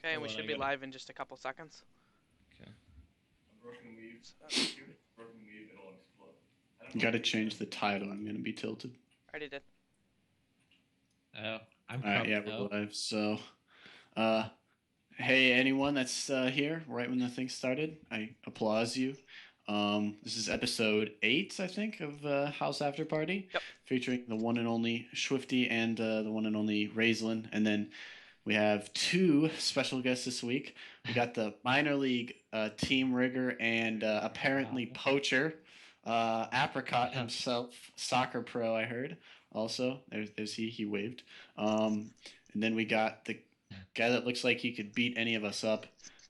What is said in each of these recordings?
Okay, and we should be live in just a couple seconds. Okay. You gotta change the title. I'm gonna be tilted. Already did. Oh, I'm Alright, yeah, we're live. So, hey, anyone that's here right when the thing started, I applaud you. This is episode 8, I think, of House After Party, Yep. featuring the one and only Shwifty and the one and only Raislin. And then we have 2 special guests this week. We got the minor league team rigger and apparently poacher, Aprycot himself, soccer pro, I heard. Also, there's he waved. And then we got the guy that looks like he could beat any of us up,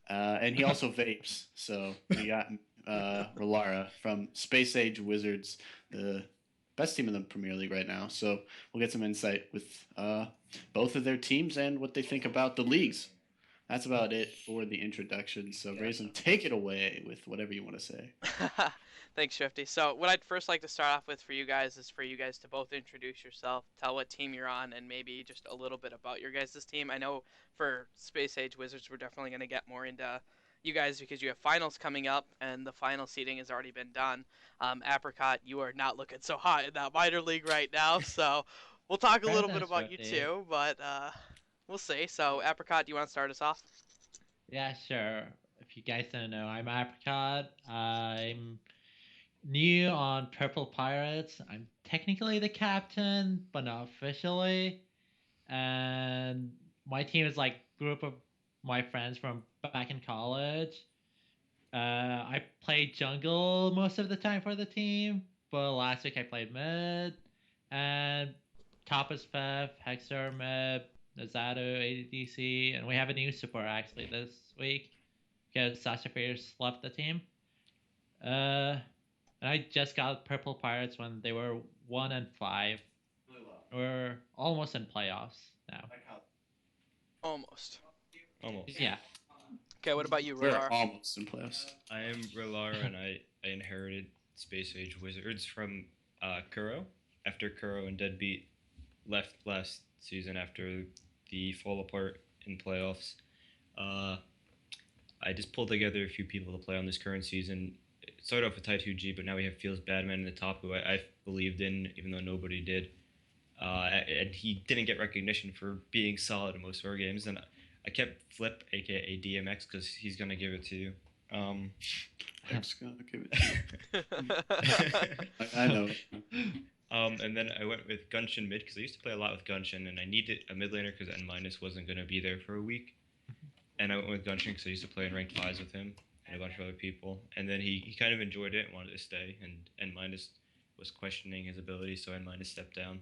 and he also vapes. So we got Ralara from Space Age Wizards, the best team in the Premier League right now. So we'll get some insight with both of their teams and what they think about the leagues. That's about it for the introduction. So, Grayson, take it away with whatever you want to say. Thanks, Shwifty. So what I'd first like to start off with for you guys is for you guys to both introduce yourself, tell what team you're on, and maybe just a little bit about your guys' team. I know for Space Age Wizards, we're definitely going to get more into you guys because you have finals coming up, and the final seeding has already been done. Apricot, you are not looking so hot in that minor league right now, so we'll talk a little bit about you too, but we'll see. So, Apricot, do you want to start us off? Yeah, sure. If you guys don't know, I'm Aprycot. I'm new on Purple Pirates. I'm technically the captain, but not officially. And my team is like a group of my friends from back in college. I played jungle most of the time for the team, but last week I played mid. And top is Fef, Hexer mid, Zato ADC, and we have a new support actually this week because Sasha Fierce left the team. And I just got Purple Pirates when they were 1-5. We're almost in playoffs now. Almost. Yeah. Okay, what about you, We're Ralara? almost in playoffs. I am Ralara, and I inherited Space Age Wizards from Kuro. After Kuro and Deadbeat left last season after the fall apart in playoffs, I just pulled together a few people to play on this current season. It started off with Tai2G, but now we have Feels Badman in the top, who I believed in, even though nobody did. And he didn't get recognition for being solid in most of our games, and I kept Flip, aka DMX, because he's gonna give it to you. I'm just gonna give it to you. I know. And then I went with Gunshin mid because I used to play a lot with Gunshin, and I needed a mid laner because N- wasn't gonna be there for a week. And I went with Gunshin because I used to play in ranked 5s with him and a bunch of other people. And then he kind of enjoyed it and wanted to stay, and N- was questioning his ability, so N- stepped down.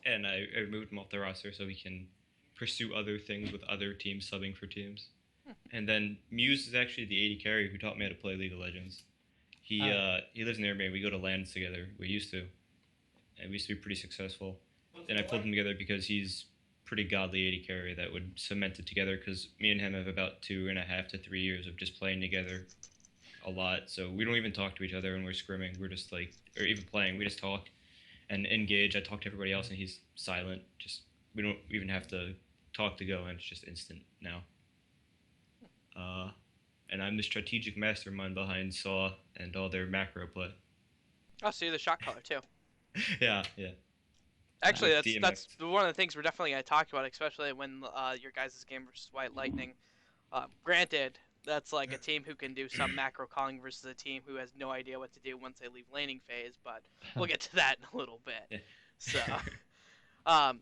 And I removed him off the roster so he can pursue other things with other teams subbing for teams. And then Muse is actually the AD carry who taught me how to play League of Legends. He lives near me. We go to LANs together. We used to. And we used to be pretty successful. Then I pulled him together because he's pretty godly AD carry that would cement it together because me and him have about 2.5 to 3 years of just playing together a lot. So we don't even talk to each other when we're scrimming. We're just like, or even playing, we just talk and engage. I talk to everybody else and he's silent. Just we don't even have to talk to go, and it's just instant now. And I'm the strategic mastermind behind Saw and all their macro play. Oh, so you're the shot caller too. Yeah. Actually, DMX. that's one of the things we're definitely going to talk about, especially when your guys' game versus White Lightning. Granted, that's like a team who can do some macro calling versus a team who has no idea what to do once they leave laning phase, but we'll get to that in a little bit. Yeah.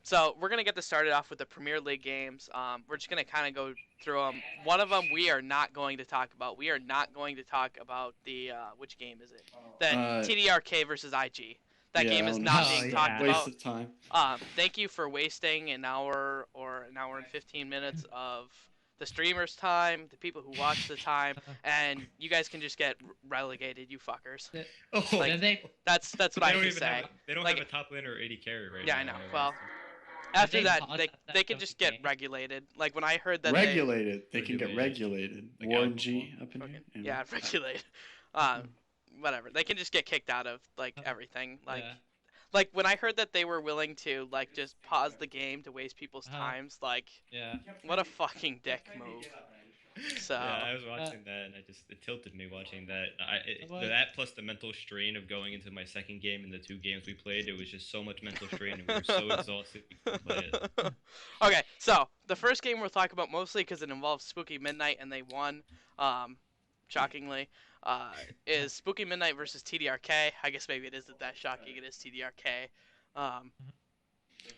So we're going to get this started off with the Premier League games. We're just going to kind of go through them. One of them we are not going to talk about. We are not going to talk about the, which game is it? The TDRK versus IG. That game is not being talked about. Waste of time. Thank you for wasting an hour and 15 minutes of the streamers' time, the people who watch the time, and you guys can just get relegated, you fuckers. That's what I have to say. They don't have a top laner or AD carry right now. Yeah, I know. Well, after that, they can just get regulated. Like when I heard that they can get regulated. Warren G up in here. Yeah, regulated. Whatever. They can just get kicked out of like everything. like when I heard that they were willing to like just pause the game to waste people's times, like Yeah. what a fucking dick move. So Yeah, I was watching that, and it tilted me watching that. What? That plus the mental strain of going into my second game and the 2 games we played, it was just so much mental strain, and we were so exhausted we couldn't play it. okay, so the first game we'll talk about mostly because it involves Spooky Midnight and they won, shockingly, is Spooky Midnight versus TDRK. I guess maybe it isn't that shocking. It is TDRK. Um,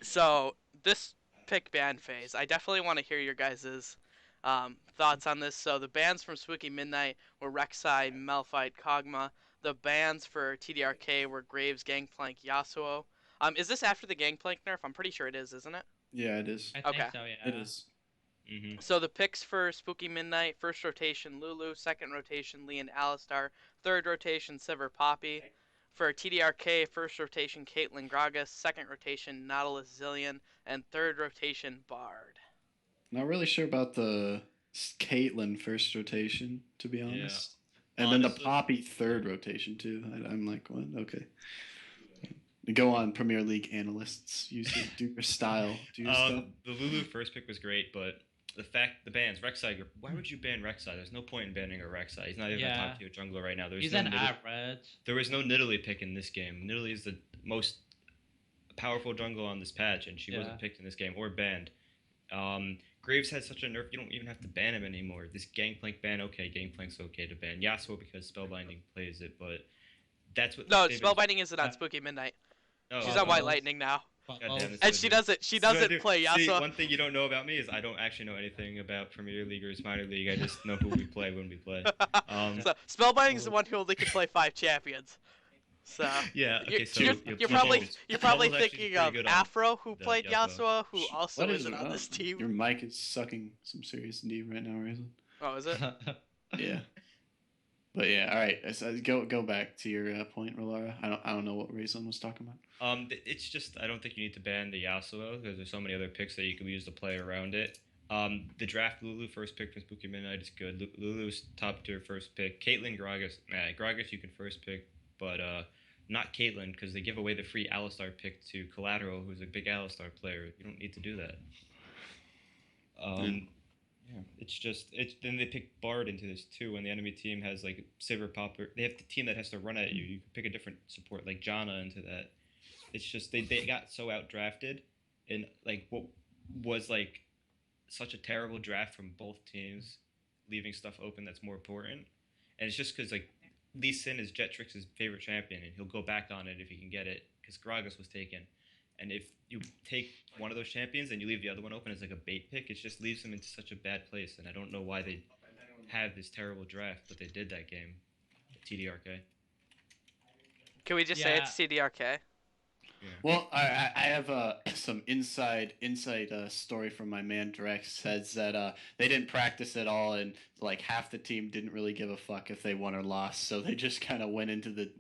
so this pick band phase, I definitely want to hear your guys's thoughts on this. So the bands from Spooky Midnight were Rek'Sai, Malphite, Kog'Maw. The bands for TDRK were Graves, Gangplank, Yasuo. Is this after the Gangplank nerf? I'm pretty sure it is, isn't it? Yeah, it is. I think Okay. so, yeah. It is. Mm-hmm. So the picks for Spooky Midnight: first rotation Lulu, second rotation Lee and Alistar, third rotation Sever Poppy. For TDRK, first rotation Caitlyn Gragas, second rotation Nautilus Zillion, and third rotation Bard. Not really sure about the Caitlyn first rotation, to be honest. And then Honestly- the Poppy third rotation too. I'm like, what? Okay. Go on, Premier League analysts. Do your style. Do your stuff. The Lulu first pick was great, but the bans Rek'Sai. Why would you ban Rek'Sai? There's no point in banning a Rek'Sai. He's not even a Yeah. top tier jungler right now. He's an average. There was no Nidalee pick in this game. Nidalee is the most powerful jungle on this patch, and she wasn't picked in this game or banned. Graves had such a nerf, you don't even have to ban him anymore. This Gangplank ban, okay, Gangplank's okay to ban. Yasuo because Spellbinding plays it, but that's what. No, they've been- Spellbinding isn't on Spooky Midnight. Oh, She's oh, on White oh. Lightning now. God damn it. And she doesn't play See, Yasuo. one thing you don't know about me is I don't actually know anything about Premier League or Minor League. I just know who we play when we play. So Spellbinding is the one who only can play 5 champions. So Yeah, okay, so you're probably Bubbles actually thinking pretty of good on Afro, who the played Yasuo. Yasuo, who also What is isn't it on about? this team. Your mic is sucking some serious D right now, Raisin. Oh, is it? Yeah. But yeah, all right. So go back to your point, Ralara. I don't know what Raisin was talking about. It's just I don't think you need to ban the Yasuo because there's so many other picks that you could use to play around it. The draft Lulu first pick from Spooky Midnight is good. Lulu's top tier first pick. Caitlyn Gragas, Gragas you can first pick, but not Caitlyn because they give away the free Alistar pick to Collateral, who's a big Alistar player. You don't need to do that. Yeah, then they pick Bard into this too, and the enemy team has like Saber Popper. They have the team that has to run at you. You can pick a different support like Janna into that. It's just they got so outdrafted, in like what was like such a terrible draft from both teams, leaving stuff open that's more important. And it's just because like Lee Sin is Jetrix's favorite champion, and he'll go back on it if he can get it because Gragas was taken. And if you take one of those champions and you leave the other one open as like a bait pick, it just leaves them into such a bad place. And I don't know why they have this terrible draft, but they did that game at TDRK. Can we just say it's TDRK? Yeah. Well, I have some inside story from my man Drex. Says that they didn't practice at all, and like half the team didn't really give a fuck if they won or lost, so they just kind of went into the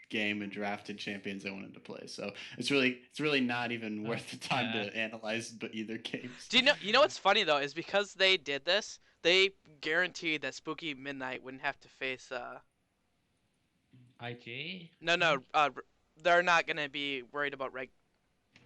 game and drafted champions they wanted to play. So it's really not even worth the time to analyze but either games. Do you know what's funny though is because they did this, they guaranteed that Spooky Midnight wouldn't have to face IG? No, they're not gonna be worried about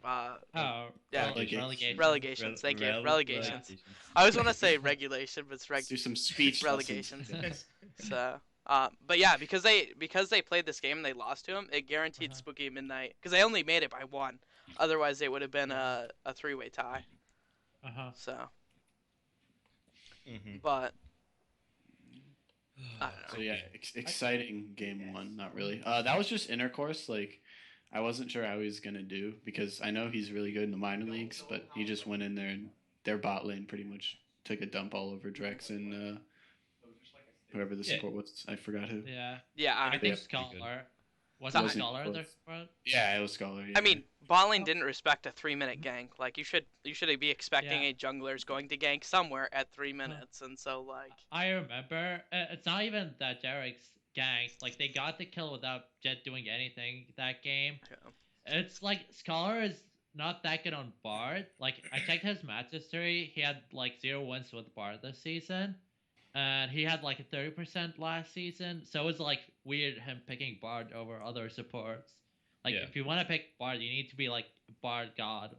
Oh, yeah. relegation. Relegations. Thank you. Relegations. I always want to say regulation, but it's Let's do some speech relegations. lessons. So, but yeah, because they played this game and they lost to him, it guaranteed Spooky Midnight because they only made it by 1. Otherwise, it would have been a 3-way tie. So, but I don't know. So yeah, exciting game 1. Not really. That was just intercourse. Like, I wasn't sure how he was gonna do because I know he's really good in the minor leagues, but he just went in there and their bot lane pretty much took a dump all over Drex and whoever the support was. I forgot who. Yeah. Yeah, I think Yeah. Scholar. Was That it wasn't Scholar close. there for it? Yeah, it was Scholar. Yeah. I mean, Ballin didn't respect a 3-minute gank. Like you should be expecting Yeah. a jungler's going to gank somewhere at 3 minutes, and so like I remember. It's not even that Derek's ganked. Like, they got the kill without Jet doing anything that game. Yeah. It's like, Scholar is not that good on Bard. Like, I checked his match history. He had, like, 0 wins with Bard this season. And he had, like, a 30% last season. So it's, like, weird him picking Bard over other supports. Like Yeah. if you want to pick Bard, you need to be like Bard God,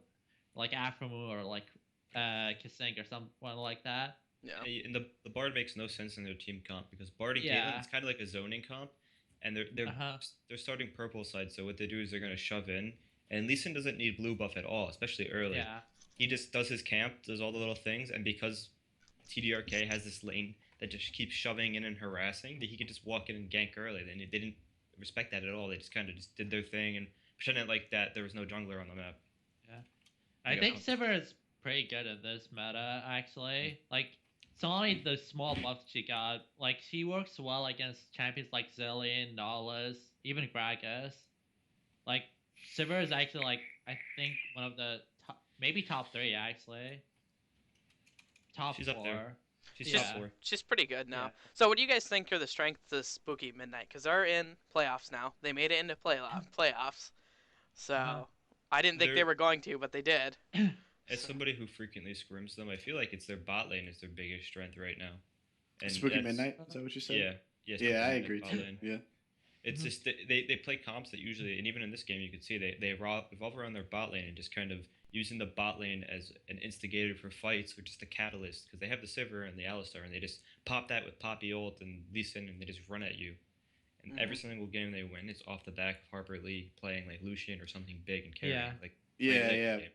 like Aphromu or like Kisink or someone like that. Yeah. And the Bard makes no sense in their team comp because Bard and Caitlyn, Yeah. it's kind of like a zoning comp, and Uh-huh. they're starting purple side. So what they do is they're gonna shove in, and Lee Sin doesn't need blue buff at all, especially early. Yeah. He just does his camp, does all the little things, and because TDRK has this lane that just keeps shoving in and harassing, that he could just walk in and gank early. They didn't respect that at all. They just kind of just did their thing and pretended like that there was no jungler on the map. I Yeah. think Sivir is pretty good at this meta, actually. Like, it's only the small buffs she got. Like, she works well against champions like Zillion, Nautilus, even Gragas. Like, Sivir is actually, like, I think one of the top, maybe top 3, actually. Top She's 4. up there. She's Yeah. top 4. She's pretty good now. Yeah. So what do you guys think are the strengths of Spooky Midnight? Because they're in playoffs now. They made it into playoffs. So Uh-huh. I didn't think they They're- were going to, but they did. As somebody who frequently scrims them, I feel like it's their bot lane is their biggest strength right now. Spooky that's- Midnight. Is that what you said? Yeah. Spooky Yeah, I Midnight agree bot too. lane. Yeah. It's Mhm. just they play comps that usually, and even in this game, you could see they revolve around their bot lane and just kind of using the bot lane as an instigator for fights or just a catalyst because they have the Sivir and the Alistar and they just pop that with Poppy ult and Lee Sin and they just run at you. And every single game they win, it's off the back of Harper Lee playing like Lucian or something big and carrying. Yeah. Like Yeah, playing yeah. the game.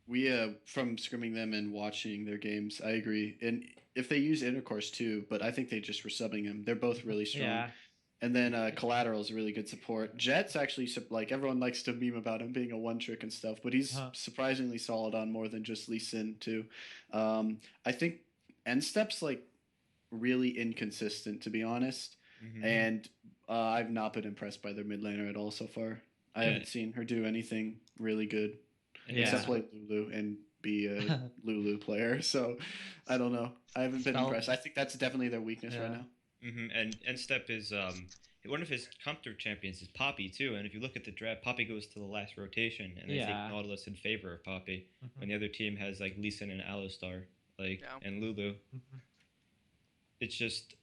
We from scrimming them and watching their games, I agree. And if they use intercourse too, but I think they just were subbing him. They're both really strong. Yeah. And then Collateral is really good support. Jet's actually like everyone likes to meme about him being a one trick and stuff, but he's surprisingly solid on more than just Lee Sin too. I think End Step's like really inconsistent to be honest, Mhm. and I've not been impressed by their mid laner at all so far. I Yeah. haven't seen her do anything really good Yeah. except play Lulu and be a Lulu player. So I don't know. I haven't been Spell- impressed. I think that's definitely their weakness right Yeah. now. And Step is one of his counter champions is Poppy too. And if you look at the draft, Poppy goes to the last rotation, and they take Yeah. Nautilus in favor of Poppy. Mhm. When the other team has like Lee Sin and Alistar, like Yeah. and Lulu. Mhm. It's just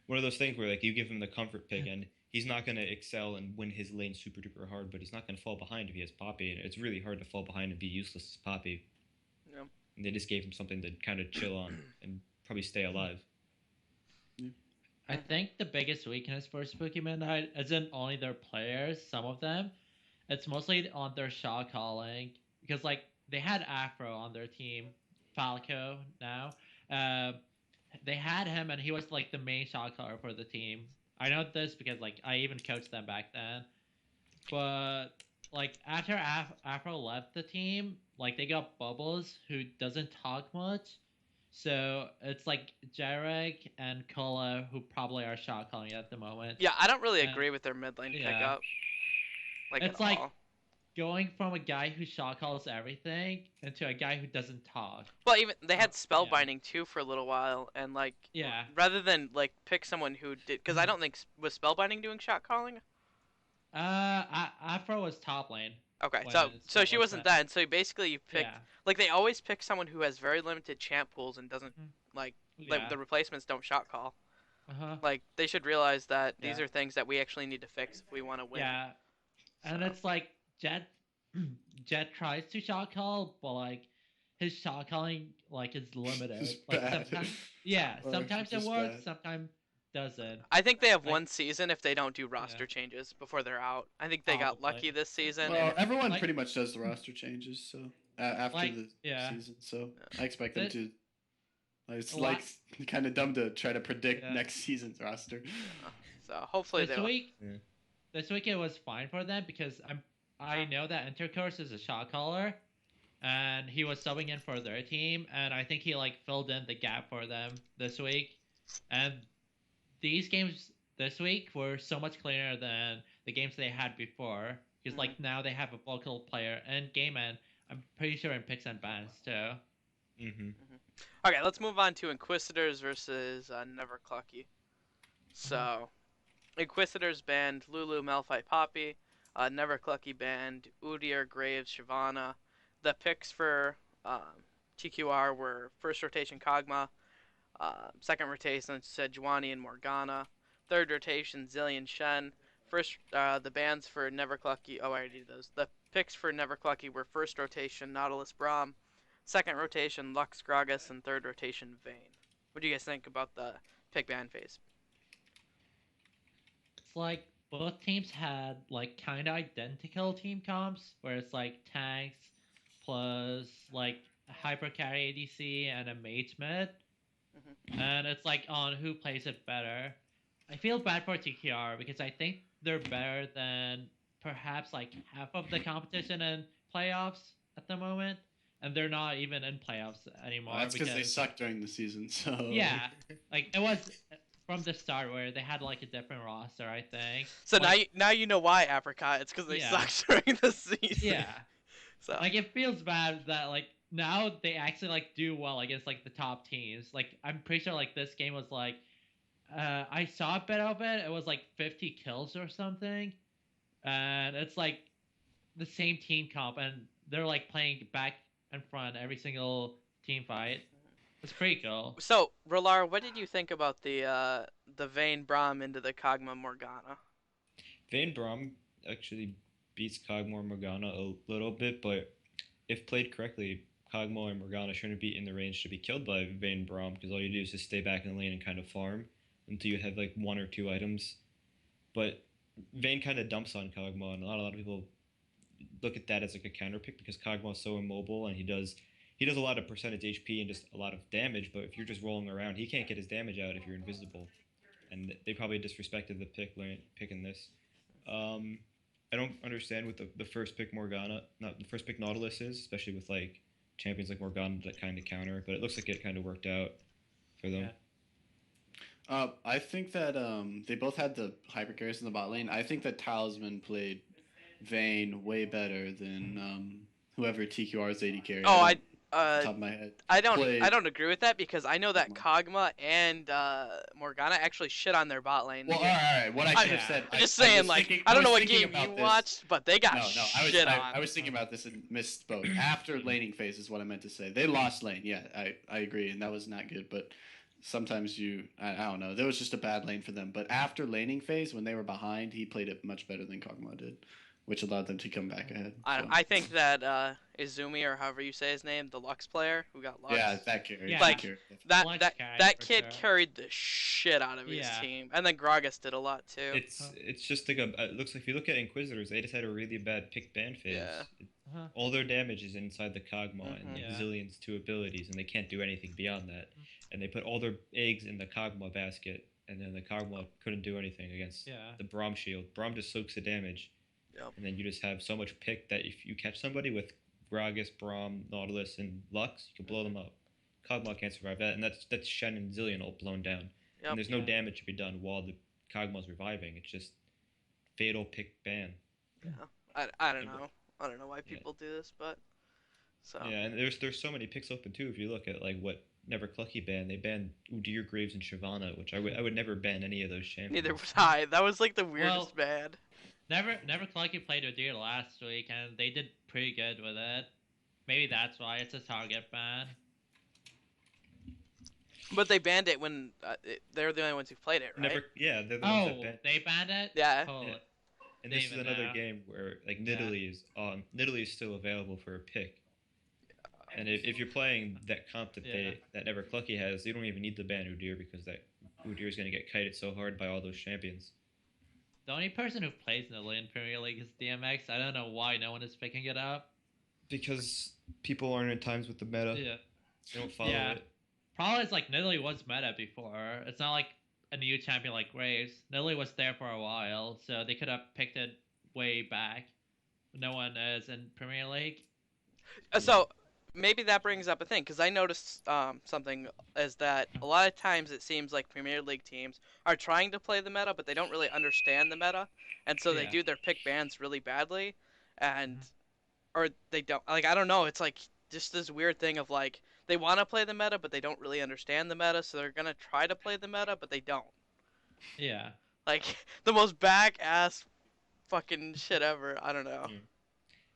one of those things where like you give him the comfort pick, and he's not gonna excel and win his lane super duper hard, but he's not gonna fall behind if he has Poppy. And it's really hard to fall behind and be useless as Poppy. Yeah. And they just gave him something to kind of chill on and probably stay alive. I think the biggest weakness for Spooky Midnight isn't only their players, some of them. It's mostly on their shot calling. Because, like, they had Afro on their team, Falco now. They had him, and he was, like, the main shot caller for the team. I know this because, like, I even coached them back then. But, like, after Afro left the team, like, they got Bubbles, who doesn't talk much. So it's like Jarek and Kola who probably are shot calling at the moment. Yeah, I don't really Yeah. agree with their mid lane Yeah. pickup. Like It's at like- all. Going from a guy who shot calls everything into a guy who doesn't talk. Well, even they had yeah. spellbinding too for a little while, and like Yeah. rather than like pick someone who did, because I don't think was spellbinding doing shot calling. Afro was top lane. Okay, When so it's so she not wasn't that. that. So basically, you pick Yeah. like they always pick someone who has very limited champ pools and doesn't Mhm. like Yeah. the replacements don't shot call. Uh-huh. Like they should realize that these Yeah. are things that we actually need to fix if we want to win. Yeah. And So- it's like Jet Jet tries to shot call, but like his shot calling like is limited. It's Like bad. sometimes Or sometimes it just works, bad. sometimes doesn't. I think they have Like- one season if they don't do roster changes before they're out. I think they got Probably. lucky this season. Well, and everyone like- pretty much does the roster changes, so after Like, the yeah. season. So I expect them That- to. It's A lot- like kind of dumb to try to predict Yeah. next season's roster. so hopefully This they'll. week, Yeah. this week it was fine for them because I know that Intercourse is a shot caller, and he was subbing in for their team, and I think he like filled in the gap for them this week. And these games this week were so much cleaner than the games they had before because like now they have a vocal player in game, and I'm pretty sure in picks and bans too. Mm-hmm. Okay, let's move on to Inquisitors versus Never Clucky. So, Inquisitors banned Lulu, Malphite, Poppy. Never Clucky banned Udyr, Graves, Shyvana. The picks for TQR were first rotation Kog'Maw, second rotation Sejuani and Morgana, third rotation Zillion Shen, first the bans for Neverclucky. Oh, I already did those. The picks for Neverclucky were first rotation Nautilus Braum, second rotation Lux Gragas, and third rotation Vayne. What do you guys think about the pick ban phase? It's like both teams had like kind of identical team comps, where it's like tanks plus like a hyper carry ADC and a mage mid, and it's like on who plays it better. I feel bad for TQR because I think they're better than perhaps like half of the competition in playoffs at the moment, and they're not even in playoffs anymore. Well, that's because they suck during the season. So Yeah, like it was from the start where they had like a different roster, I think. So like, now you know why Aprycot. It's because they Yeah. suck during the season. yeah, So like it feels bad that like now they actually like do well against like the top teams. Like I'm pretty sure like this game was like I saw a bit of it. It was like 50 kills or something, and it's like the same team comp, and they're like playing back and front every single team fight. It's pretty cool. So, Ralara, what did you think about the Vayne Braum into the Kog'Maw Morgana? Vayne Braum actually beats Kog'Maw and Morgana a little bit, but if played correctly, Kog'Maw and Morgana shouldn't be in the range to be killed by Vayne Braum, because all you do is just stay back in the lane and kind of farm until you have like 1 or 2 items. But Vayne kind of dumps on Kog'Maw, and a lot of people look at that as like a counter pick because Kog'Maw is so immobile and he does a lot of percentage HP and just a lot of damage. But if you're just rolling around, he can't get his damage out if you're invisible. And they probably disrespected the pick in this. I don't understand what the first pick Morgana, not the first pick Nautilus is, especially with like champions like Morgana that kind of counter. But it looks like it kind of worked out for them. I think that they both had the hyper carries in the bot lane. I think that Talisman played Vayne way better than whoever TQR's AD carry. Oh, off the top of my head. I Played- don't agree with that because I know that Kog'Maw and Morgana actually shit on their bot lane. Well, all right. What I should have said. I'm just saying, I don't know what game you watched, but they got shit on. I was thinking about this and misspoke. After laning phase is what I meant to say. They lost lane. Yeah, I agree, and that was not good. But sometimes I don't know. There was just a bad lane for them. But after laning phase, when they were behind, he played it much better than Kog'Maw did, which allowed them to come back ahead. I think that Izumi, or however you say his name, the Lux player who got Lux. Yeah, that carry. Yeah. Like, that carry. that kid carried the shit out of his team, and then Gragas did a lot too. It's just like it looks like if you look at Inquisitors, they just had a really bad pick ban phase. Yeah. All their damage is inside the Kog'Maw and Yeah. Zillion's 2 abilities, and they can't do anything beyond that. And they put all their eggs in the Kog'Maw basket, and then the Kog'Maw couldn't do anything against the Braum shield. Braum just soaks the damage. Yep. And then you just have so much pick that if you catch somebody with Gragas, Braum, Nautilus, and Lux, you can blow them up. Kog'Maw can't survive that, and that's Shen and Zillion all blown down. Yep. And there's no damage to be done while the Kog'Maw's reviving. It's just fatal pick ban. Yeah. I don't know. I don't know why people do this, but so. Yeah, and there's so many picks open too. If you look at like what Neverclucky banned, they banned Udyr, Graves, and Shyvana, which I would never ban any of those champions. Neither would I. That was like the weirdest ban. Neverclucky played Udyr last week, and they did pretty good with it. Maybe that's why it's a target ban. But they banned it when they're the only ones who played it, right? They're the ones that banned. They banned it? Yeah. Oh, Yeah. And this is Even another now. game where like Nidalee is on. Nidalee is still available for a pick. And if you're playing that comp that that Neverclucky has, you don't even need to ban Udyr because that Udyr is going to get kited so hard by all those champions. The only person who plays Nidalee in Premier League is DMX. I don't know why no one is picking it up. Because people aren't at times with the meta. Yeah. They don't follow Yeah. it. Problem is, like, Nidalee was meta before. It's not like a new champion like Graves. Nidalee was there for a while, so they could have picked it way back. No one is in Premier League. So maybe that brings up a thing, because I noticed something is that a lot of times it seems like Premier League teams are trying to play the meta, but they don't really understand the meta, and so they Yeah. do their pick bans really badly, and or they don't. Like, I don't know. It's like just this weird thing of like they want to play the meta, but they don't really understand the meta, so they're gonna try to play the meta, but they don't. Yeah. Like the most back ass fucking shit ever. I don't know.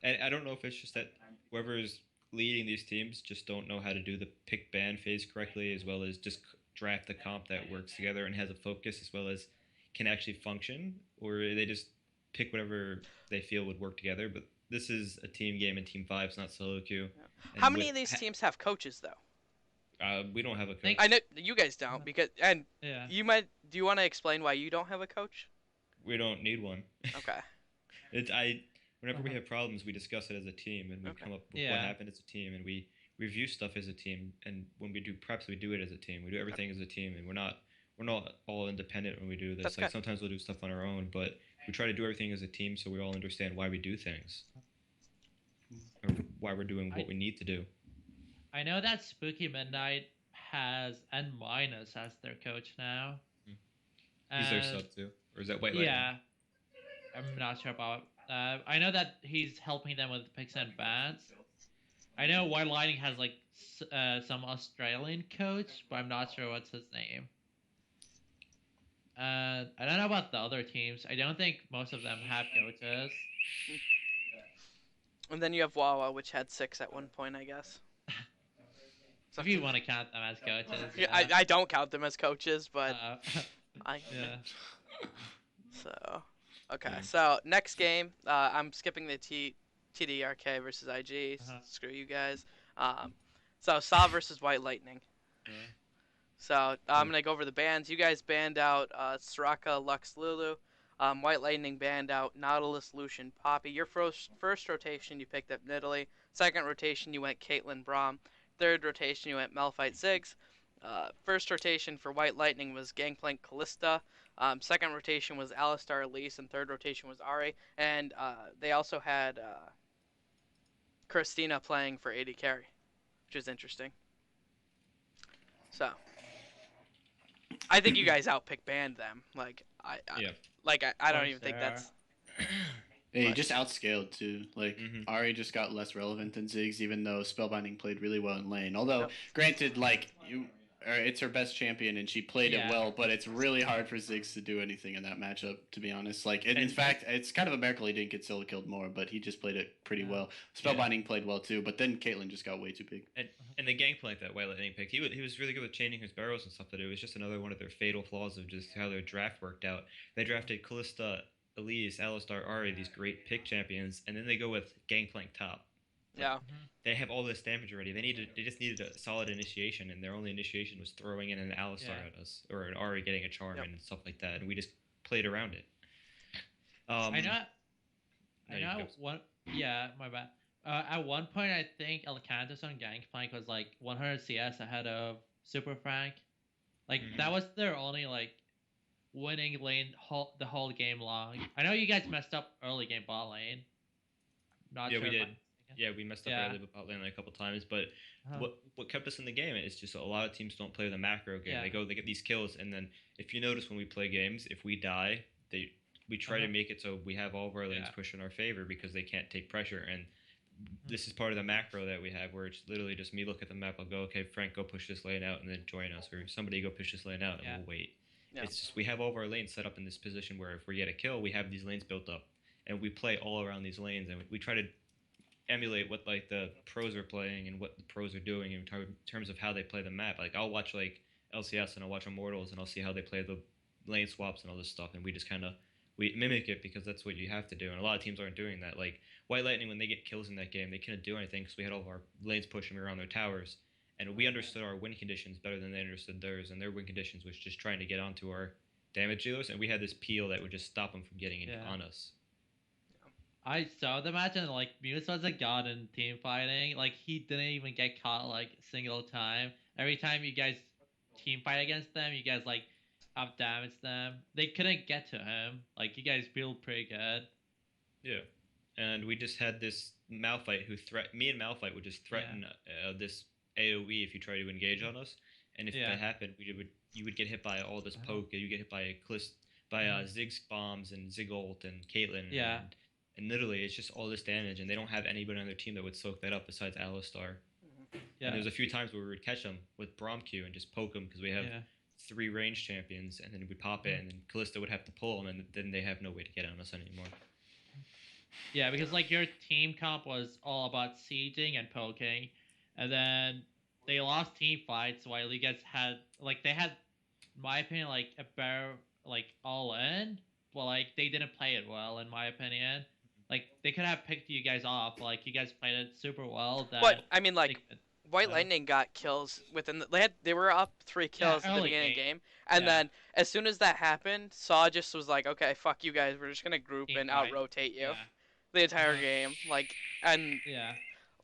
And I don't know if it's just that whoever is leading these teams just don't know how to do the pick ban phase correctly, as well as just draft the comp that works together and has a focus, as well as can actually function, or they just pick whatever they feel would work together. But this is a team game in Team 5. It's not solo queue. Yeah. How And many of these teams have coaches though? we don't have a Think- coach. I know you guys don't because and Yeah. you might. Do you want to explain why you don't have a coach? We don't need one. Okay. Whenever we have problems, we discuss it as a team, and we Okay. come up with Yeah. what happened as a team, and we review stuff as a team. And when we do preps, we do it as a team. We do everything as a team, and we're not all independent when we do this. That's Like good. sometimes we'll do stuff on our own, but we try to do everything as a team so we all understand why we do things, or why we're doing what we need to do. I know that Spooky Midnight has N minus as their coach now. He's their And- sub too, or is that White Lightning? Yeah, I'm not sure about. I know that he's helping them with picks and bans. I know White Lightning has like some Australian coach, but I'm not sure what's his name. I don't know about the other teams. I don't think most of them have coaches. And then you have Wawa, which had 6 at one point, I guess. If you want to count them as coaches. Yeah, I don't count them as coaches, but uh, I. yeah. So, okay. Yeah. So next game, I'm skipping the TDRK versus IG. Uh-huh. Screw you guys. So Saw versus White Lightning. Yeah. So I'm gonna go over the bans. You guys banned out Soraka, Lux, Lulu. White Lightning banned out Nautilus, Lucian, Poppy. Your first rotation, you picked up Nidalee. Second rotation, you went Caitlyn, Braum. Third rotation, you went Malphite, Ziggs. First rotation for White Lightning was Gangplank, Callista. Second rotation was Alistar, Elise, and third rotation was Ari. And they also had Christina playing for AD carry, which is interesting. So, I think you guys outpick banned them. Like Yeah. I don't Oh, even think sure. that's. He But- just outscaled too. Like Mhm. Ari just got less relevant than Ziggs, even though Spellbinding played really well in lane. Although, Yep. granted, like it's her best champion and she played Yeah. it well, but it's really hard for Ziggs to do anything in that matchup. To be honest, like in And- fact, it's kind of a miracle he didn't get solo killed more, but he just played it pretty Yeah. well. Spellbinding played well too, but then Caitlyn just got way too big. And the Gangplank that White Lightning picked, he was really good with chaining his barrels and stuff. But it was just another one of their fatal flaws of just how their draft worked out. They drafted Callista, Elise, Alistar, Ari, these great pick champions, and then they go with Gangplank top. Yeah. They have all this damage already. They just needed a solid initiation, and their only initiation was throwing in an Alistar Yeah. at us, or an Ari getting a charm Yep. and stuff like that, and we just played around it. I know. no, I you know. go. One. Yeah, my bad. At one point, I think Elcantus on Gangplank was like 100 CS ahead of Super Frank. Like Mhm. that was their only like winning lane the whole game long. I know you guys messed up early game bot lane. Not Yeah, sure we if did. I'm Yeah, we messed up Yeah. early with bot lane a couple times, but Uh-huh. what kept us in the game is just a lot of teams don't play the macro game. Yeah. They get these kills, and then if you notice when we play games, if we die, we try to Uh-huh. make it so we have all of our lanes Yeah. push in our favor because they can't take pressure. And this is part of the macro that we have, where it's literally just me look at the map. I'll go, okay, Frank, go push this lane out, and then join us, or somebody go push this lane out, and Yeah. we'll wait. Yeah. It's just we have all of our lanes set up in this position where if we get a kill, we have these lanes built up, and we play all around these lanes, and we try to emulate what like the pros are playing and what the pros are doing in terms of how they play the map. Like I'll watch like LCS and I'll watch Immortals and I'll see how they play the lane swaps and all this stuff, and we just kind of we mimic it because that's what you have to do. And a lot of teams aren't doing that. Like White Lightning, when they get kills in that game, they couldn't do anything because we had all of our lanes pushing around their towers, and we understood our win conditions better than they understood theirs, and their win conditions was just trying to get onto our damage dealers, and we had this peel that would just stop them from getting Yeah. on us. I saw the match and like Muse was a god in team fighting. Like he didn't even get caught like a single time. Every time you guys team fight against them, you guys like out damaged them. They couldn't get to him. Like you guys build pretty good. Yeah, and we just had this Malphite who me and Malphite would just threaten this AOE if you try to engage on us, and if Yeah. that happened, you would get hit by all this Uh-huh. poke, you get hit by Ziggs bombs and Zig ult and Caitlyn, Yeah. and literally it's just all this damage, and they don't have anybody on their team that would soak that up besides Alistar. Yeah. And there's a few times where we would catch them with Braum Q and just poke them because we have Yeah. 3 range champions, and then we'd pop it, and then Callista would have to pull them, and then they have no way to get on us anymore. Yeah, because like your team comp was all about sieging and poking, and then they lost team fights while you guys had like they had, in my opinion, like a better like all in, but like they didn't play it well in my opinion. Like they could have picked you guys off. Like you guys played it super well. But That I mean, they like could, White Lightning got kills within they were up 3 kills at the early beginning of the game. game, and Yeah, then as soon as that happened, Saw just was like, okay, fuck you guys, we're just gonna group team and out fight. rotate you Yeah, the entire uh-huh. game. Like and Yeah,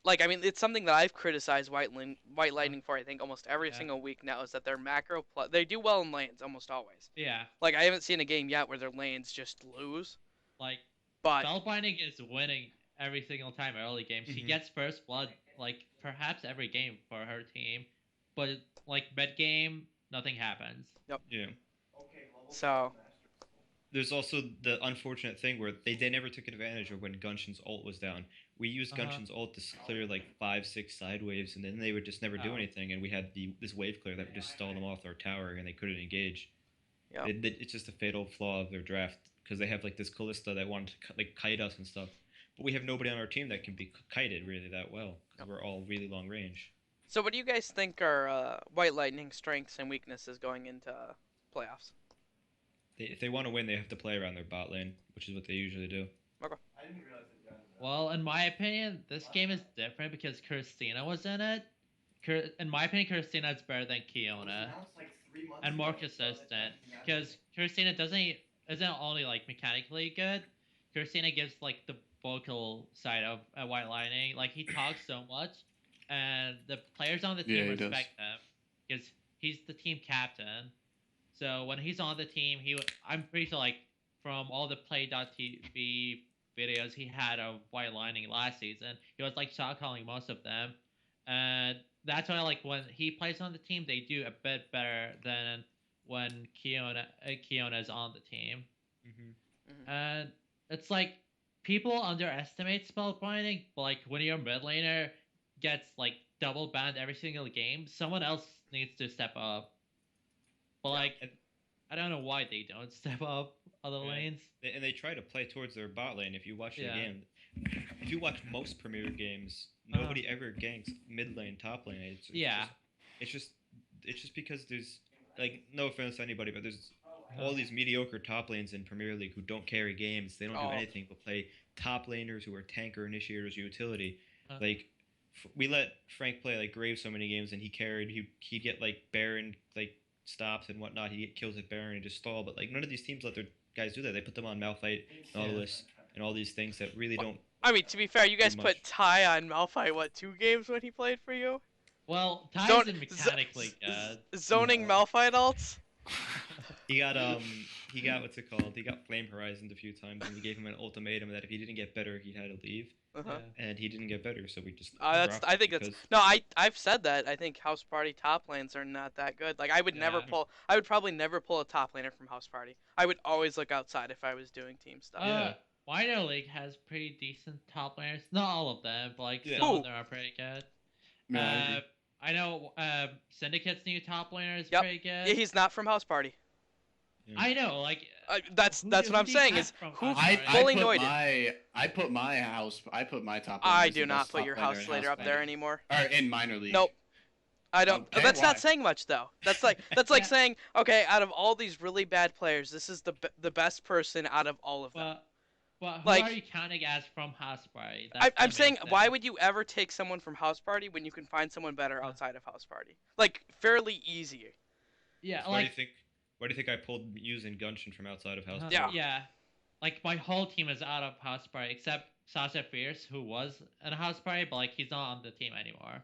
like I mean, it's something that I've criticized White uh, Lightning for. I think almost every yeah, single week now is that their they do well in lanes almost always. yeah. Like I haven't seen a game yet where their lanes just lose. Like But Spellbinding is winning every single time early game. She Mhm. gets first blood like perhaps every game for her team, but like mid game, nothing happens. Yeah. so There's also the unfortunate thing where they never took advantage of when Gunshin's ult was down. We used Uh-huh. Gunshin's ult to clear like 5, 6 side waves, and then they would just never do Oh. anything. And we had this wave clear that would just stall them off our tower, and they couldn't engage. yeah. It's just a fatal flaw of their draft because they have like this Callista that wanted to like kite us and stuff, but we have nobody on our team that can be kited really that well because we're all really long range. So what do you guys think are White Lightning strengths and weaknesses going into playoffs? If they want to win, they have to play around their bot lane, which is what they usually do. Well, in my opinion, this game is different because Christina was in it. In my opinion, Christina is better than Kiona and more consistent because Christina isn't only like mechanically good. Christina gives like the vocal side of White Lightning. Like he talks so much, and the players on the Yeah, team he does. respect him because he's the team captain. So when he's on the team, I'm pretty sure like from all the Play.tv videos he had of White Lightning last season, he was like shot calling most of them, and that's why like when he plays on the team, they do a bit better than when Kiona is on the team. Mm-hmm. And it's like people underestimate spell binding, but like when your mid laner gets like double banned every single game, someone else needs to step up. But like I don't know why they don't step up other lanes. And they try to play towards their bot lane. If you watch the Yeah. game, if you watch most Premier games, Uh-huh. nobody ever ganks mid lane, top lane. Yeah. It's just because there's like no offense to anybody, but there's all these mediocre top lanes in Premier League who don't carry games. They don't do anything but play top laners who are tanker initiators, utility. Like we let Frank play like Graves so many games, and he carried. He'd get like Baron like stops and whatnot. He'd get kills at Baron and just stall. But like none of these teams let their guys do that. They put them on Malphite, Nautilus, and all these things that really don't. I mean, to be fair, you guys much. put Ty on Malphite, what, 2 games when he played for you? Well, Ty Zone- isn't mechanically good. Zoning Malphite ults? He got what's it called? He got Flame Horizoned a few times, and we gave him an ultimatum that if he didn't get better, he had to leave. Uh-huh. And he didn't get better, so we just. That's. dropped I it think that's. because- No, I've said that. I think House Party top lanes are not that good. Like I would never Yeah. pull. I would probably never pull a top laner from House Party. I would always look outside if I was doing team stuff. Yeah. Minor League has pretty decent top laners. Not all of them, but like Yeah. some Ooh. of them are pretty good. No, I agree. I know Syndicate's new top laner is Yep. pretty good. Yeah, he's not from House Party. Yeah. I know, like That's Who what do I'm you saying have is from who House I, Party? fully put annoyed I put my top. I laner as do the not best put top your laner House in Slater up House there Party. anymore. Or in minor league. Nope. I don't. Okay, That's why? not saying much though. That's like Yeah. saying, okay, out of all these really bad players, this is the best person out of all of them. but who Like- are you counting as from House Party? I'm saying, why would you ever take someone from House Party when you can find someone better outside of House Party? Like fairly easy. Yeah, Why do you like think? Why do you think I pulled Muse and Gunshin from outside of House? uh, Yeah. yeah, like my whole team is out of House Party except Sasha Fierce, who was in House Party, but like he's not on the team anymore,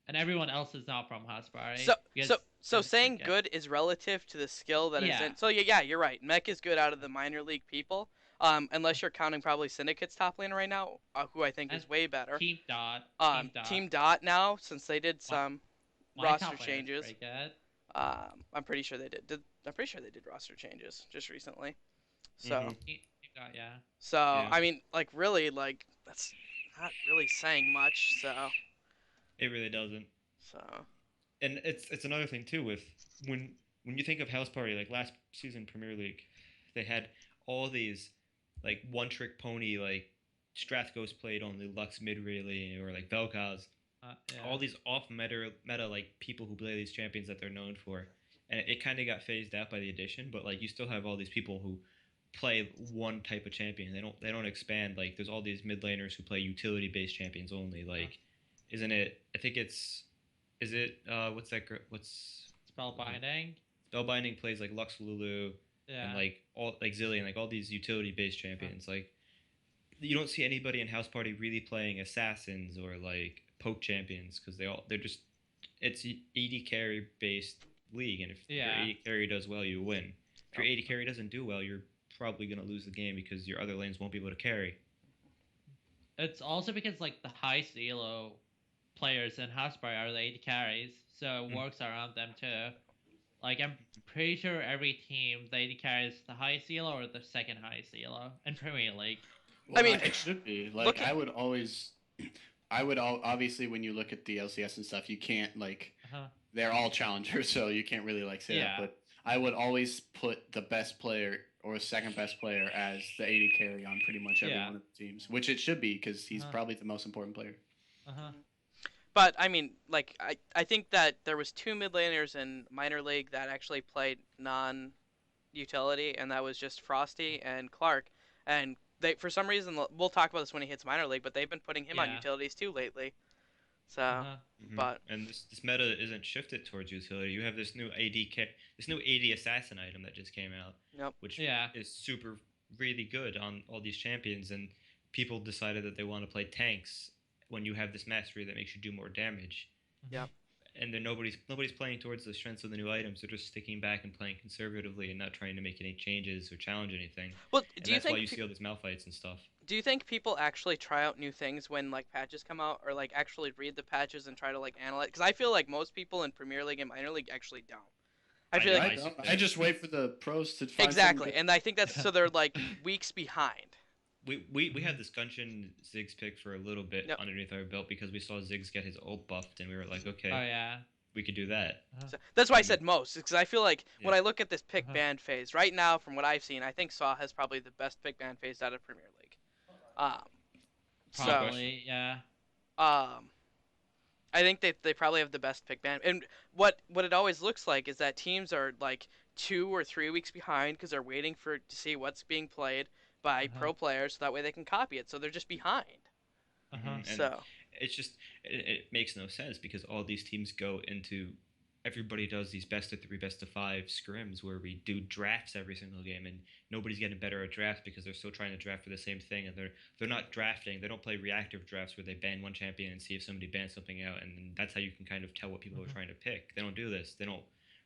and everyone else is not from House Party. So because that's saying okay. good is relative to the skill that is Yeah. in. So yeah, you're right. Mech is good out of the minor league people. Unless you're counting probably Syndicate's top laner right now, who I think is And way better. Team Dot. Team Dot now, since they did some My roster top laner is changes. pretty good. I'm pretty sure they did. I'm pretty sure they did roster changes just recently. So Mhm. Team Dot, yeah. so Yeah. I mean, like really, like that's not really saying much. It really doesn't. So And it's another thing too with when you think of House Party, like last season Premier League, they had all these like one trick pony like Strathghost played on the Lux mid really or like Vel'Koz, Yeah. all these off meta like people who play these champions that they're known for. and it kind of got phased out by the addition. But like you still have all these people who play one type of champion. They don't expand. Like there's all these mid laners who play utility based champions only. Like, isn't it? I think it's. Is it? What's that? What's Spellbinding. Spellbinding plays like Lux Lulu Yeah. and like all like Zillion, like all these utility based champions. Like you don't see anybody in House Party really playing assassins or like poke champions because they're just it's AD carry based league, and if your Yeah. AD carry does well, you win. If your AD carry doesn't do well, you're probably gonna lose the game because your other lanes won't be able to carry. It's also because like the high elo players in House Party are the AD carries, so it works around them too. Like I'm pretty sure every team the AD carries the highest elo or the second highest elo in Premier League. Well, I mean, it should be. Like, look at- obviously, when you look at the LCS and stuff, you can't, like, Uh-huh. they're all challengers, so you can't really, like, say Yeah. that. But I would always put the best player or second best player as the AD carry on pretty much every Yeah. one of the teams, which it should be because he's Uh-huh. probably the most important player. Uh-huh. But I mean, like I think that there was 2 mid laners in minor league that actually played non-utility, and that was just Frosty and Clark. And they, for some reason, we'll talk about this when he hits minor league, but they've been putting him on Yeah. utilities too lately. So, Uh-huh. but And this meta isn't shifted towards utility. You have this new AD assassin item that just came out, Yep. which Yeah. is super really good on all these champions, and people decided that they want to play tanks when you have this mastery that makes you do more damage. Yep. And then nobody's playing towards the strengths of the new items. They're just sticking back and playing conservatively and not trying to make any changes or challenge anything. well, And do you that's why think you see all these malfights and stuff. do you think people actually try out new things when like patches come out, or like actually read the patches and try to like analyze? Because I feel like most people in Premier League and minor league actually don't. I feel like I just wait for the pros to find exactly, something and I think that's so they're like weeks behind. We had this Gunshin Ziggs pick for a little bit Yep. underneath our belt because we saw Ziggs get his ult buffed, and we were like, okay, Oh yeah. we could do that. So that's why I said most, because I feel like when Yeah. I look at this pick ban phase right now, from what I've seen, I think Saw has probably the best pick ban phase out of Premier League. So Probably, yeah. I think they probably have the best pick ban. And what it always looks like is that teams are like 2 or 3 weeks behind because they're waiting to see what's being played by pro players, so that way they can copy it. So they're just behind. Uh-huh. And So it's just it makes no sense because all these teams go into everybody does these best of 3, best of 5 scrims where we do drafts every single game, and nobody's getting better at drafts because they're still trying to draft for the same thing, and they're not drafting. They don't play reactive drafts where they ban one champion and see if somebody bans something out, and then that's how you can kind of tell what people are trying to pick. They don't do this. They don't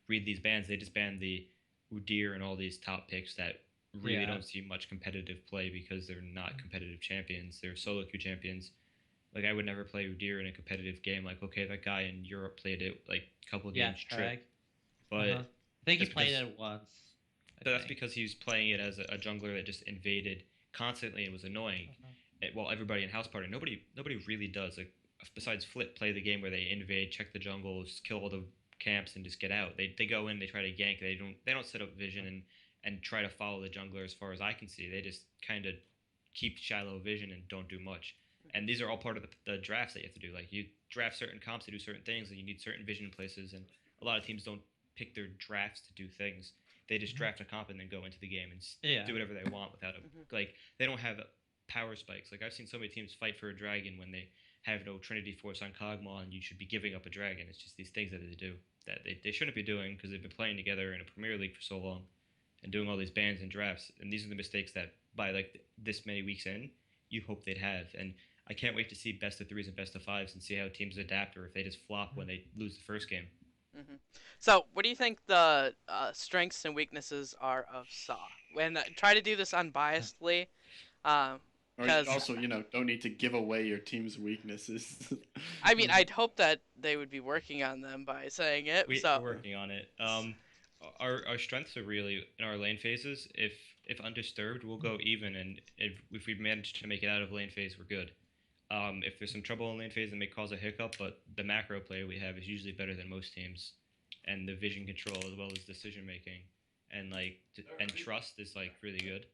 read these bans. They just ban the Udyr and all these top picks that really don't see much competitive play because they're not competitive champions. They're solo queue champions. Like, I would never play Udyr in a competitive game. Like, okay, that guy in Europe played it like a couple of games trip, but I think he that's played because- it once. that's because he was playing it as a jungler that just invaded constantly and was annoying. While everybody in House Party, nobody really does. Like, besides Flip, play the game where they invade, check the jungles, kill all the camps, and just get out. They go in, they try to gank. They don't set up vision and try to follow the jungler as far as I can see. They just kind of keep shallow vision and don't do much. And these are all part of the drafts that you have to do. Like, you draft certain comps to do certain things, and you need certain vision places. And a lot of teams don't pick their drafts to do things. They just draft a comp and then go into the game and do whatever they want without like, they don't have power spikes. Like, I've seen so many teams fight for a dragon when they have no Trinity Force on Kog'Maw, and you should be giving up a dragon. It's just these things that they do that they shouldn't be doing because they've been playing together in a Premier League for so long and doing all these bans and drafts. And these are the mistakes that by like this many weeks in, you hope they'd have. And I can't wait to see best of 3s and best of 5s and see how teams adapt or if they just flop when they lose the first game. So, what do you think the strengths and weaknesses are of Saw? When try to do this unbiasedly, Or you 'cause- also, don't need to give away your team's weaknesses. I mean, I'd hope that they would be working on them by saying it. We're working on it. Our strengths are really in our lane phases. If undisturbed, we'll go even, and if we manage to make it out of lane phase, we're good. If there's some trouble in lane phase, it may cause a hiccup, but the macro play we have is usually better than most teams, and the vision control as well as decision making, and and trust is like really good.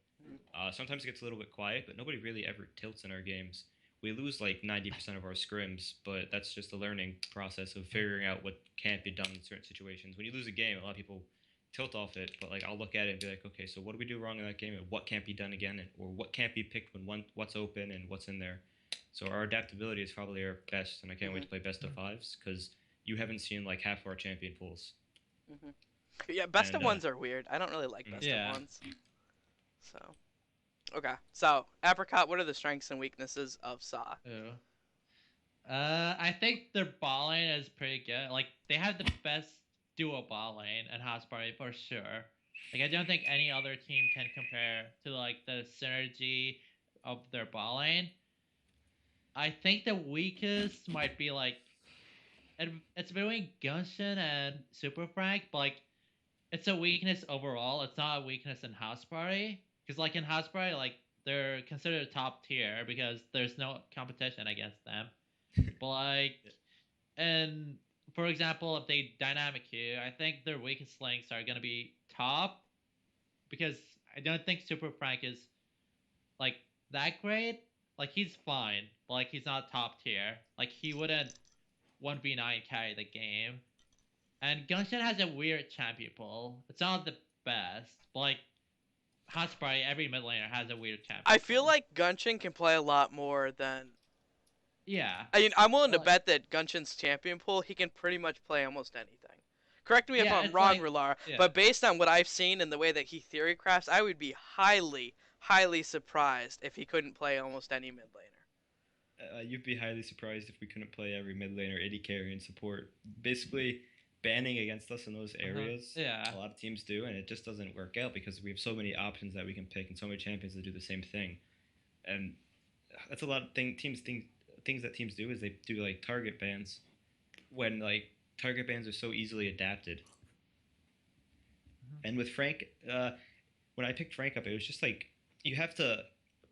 Sometimes it gets a little bit quiet, but nobody really ever tilts in our games. we lose like 90% of our scrims, but that's just the learning process of figuring out what can't be done in certain situations. When you lose a game, a lot of people tilt off it, but like I'll look at it and be like, okay, so what do we do wrong in that game, and what can't be done again, or what can't be picked when what's open and what's in there. So our adaptability is probably our best, and I can't wait to play best of fives because you haven't seen like half of our champion pools. Yeah, best And, of ones are weird. I don't really like best Yeah. of ones. So, okay. So, Apricot, what are the strengths and weaknesses of Saw? Ooh. I think their ball lane is pretty good. Like they have the best duo ball lane in House Party for sure. Like I don't think any other team can compare to like the synergy of their ball lane. I think the weakest might be like it's between Gunshin and Super Frank, but like it's a weakness overall. It's not a weakness in House Party because like in House Party, like they're considered top tier because there's no competition against them. But like, and for example, if they dynamic queue, I think their weakest links are gonna be top because I don't think Super Frank is like that great. Like he's fine, but like he's not top tier. Like he wouldn't 1v9 carry the game. And Gunshin has a weird champion pool. It's not the best, but like House Party, every mid laner has a weird champion. I feel pool. like Gunshin can play a lot more than. Yeah. I mean, I'm willing to Well, bet that Gunshin's champion pool, he can pretty much play almost anything. Correct me if Yeah, I'm it's wrong, like- Ralara, yeah. but based on what I've seen and the way that he theory crafts, I would be highly, highly surprised if he couldn't play almost any mid laner. You'd be highly surprised if we couldn't play every mid laner, AD carry, and support. Basically, banning against us in those areas. Yeah. A lot of teams do, and it just doesn't work out because we have so many options that we can pick and so many champions that do the same thing. And that's a lot of things that teams do is they do like target bans when like target bans are so easily adapted. And with Frank, when I picked Frank up, it was just like you have to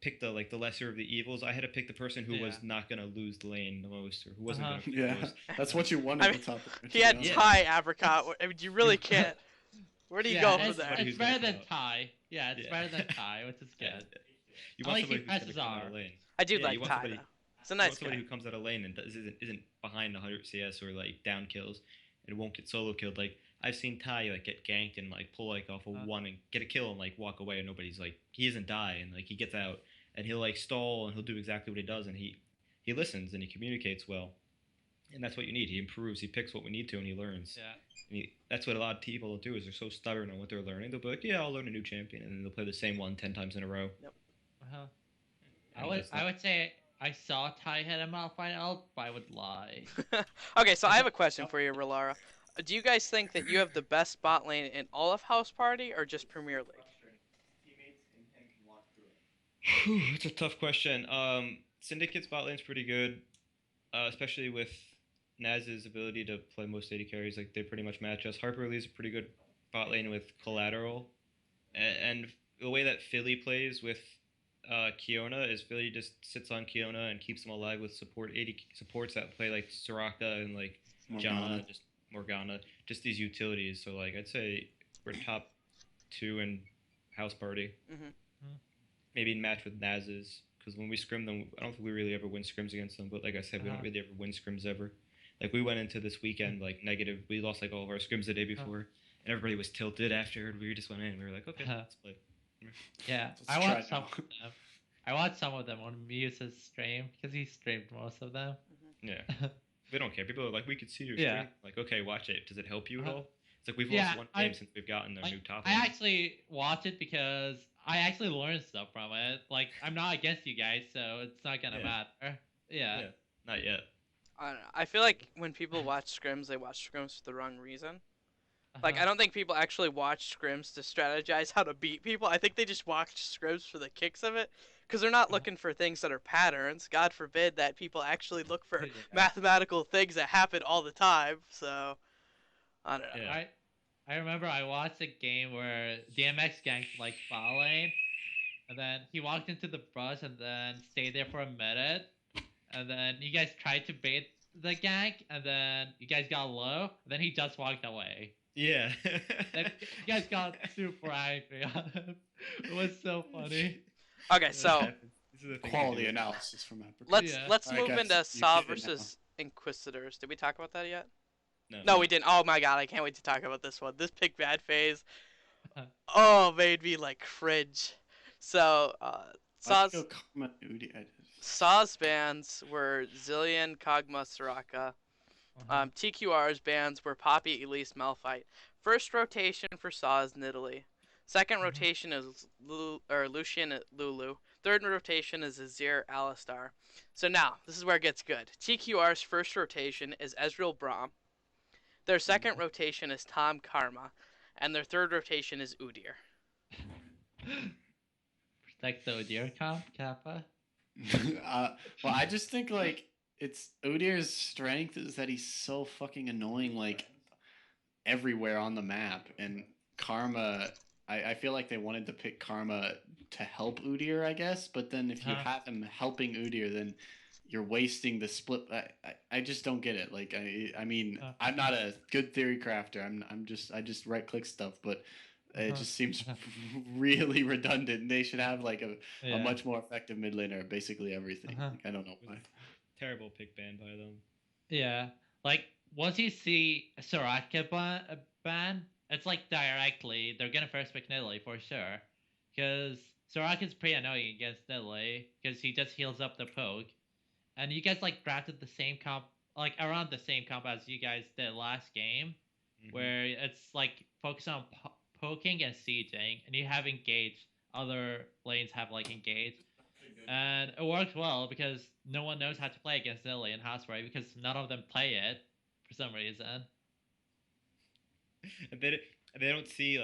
pick the lesser of the evils. I had to pick the person who was Yeah. not gonna lose the lane the most, or who wasn't Uh-huh. gonna Yeah, lose. that's what you want I at mean, the top. He had Yeah. Ty Apricot. I mean, you really can't. Where do you go from it's, there? Who's it's gonna better than come out. Tai. Yeah, it's Yeah. better than Tai, which is good. You I want like somebody he who's gonna presses come out R. of lane. I do Yeah, like you want Ty, somebody- though. It's a You nice want somebody guy. who comes out of lane and isn't behind 100 CS or like down kills and won't get solo killed. Like I've seen Ty like get ganked and like pull like off a one and get a kill and like walk away and nobody's like he doesn't die and like he gets out and he'll like stall and he'll do exactly what he does and he listens and he communicates well. And that's what you need. He improves. He picks what we need to and he learns. Yeah. And that's what a lot of people do is they're so stubborn on what they're learning. They'll be like, yeah, I'll learn a new champion, and then they'll play the same one 10 times in a row. Uh-huh. And that's not- I would say I saw Tai hit him off by ult, but I would lie. Okay, so I have a question for you, Ralara. Do you guys think that you have the best bot lane in all of House Party or just Premier League? Whew, that's a tough question. Syndicate's bot lane's pretty good, especially with Naz's ability to play most AD carries. Like they pretty much match us. Harper Lee's a pretty good bot lane with collateral, and the way that Philly plays with Kiona is Philly just sits on Kiona and keeps them alive with supports that play like Soraka and like Janna, just Morgana, just these utilities. So like I'd say we're top 2 in House Party. Maybe match with Naz's because when we scrim them, I don't think we really ever win scrims against them. But like I said, we don't really ever win scrims ever. Like we went into this weekend like negative. We lost like all of our scrims the day before, and everybody was tilted after. And we just went in. We were like, okay, let's play. Yeah, Let's I try watched some now. of them. I watched some of them on Muse's stream because he streamed most of them. Yeah, they don't care. People are like, we could see your Yeah. stream. Like, okay, watch it. Does it help you at all? It's like we've Yeah, lost one game since we've gotten our new top. I lane. actually watch it because I actually learned stuff from it. Like I'm not against you guys, so it's not gonna Yeah. matter. Yeah. Not yet. I don't know. I feel like when people watch scrims, they watch scrims for the wrong reason. Like, Uh-huh. I don't think people actually watch scrims to strategize how to beat people. I think they just watch scrims for the kicks of it. Because they're not looking for things that are patterns. God forbid that people actually look for Yeah. mathematical things that happen all the time. So, I don't know. Yeah. I remember I watched a game where DMX ganked like bot lane, and then he walked into the brush and then stayed there for a minute, and then you guys tried to bait the gank, and then you guys got low, and then he just walked away. Yeah. Then you guys got super angry on him. It was so funny. Okay, so This This is the thing to Quality do. analysis from Aprycot. Let's Yeah. let's Alright, move guys, into you Saw get it now. versus Inquisitors. Did we talk about that yet? No. No, we didn't. Oh my god, I can't wait to talk about this one. This pick bad phase. Oh, made me like cringe. So, Let's Saw's go Karma Udi. Saw's bands were Zillion, Kog'Maw, Soraka. TQR's bands were Poppy, Elise, Malphite. First rotation for Saw is Nidalee. Second rotation is Lucian, Lulu. Third rotation is Azir, Alistar. So now, this is where it gets good. TQR's first rotation is Ezreal, Braum. Their second rotation is Tom, Karma. And their third rotation is Udyr. Protect the Udyr comp, Kappa. Well, I just think like it's Udyr's strength is that he's so fucking annoying, like everywhere on the map. And Karma, I feel like they wanted to pick Karma to help Udyr, I guess. But then if you have him helping Udyr, then you're wasting the split. I just don't get it. Like I mean, I'm not a good theory crafter. I just right click stuff, but it just seems really redundant. They should have like a much more effective mid laner, basically everything. Like, I don't know why. Terrible pick ban by them. Yeah, like once you see Soraka ban, it's like directly they're gonna first pick Nidalee for sure, because Soraka's pretty annoying against Nidalee because he just heals up the poke, and you guys like drafted the same comp, like around the same comp as you guys did last game, where it's like focus on poking and sieging, and you have engaged. Other lanes have like engaged. And it works well because no one knows how to play against Nidalee and HouseAfterParty because none of them play it for some reason. And they don't see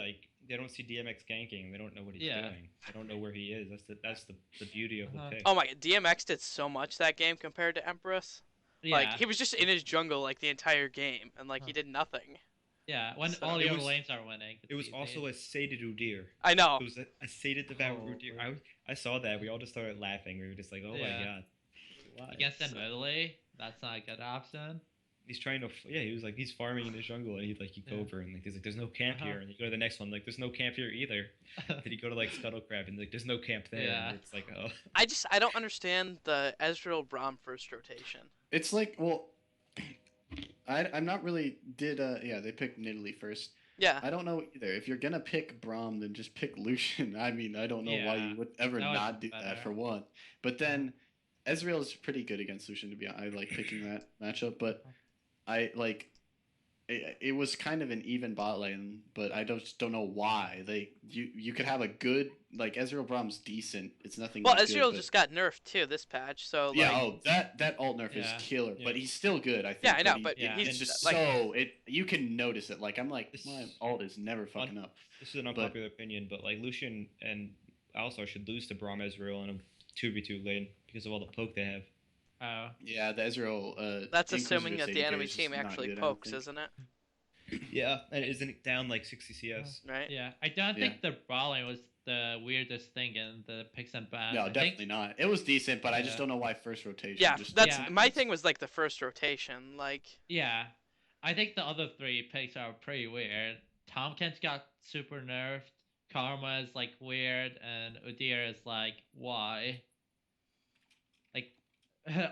DMX ganking. They don't know what he's doing. They don't know where he is. That's the beauty of the pick. Oh my god, DMX did so much that game compared to Empress. Yeah. Like he was just in his jungle like the entire game, and like he did nothing. Yeah, when So- all your lanes are winning. It was also a sated Udyr. I know. It was a sated devoured Udyr. I saw that. We all just started laughing. We were just like, oh my god. Why? Against Nidalee, that's not a good option. He's trying to, he was like, he's farming in the jungle, and he'd go over, and like, he's like, there's no camp here, and you go to the next one, like, there's no camp here either. Then he go to like Scuttlecrab, and like, there's no camp there. Yeah. And it's like, oh. I don't understand the Ezreal Braum first rotation. It's like, well, I'm not really they picked Nidalee first. Yeah. I don't know either. If you're gonna pick Braum, then just pick Lucian. I mean, I don't know why you would ever That was not do better. that for one. But then Ezreal is pretty good against Lucian. To be honest, I like picking that matchup, but I like it was kind of an even bot lane, but I just don't know why. You could have a good like Ezreal Braum's decent. It's nothing. Well, like Ezreal good, just got nerfed too this patch, so yeah. like, Oh, that alt nerf is killer, but he's still good. I think. yeah, I know, he- but he's it's just like, so you can notice it. Like I'm like This- my alt is never fucking up. This is an unpopular opinion, but like Lucian and Alistar should lose to Braum Ezreal in a 2v2 lane because of all the poke they have. Oh. Yeah, the Ezreal. that's Inquisitor assuming that the ADK enemy is team just not actually good, I don't pokes, think. isn't it? Yeah, and isn't it down like 60 CS? Right. Yeah, I don't think the brawling was the weirdest thing in the picks and bans. No, I definitely think, not. It was decent, but I just Yeah. don't know why first rotation. Yeah, just, that's Yeah. my thing was like the first rotation, like Yeah, I think the other three picks are pretty weird. Tompkins got super nerfed. Karma is like weird, and Udyr is like why? Like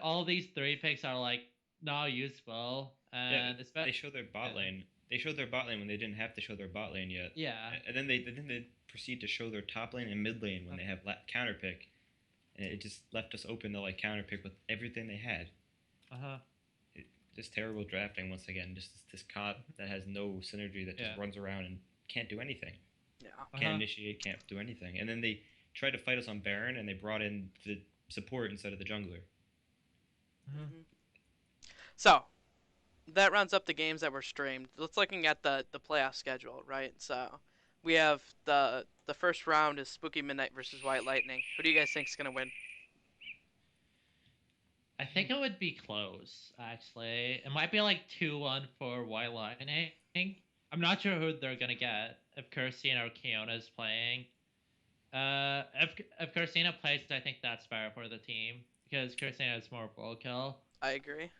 all these three picks are like not useful, and They show their bot lane. They showed their bot lane when they didn't have to show their bot lane yet. yeah. And then they proceed to show their top lane and mid lane when they have counter pick, and it just left us open to like counter pick with everything they had. Just terrible drafting once again. Just this cop that has no synergy that just runs around and can't do anything. yeah. Can't initiate, can't do anything. And then they tried to fight us on Baron, and they brought in the support instead of the jungler. So that rounds up the games that were streamed. Let's looking at the playoff schedule, right? So we have the first round is Spooky Midnight versus White Lightning. Who do you guys think is gonna win? I think it would be close, actually. It might be like 2-1 for White Lightning. I'm not sure who they're gonna get if Kirsten or Kiona is playing. If Kirstina plays, I think that's better for the team because Kirstina is more vocal. I agree.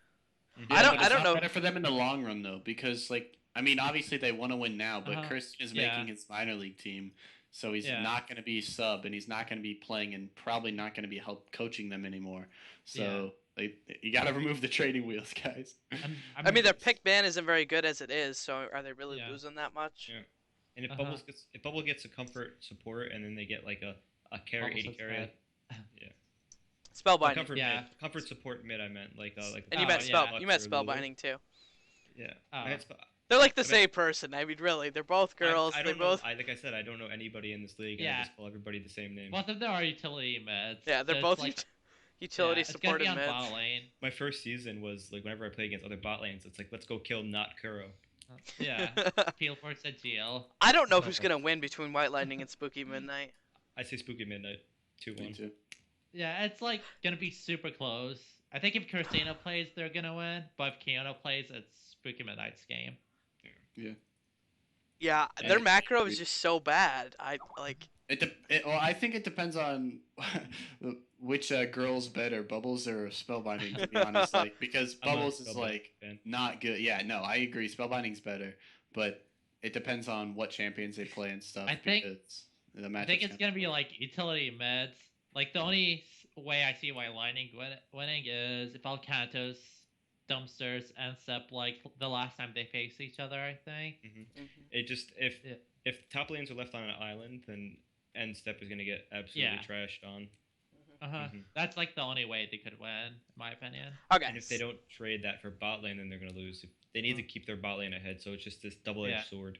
Yeah, I don't- but it's I don't not know. better for them in the long run though, because like I mean, obviously they want to win now, but Kirsten is making his minor league team, So he's Yeah. not going to be sub, and he's not going to be playing, and probably not going to be help coaching them anymore. So you got to remove the trading wheels, guys. I mean, their pick ban isn't very good as it is, so are they really losing that much? Yeah. And if Uh-huh. Bubble gets a comfort support, and then they get like a carry, Bubbles 80 is carry. bad. Yeah. Spellbinding. Comfort Yeah. mid. Comfort support mid. I meant like And you Oh, meant yeah. you meant Lux or Lulu. spellbinding too. Yeah. Oh. I had They're like the I mean- same person. I mean, really, they're both girls. I They don't know. both. Like I said, I don't know anybody in this league. And I Yeah. just call everybody the same name. Both of them are utility mids. Yeah, they're so both it's like, utility it's gonna be supported on mids. bot lane. My first season was like whenever I play against other bot lanes, it's like let's go kill not Kuro. Yeah. Peel for GL. I don't know who's gonna win between White Lightning and Spooky Midnight. I say Spooky Midnight 2-1. Me too. Yeah, it's like gonna be super close. I think if Christina plays, they're gonna win. But if Kiona plays, it's Spooky Midnight's game. Yeah, And their macro is just so bad. I like. Well, I think it depends on which girl's better, Bubbles or Spellbinding. To be honest, like because I'm a Bubbles is Spellbinding like fan. not good. Yeah, no, I agree. Spellbinding's better, but it depends on what champions they play and stuff. I think- because the I think it's gonna be like utility mids. Like the only way I see White Lightning winning is if Alcantos, Dumpsters ends up like the last time they faced each other. I think. It just if top lanes are left on an island, then end step is gonna get absolutely Yeah. trashed on. That's like the only way they could win, in my opinion. Okay. And if they don't trade that for bot lane, then they're gonna lose. They need to keep their bot lane ahead, so it's just this double-edged sword.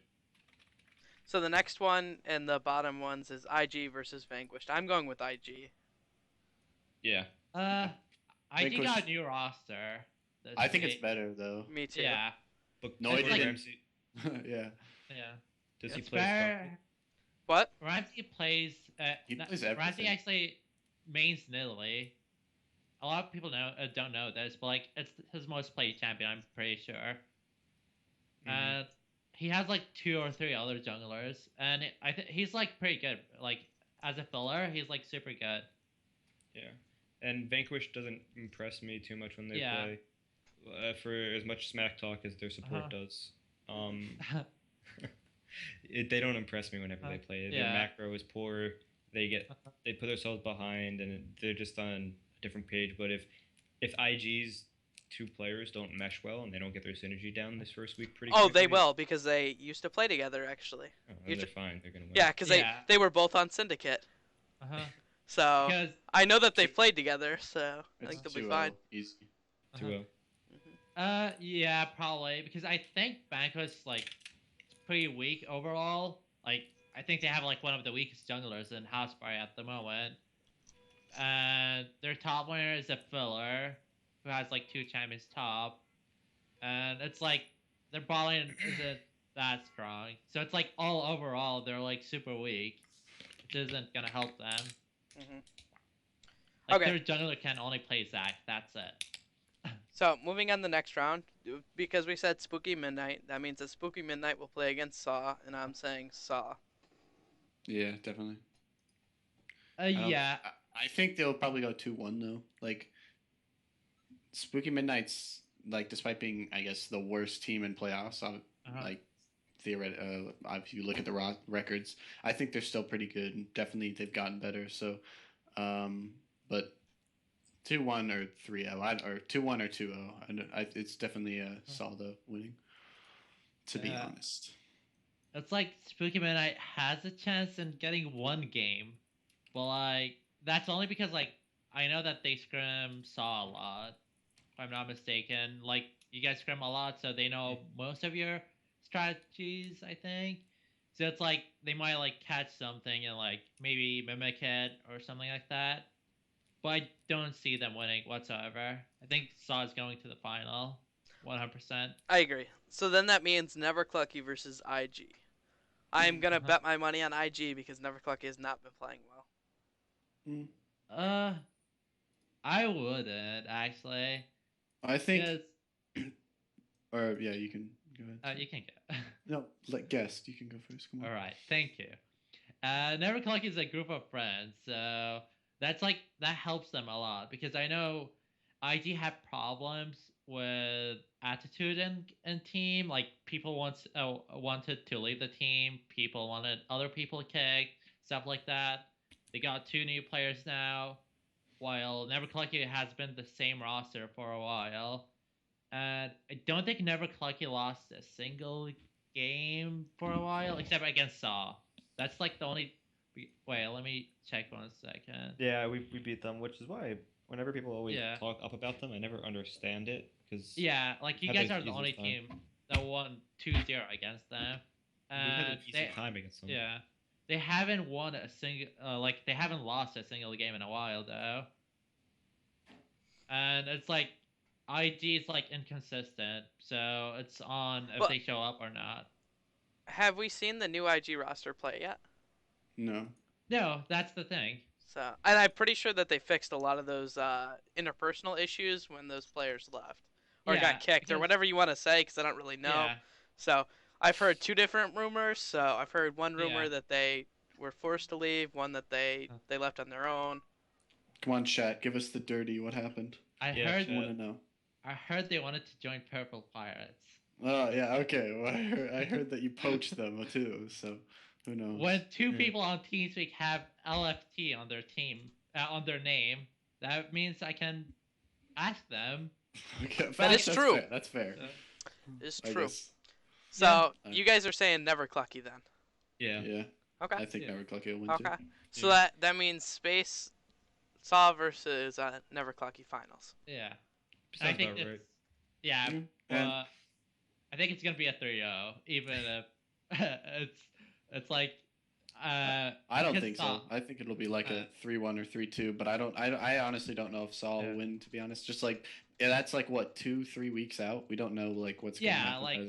So the next one and the bottom ones is IG versus Vanquished. I'm going with IG. Yeah. IG got Vanquish- a new roster. this I think it's week. better though. Me too. Yeah, But No, Gordon like- Ramsay, Yeah, yeah. does he It's play fair. What? Ramsey plays. He plays Ramsey everything. actually mains Nidalee. A lot of people don't know this, but like it's his most played champion. I'm pretty sure. And he has like 2 or 3 other junglers, and I think he's like pretty good. Like as a filler, he's like super good. Yeah. And Vanquish doesn't impress me too much when they Yeah. play. For as much smack talk as their support does. They don't impress me whenever they play. Their Yeah. macro is poor. They put themselves behind, and they're just on a different page. But if IG's 2 players don't mesh well and they don't get their synergy down this first week pretty Oh, quickly, they will because they used to play together actually. then You they're ju- fine. They're gonna win. Yeah, because Yeah. they were both on Syndicate. So Because I know that they played together, so I think it's they'll be 2-0, fine. Easy. 2-0. yeah, probably because I think Banco's like pretty weak overall. Like I think they have like one of the weakest junglers in HouseAfterParty at the moment, and their top laner is a filler who has like 2 champions top, and it's like their bot lane isn't that strong. So it's like all overall they're like super weak, which isn't gonna help them. Mhm. Like Okay. their jungler can only play Zac. That's it. So moving on the next round, because we said Spooky Midnight, that means that Spooky Midnight will play against Saw, and I'm saying Saw. Yeah, definitely. I don't- Yeah. I think they'll probably go 2-1 though. Like Spooky Midnight's like despite being I guess the worst team in playoffs, like theoretically, if you look at the records, I think they're still pretty good. And definitely they've gotten better. So, but 2-1 or 3-0, or 2-1 or 2-0. It's definitely Saldo winning. To be honest. It's like Spooky Midnight has a chance in getting 1 game, but like that's only because like I know that they scrim Saw a lot, if I'm not mistaken. Like you guys scrim a lot, so they know most of your strategies, I think. So it's like they might like catch something and like maybe mimic it or something like that. But I don't see them winning whatsoever. I think Saw is going to the final, 100%. I agree. So then that means Never Clucky versus IG. I'm gonna bet my money on IG because Never Clucky has not been playing well. I wouldn't actually. I think, Because, or yeah, you can go ahead. you can go. No, let guest. You can go first. Come on. All right, thank you. Never Cluck is a group of friends, so that helps them a lot because I know IG have problems with attitude in team. Like people wanted to leave the team, people wanted other people kicked. stuff like that. They got 2 new players now, while Never Clucky has been the same roster for a while. And I don't think Never Clucky lost a single game for a while, except against Saw. That's like the only. Wait, let me check 1 second. Yeah, we beat them, which is why whenever people always Yeah. talk up about them, I never understand it because Yeah, like you guys are the only team that won 2-0 against them. we've had an easy time against them. Yeah, they haven't won a single. They haven't lost a single game in a while though. And it's like IG is like inconsistent, so it's on if they show up or not. Have we seen the new IG roster play yet? No. No, that's the thing. So, and I'm pretty sure that they fixed a lot of those interpersonal issues when those players left or got kicked or whatever you want to say, because I don't really know. Yeah. So I've heard 2 different rumors. So I've heard one rumor that they were forced to leave, one that they left on their own. Come on, chat. Give us the dirty. What happened? I want to know. I heard they wanted to join Purple Pirates. Oh yeah, okay. Well, I heard that you poached them too. So who knows? When 2 people on TeamSpeak have LFT on their team, on their name, that means I can ask them. Okay, that's true. Fair. That's fair. It's true. Guess. So you guys are saying Never Clucky then? Yeah. Yeah. Okay. I think Never Clucky will win too. Okay. So that means Space Saw versus Never Clucky finals. Yeah. Sounds I think about right. Yeah. Yeah. I think it's gonna be a 3-0, even if it's like. I don't think so. I think it'll be like a 3-1 or 3-2, but I honestly don't know if Saul will win, to be honest. Just like that's like what 2-3 weeks out. We don't know like what's going to happen. Like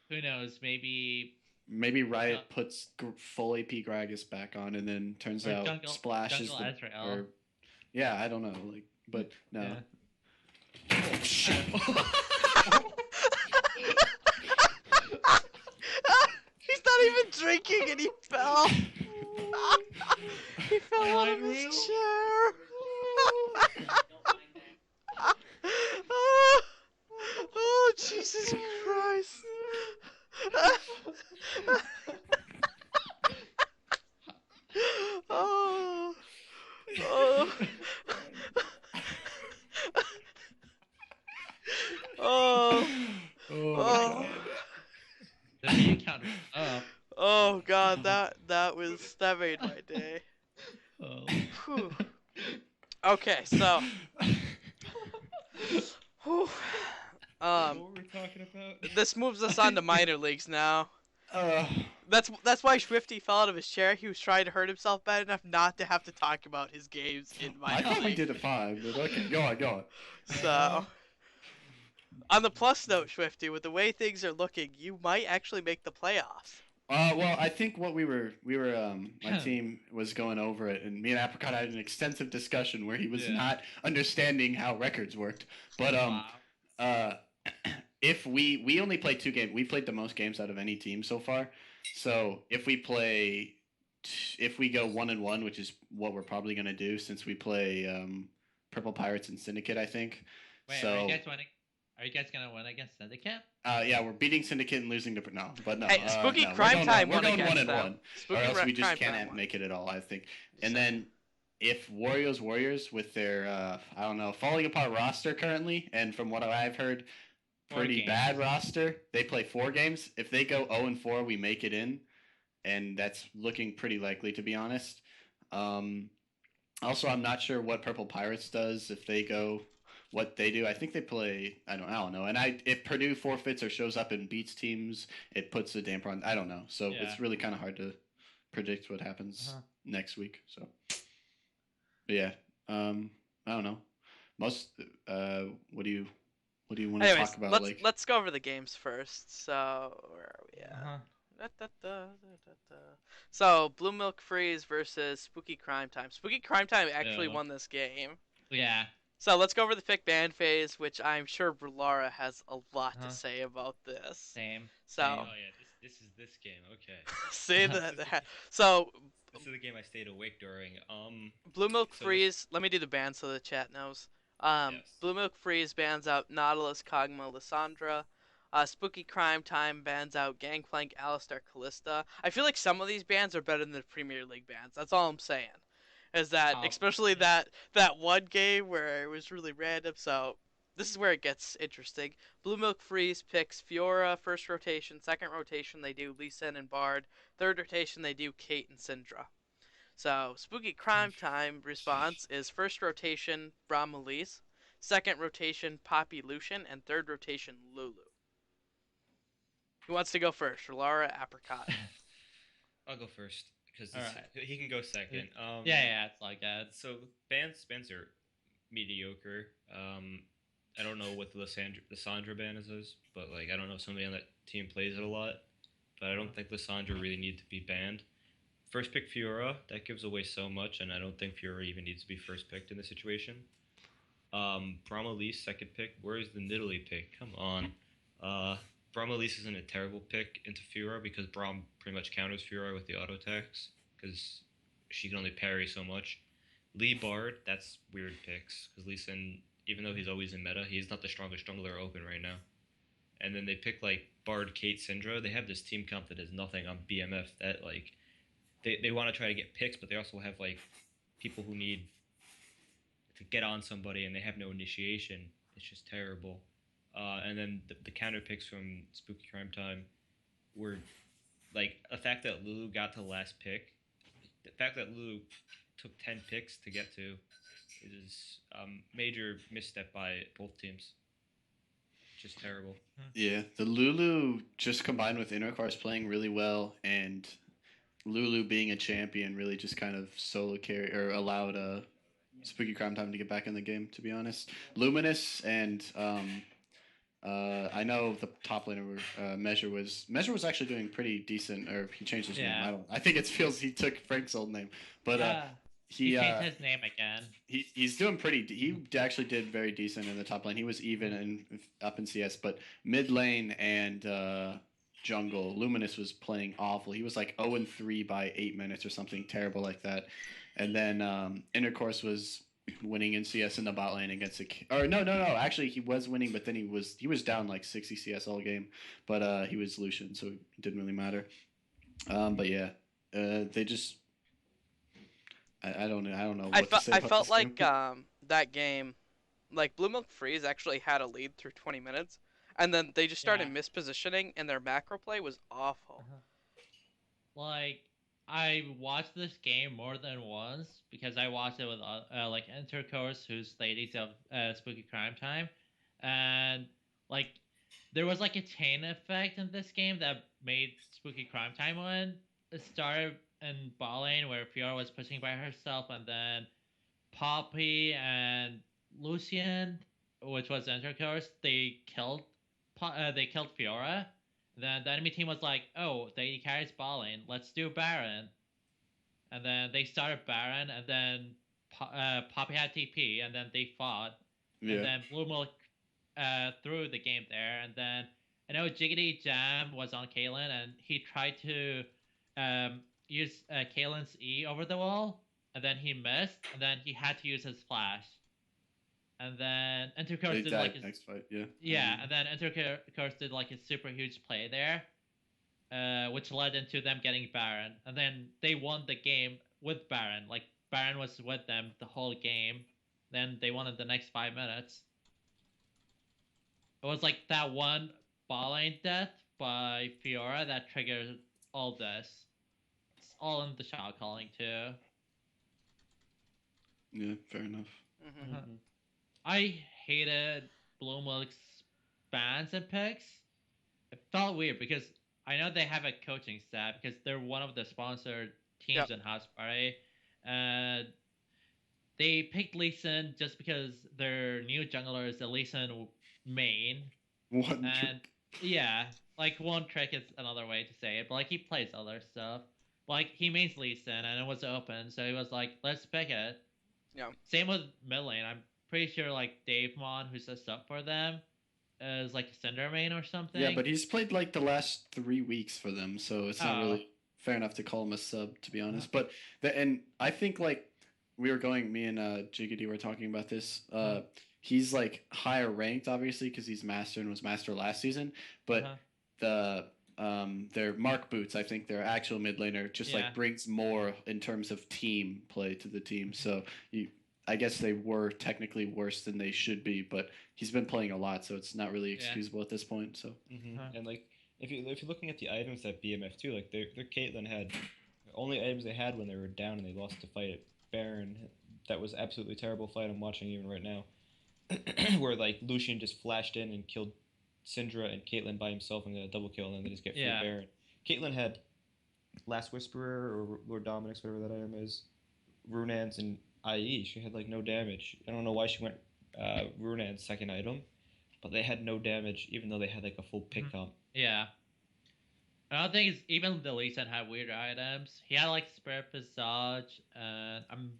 who knows? Maybe Riot puts full AP Gragas back on, and then turns out Splash is the I don't know. Like, but no. Yeah. Oh, shit. He's not even drinking and he fell. He fell out of his chair. Oh, Jesus Christ. Oh. Oh. Oh. Oh. The view count was up. Oh God, that made my day. Oh. Whew. Okay, so whew. What were we talking about? This moves us on to minor leagues now. That's why Shwifty fell out of his chair. He was trying to hurt himself bad enough not to have to talk about his games in minor league. I thought we did it fine, but okay, go on. So, on the plus note, Shwifty, with the way things are looking, you might actually make the playoffs. Well, I think what we were my team was going over it, and me and Aprycot had an extensive discussion where he was not understanding how records worked. But if we only played 2 games, we played the most games out of any team so far. So if we go 1-1, which is what we're probably gonna do, since we play Purple Pirates and Syndicate, I think. Wait, so, are you guys winning? Are you guys gonna win against Syndicate? Yeah, we're beating Syndicate and losing to no. Hey, Spooky Crime Time we're going against 1-1, them. or else we just can't make it at all, I think. And then if Warriors with their I don't know, falling apart roster currently, and from what I've heard, pretty bad roster. They play 4 games. If they go 0-4, we make it in, and that's looking pretty likely, to be honest. Also, I'm not sure what Purple Pirates does if they go. What they do, I think they play. I don't know. And if Purdue forfeits or shows up and beats teams, it puts a damper on. I don't know. So it's really kind of hard to predict what happens next week. So, but yeah, I don't know. What do you want to talk about? Let's go over the games first. So where are we at? So Blue Milk Freeze versus Spooky Crime Time. Spooky Crime Time actually won this game. Yeah. So let's go over the pick ban phase, which I'm sure Ralara has a lot to say about this. Same. So. Oh yeah, this is this game. Okay. Say that. So. This is the game I stayed awake during. Blue Milk Freeze. Let me do the ban so the chat knows. Yes. Blue Milk Freeze bans out Nautilus, Kog'Maw, Lissandra. Spooky Crime Time bans out Gangplank, Alistar, Callista. I feel like some of these bans are better than the Premier League bans. That's all I'm saying. Is that Oh, especially yeah. that one game where it was really random. So this is where it gets interesting. Blue Milk Freeze picks Fiora first rotation. Second rotation they do Lee Sin and Bard. Third rotation they do Kate and Syndra. So Spooky Crime Time response is first rotation Braum Elise, second rotation Poppy Lucian, and third rotation Lulu. Who wants to go first? Ralara, Apricot. I'll go first because All right. he can go second. Yeah, it's like that. So bans are mediocre. I don't know what the Lissandra ban is, but like I don't know if somebody on that team plays it a lot. But I don't think Lissandra really need to be banned. First pick Fiora, that gives away so much, and I don't think Fiora even needs to be first picked in this situation. Elise, second pick. Where is the Nidalee pick? Come on. Elise isn't a terrible pick into Fiora because Braum pretty much counters Fiora with the auto attacks because she can only parry so much. Lee Bard, that's weird picks because Lee Sin, even though he's always in meta, he's not the strongest jungler open right now. And then they pick like Bard, Kate, Syndra. They have this team comp that is nothing on BMF that like they want to try to get picks, but they also have like people who need to get on somebody and they have no initiation. It's just terrible. And then the counter picks from Spooky Crime Time were like the fact that Lulu got to the last pick. The fact that Lulu took 10 picks to get to is major misstep by both teams. Just terrible. Yeah, the Lulu just combined with Intercourse playing really well and Lulu being a champion really just kind of solo carry or allowed Spooky Crime Time to get back in the game. To be honest, Luminous and I know the top laner Measure was actually doing pretty decent. Or he changed his Yeah. name. I think it feels he took Frank's old name, but he changed his name again. He's doing pretty. He actually did very decent in the top lane. He was even up in CS, but mid lane and jungle, Luminous was playing awful. He was like 0-3 by 8 minutes or something terrible like that. And then Intercourse was winning in CS in the bot lane against no. Actually, he was winning, but then he was down like 60 CS all game. But he was Lucian, so it didn't really matter. But yeah, they just. I don't know. What to say I about felt this like game. that game, like Blue Milk Freeze actually had a lead through 20 minutes, and then they just started mispositioning, and their macro play was awful. Like, I watched this game more than once because I watched it with like Intercourse, who's ladies of Spooky Crime Time, and like there was like a chain effect in this game that made Spooky Crime Time win. It started in bot lane where Fiora was pushing by herself, and then Poppy and Lucian, which was Intercourse, they killed Fiora. Then the enemy team was like, "Oh, they carries bot lane. Let's do Baron." And then they started Baron, and then Poppy had TP, and then they fought. Yeah. And then Blue Milk threw the game there, and then I know Jiggity Jam was on Kaylin, and he tried to use Kaylin's E over the wall, and then he missed, and then he had to use his flash. And then Intercourse did like next fight, yeah. Yeah, and then Intercourse did like a super huge play there, which led into them getting Baron, and then they won the game with Baron. Like Baron was with them the whole game. Then they won in the next 5 minutes. It was like that one ball lane death by Fiora that triggered all this. It's all in the shot calling too. Yeah, fair enough. Mm-hmm. I hated Blue Milk's bans and picks. It felt weird because I know they have a coaching staff because they're one of the sponsored teams in HouseAfterParty. And they picked Lee Sin just because their new jungler is the Lee Sin main. One trick. Yeah, like one trick is another way to say it, but like he plays other stuff. Like he mains Lee Sin and it was open, so he was like, let's pick it. Yeah. Same with mid lane. I'm pretty sure like Dave Mon, who's a sub for them, is like a Cinder main or something. Yeah, but he's played like the last 3 weeks for them, so it's not really fair enough to call him a sub, to be honest. But and I think like me and Jiggity were talking about this. he's like higher ranked, obviously, because he's master and was master last season. But Uh-huh. their Mark Boots, I think their actual mid laner, just Yeah. like brings more in terms of team play to the team. So I guess they were technically worse than they should be, but he's been playing a lot, so it's not really excusable at this point. So And like if you're looking at the items that BMF too, like their Caitlyn had the only items they had when they were down and they lost the fight at Baron. That was absolutely terrible fight I'm watching even right now, where like Lucian just flashed in and killed Syndra and Caitlyn by himself and got a double kill, and then they just get free Baron. Caitlyn had Last Whisperer or Lord Dominic's, whatever that item is, Runans and IE. She had like no damage. I don't know why she went Runan's second item, but they had no damage even though they had like a full pick comp. Yeah. Another thing is even the Lee Sin had weird items. He had like Spirit Visage, and I'm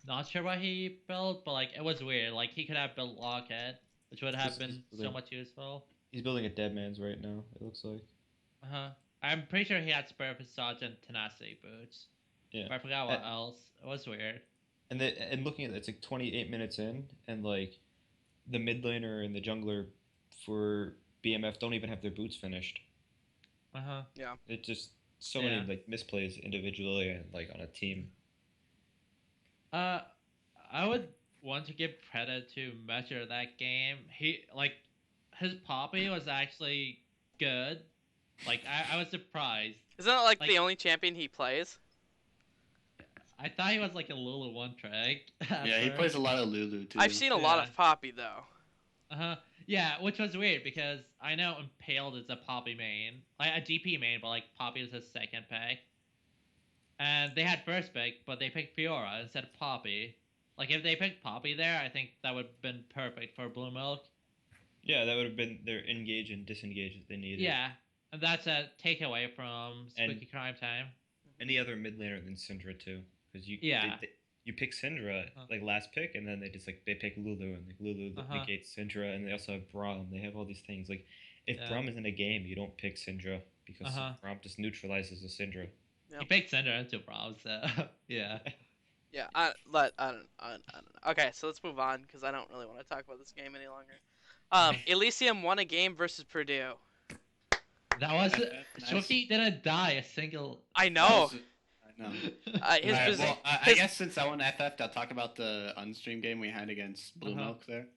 not sure what he built, but like it was weird. Like he could have built Lockhead, which would have been so much useful. He's building a Dead Man's right now, it looks like. I'm pretty sure he had Spirit Visage and Tenacity Boots. Yeah. But I forgot what else. It was weird. And looking at it, it's like 28 minutes in, and like the mid laner and the jungler for BMF don't even have their boots finished. Yeah. It's just so many like misplays individually and like on a team. I would want to give credit to Measure that game. His Poppy was actually good. Like I was surprised. Isn't that like the only champion he plays? I thought he was like a Lulu one trick. Yeah, he plays a lot of Lulu too. I've seen a lot of Poppy though. Yeah, which was weird because I know Impaled is a Poppy main, like a DP main, but like Poppy is his second pick. And they had first pick, but they picked Fiora instead of Poppy. Like if they picked Poppy there, I think that would have been perfect for Blue Milk. Yeah, that would have been their engage and disengage that they needed. Yeah, and that's a takeaway from Spooky Crime Time. Any other mid laner than Syndra too, because you pick Syndra like last pick, and then they pick Lulu, and like Lulu negates Syndra, and they also have Braum. They have all these things. Like if Braum is in a game, you don't pick Syndra because Braum just neutralizes the Syndra. Yep. You picked Syndra into Braum, so yeah. Yeah, I don't know. Okay, so let's move on because I don't really want to talk about this game any longer. Elysium won a game versus Purdue. That was Shwifty didn't die a single. I know. No. I guess since I won FF, I'll talk about the unstream game we had against Blue Milk there.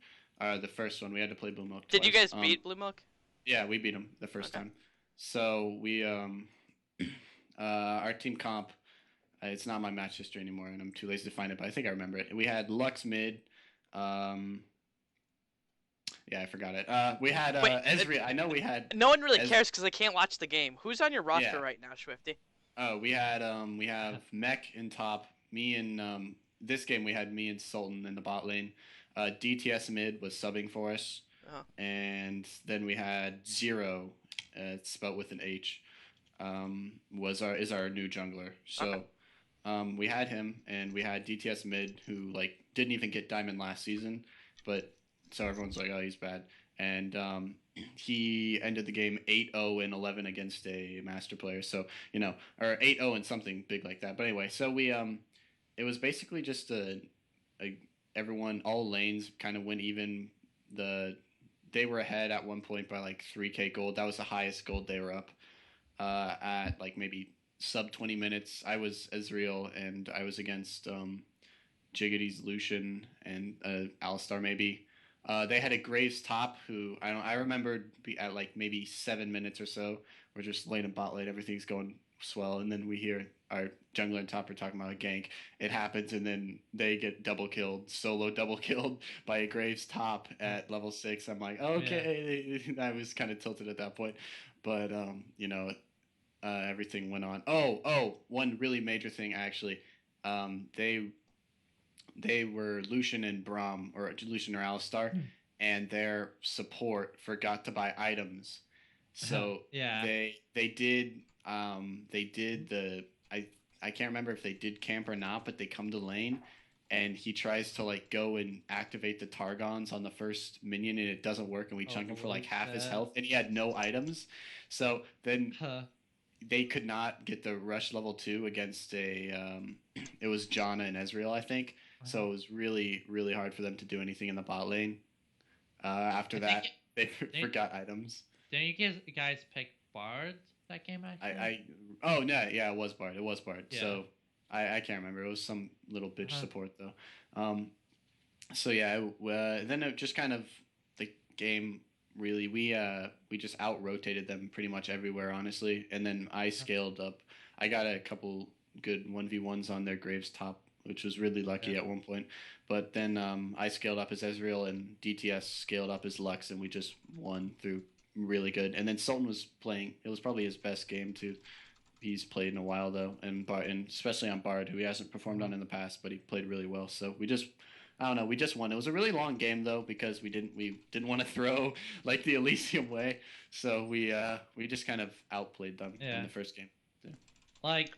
The first one we had to play Blue Milk. Did you guys beat Blue Milk? Yeah, we beat them the first time. So we our team comp. It's not my match history anymore, and I'm too lazy to find it. But I think I remember it. We had Lux mid. Yeah, I forgot it. We had Ezreal. I know we had. No one really cares because they can't watch the game. Who's on your roster right now, Shwifty? Oh, we have Mech in top. Me and this game we had me and Sultan in the bot lane. DTS mid was subbing for us, and then we had Zero. It's spelled with an H. Is our new jungler. So, we had him, and we had DTS mid who like didn't even get diamond last season, but so everyone's like, oh, he's bad, and he ended the game 8-0 and 11 against a master player. So, or 8-0 and something big like that. But anyway, so we it was basically just everyone, all lanes kind of went even. They were ahead at one point by like 3k gold. That was the highest gold they were up at like maybe sub 20 minutes. I was Ezreal and I was against Jiggity's Lucian and Alistar maybe. They had a Graves top who I remembered at like maybe 7 minutes or so. We're just lane and bot lane, everything's going swell, and then we hear our jungler and top are talking about a gank. It happens, and then they get solo double killed by a Graves top at level 6. I'm like, okay. Yeah. I was kind of tilted at that point, but everything went on. One really major thing actually. They were Lucian and Braum, or Lucian or Alistar, and their support forgot to buy items. So they did I can't remember if they did camp or not, but they come to lane and he tries to like go and activate the Targons on the first minion and it doesn't work, and we chunk him for like half his health and he had no items. So then they could not get the rush level 2 against it was Janna and Ezreal, I think. So it was really, really hard for them to do anything in the bot lane. After I that, think they Didn't, forgot items. didn't you guys pick Bard that game actually? Oh no, yeah, it was Bard. It was Bard. Yeah. So I can't remember. It was some little bitch Uh-huh. support though. So yeah, then it just kind of the game really we just out rotated them pretty much everywhere honestly, and then I scaled up. I got a couple good 1v1s on their Graves top, which was really lucky Yeah. at one point. But then I scaled up as Ezreal and DTS scaled up as Lux, and we just won through really good. And then Sultan was playing. It was probably his best game too. He's played in a while though, and especially on Bard, who he hasn't performed on in the past, but he played really well. So I don't know, we just won. It was a really long game though because we didn't want to throw like the Elysium way, so we just kind of outplayed them in the first game. Yeah. Like,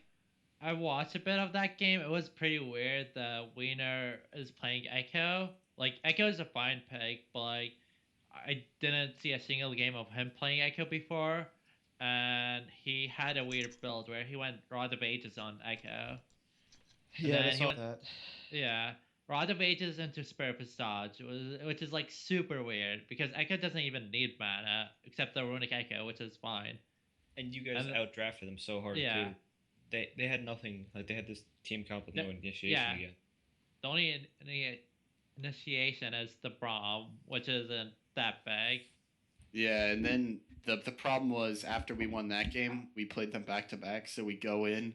I watched a bit of that game. It was pretty weird that Wiener is playing Echo. Like, Echo is a fine pick, but like, I didn't see a single game of him playing Echo before. And he had a weird build where he went Rod of Ages on Echo. Yeah, I then he saw went- that. Yeah. Rod of Ages into Spirit Visage, which is like super weird because Echo doesn't even need mana except the Runic Echo, which is fine. And you guys And- outdrafted them so hard Yeah. too. They had nothing. Like they had this team comp with no The- initiation yeah. again. The only initiation is the Braum, which isn't that big. Yeah, and then the problem was after we won that game, we played them back to back. So we go in,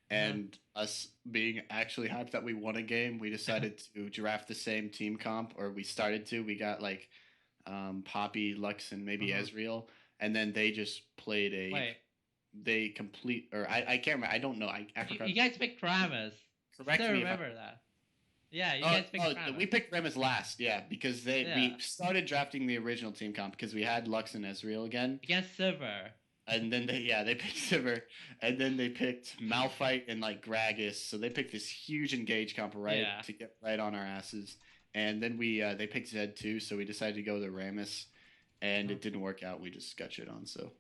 and us being actually hyped that we won a game, we decided to draft the same team comp, or we started to. We got like Poppy, Lux, and maybe Ezreal, and then they just played a. Wait, They complete, or I can't remember. I don't know. you guys picked Kramus. Correct Still me if I- remember that. Yeah, you guys picked Kramus. we picked Remus last, yeah, because we Yeah. started drafting the original team comp because we had Lux and Ezreal again, Against Silver. and then they picked Sivir, and then they picked Malphite and like Gragas, so they picked this huge engage comp to get right on our asses, and then they picked Zed too, so we decided to go the Ramus, and it didn't work out. We just got shit on, so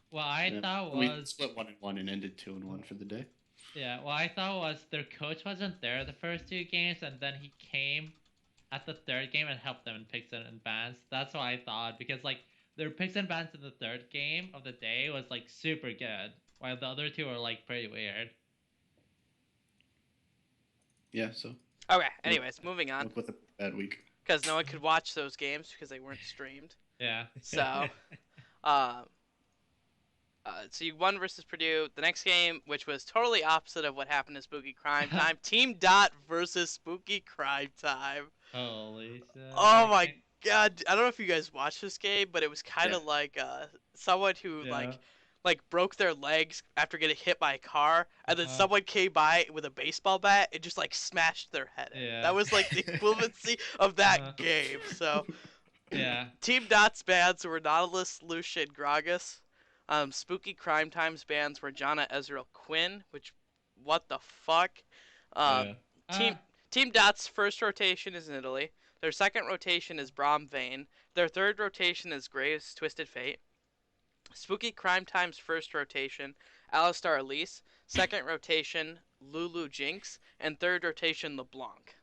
What I thought we was split 1-1 and ended 2-1 for the day. Yeah, what I thought was their coach wasn't there the first two games, and then he came at the third game and helped them in picks and bans. That's what I thought, because like their picks and bans in the third game of the day was like super good, while the other two were like pretty weird. Yeah, so Okay. Anyways, moving on with a bad week. because no one could watch those games because they weren't streamed. Yeah. So, so you won versus Purdue. The next game, which was totally opposite of what happened to Spooky Crime Time, Team Dot versus Spooky Crime Time. Holy shit. Oh my god! I don't know if you guys watched this game, but it was kind of Yeah. like someone who like broke their legs after getting hit by a car, and then someone came by with a baseball bat and just like smashed their head in. Yeah. That was like the equivalency of that game. So. Yeah. Team Dot's bands were Nautilus, Lucian, Gragas. Spooky Crime Time's bands were Janna, Ezreal, Quinn, which, what the fuck? Team Dot's first rotation is in Italy. Their second rotation is Braum Vayne. Their third rotation is Graves, Twisted Fate. Spooky Crime Time's first rotation, Alistar Elise. Second rotation, Lulu Jinx. And third rotation, LeBlanc.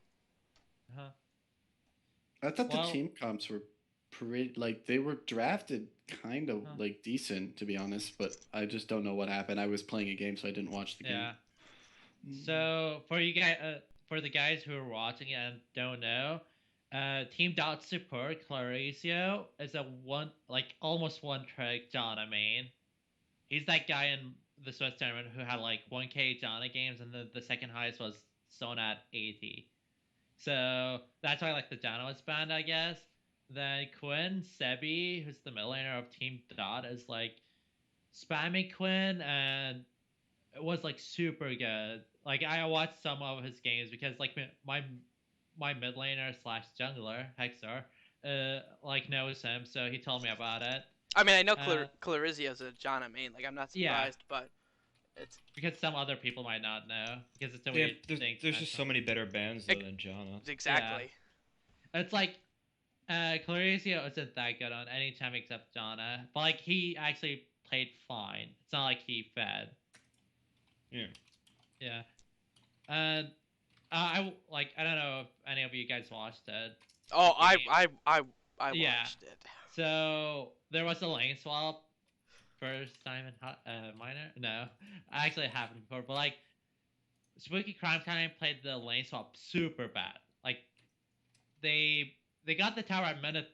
I thought Well- the team comps were pretty, like they were drafted kind of like decent to be honest, but I just don't know what happened. I was playing a game, so I didn't watch the game. Yeah. So for you guys, for the guys who are watching it and don't know, Team Dot support Claricio is a almost one trick Janna main. He's that guy in the Swiss tournament who had like 1k Janna games, and the second highest was Sona at 80. So that's why like the Janna was banned, I guess. Then Quinn Sebi, who's the middle laner of Team Dot, is like spamming Quinn, and it was like super good. Like I watched some of his games because like my mid laner slash jungler Hexar like knows him, so he told me about it. I mean, I know Clarizio's a Janna main. Like, I'm not Yeah. surprised, but it's Because some other people might not know, because it's a Yeah, weird thing. there's just so many better bands though than Janna. exactly. It's like Claricio isn't that good on any time except Janna, but like he actually played fine. It's not like he fed. Yeah. Yeah. And I don't know if any of you guys watched it. Oh, game. I I Yeah. watched it. So there was a lane swap first time in minor. No, actually it happened before, but like Spooky Crime Time played the lane swap super bad. Like they got the tower at minute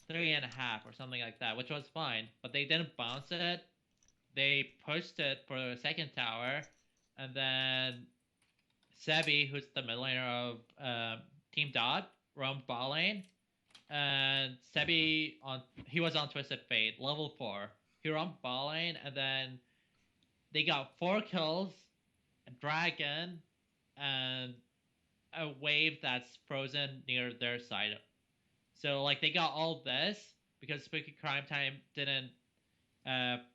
3.5 or something like that, which was fine, but they didn't bounce it. They pushed it for the second tower, and then Sebi, who's the mid laner of Team Dot, roamed bot lane, and he was on Twisted Fate, level 4. He roamed bot lane, and then they got 4 kills, a dragon, and a wave that's frozen near their side. So like they got all this because Spooky Crime Time didn't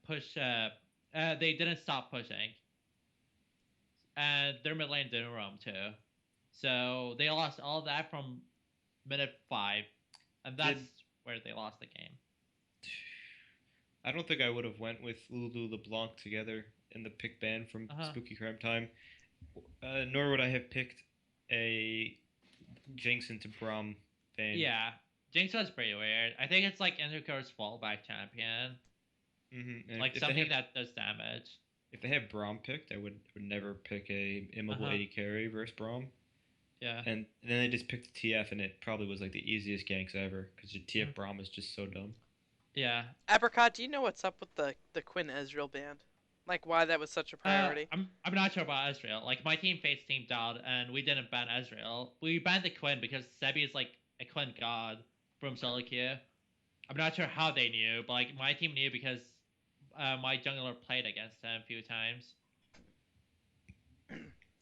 push. They didn't stop pushing, and their mid lane didn't roam too. So they lost all that from minute 5, and that's where they lost the game. I don't think I would have went with Lulu LeBlanc together in the pick ban from Spooky Crime Time. Nor would I have picked a Jinx into Braum ban. Yeah, Jinx was pretty weird. I think it's like Intercore's fallback champion. Mm-hmm. Like something that does damage. If they had Braum picked, I would never pick a immobile AD carry versus Braum. Yeah. And then they just picked the TF, and it probably was like the easiest ganks ever because your TF Braum is just so dumb. Yeah. Apricot, do you know what's up with the Quinn Ezreal ban? Like why that was such a priority? I'm not sure about Ezreal. Like my team faced Team Dot, and we didn't ban Ezreal. We banned the Quinn because Sebi is like a Quinn god from solo queue. I'm not sure how they knew, but like my team knew because my jungler played against him a few times.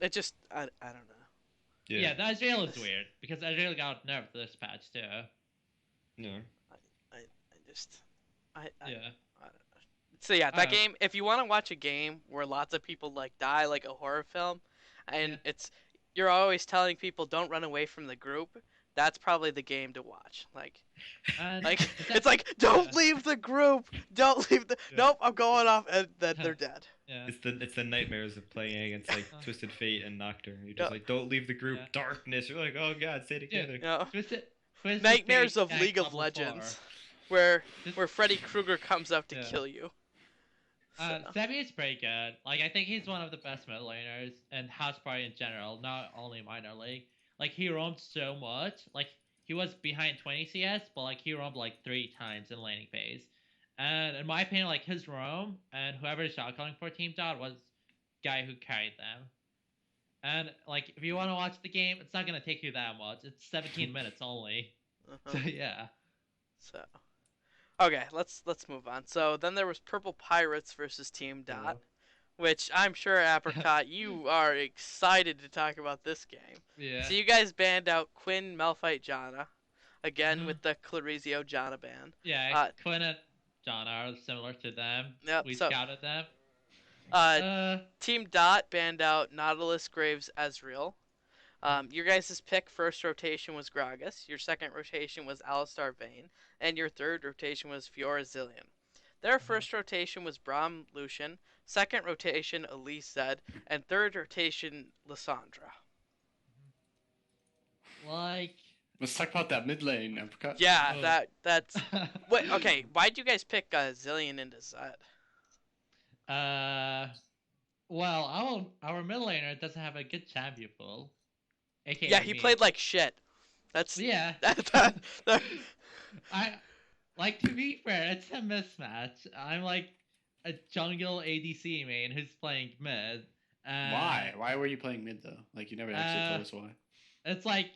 It just I don't know. Yeah, the Ezreal is weird because Ezreal got nerfed this patch too. Yeah. Yeah. So yeah, that game. If you want to watch a game where lots of people like die, like a horror film, and you're always telling people don't run away from the group. That's probably the game to watch. Like it's like don't leave the group. Don't leave the. Nope, I'm going off, and then they're dead. Yeah. It's the nightmares of playing against like Twisted Fate and Nocturne. You're just like don't leave the group. Yeah. Darkness. You're like oh god, stay together. Twisted Nightmares Fate of League of level Legends, 4. where Freddy Krueger comes out to kill you. Sebi is pretty good. Like I think he's one of the best mid laners and HouseAfterParty in general, not only minor league. Like he roamed so much. Like he was behind 20 CS, but like he roamed like 3 times in laning phase. And in my opinion, like his roam and whoever is shot calling for Team Dot was guy who carried them. And like if you want to watch the game, it's not gonna take you that much. It's 17 minutes only. So yeah. So okay, let's move on. So then there was Purple Pirates versus Team Dot, which I'm sure Apricot, you are excited to talk about this game. Yeah. So you guys banned out Quinn, Malphite, Janna, again with the Clarizio Janna ban. Yeah, Quinn and Janna are similar to them. Yep, We scouted them. Team Dot banned out Nautilus, Graves, Ezreal. Your guys' pick first rotation was Gragas, your second rotation was Alistar Vayne, and your third rotation was Fiora Zillion. Their first rotation was Braum Lucian, second rotation Elise Zed, and third rotation Lissandra. Like let's talk about that mid lane, Apricot. Yeah, that's wait, okay, why'd you guys pick Zillion into Zed? Well, our mid laner doesn't have a good champion pool. AKA yeah, he me. played like shit. That's yeah. that, I like to be fair, it's a mismatch. I'm like a jungle ADC main who's playing mid. Why? Why were you playing mid though? Like you never actually told us why. It's like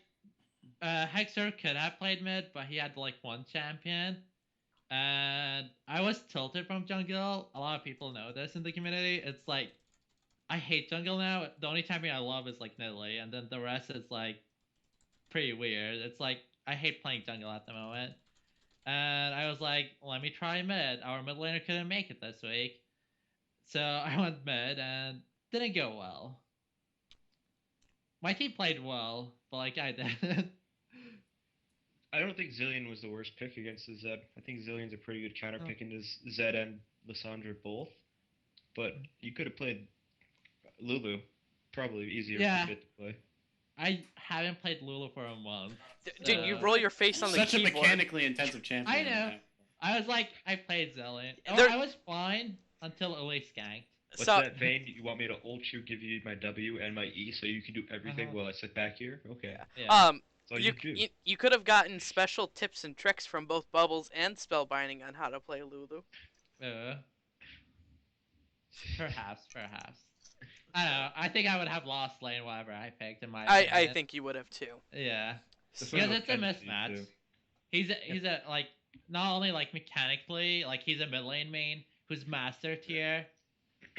Hexer could have played mid, but he had like one champion. And I was tilted from jungle. A lot of people know this in the community. It's like I hate jungle now. The only champion I love is like Nidalee, and then the rest is like pretty weird. It's like I hate playing jungle at the moment. And I was like, let me try mid. Our mid laner couldn't make it this week. So I went mid and didn't go well. My team played well, but like I didn't. I don't think Zillion was the worst pick against the Zed. I think Zillion's a pretty good counter pick into Zed and Lissandra both. But you could have played Lulu. Probably easier fit to play. I haven't played Lulu for a month. Dude, you so- roll your face on the Such a keyboard. mechanically intensive champion. I know. I was like, I played Zillion. Oh, There- I was fine until Elise ganked. What's So that, Vayne? You want me to ult you, give you my W and my E, so you can do everything Uh-huh. while I sit back here? Okay. Yeah. That's all you, do. you could have gotten special tips and tricks from both Bubbles and Spellbinding on how to play Lulu. Perhaps. I don't know. I think I would have lost lane whatever I picked in my I opinion. think you would have too. Yeah. That's Because what it's a I'm trying to mismatch. do. He's a like not only like mechanically, like he's a mid lane main who's master tier,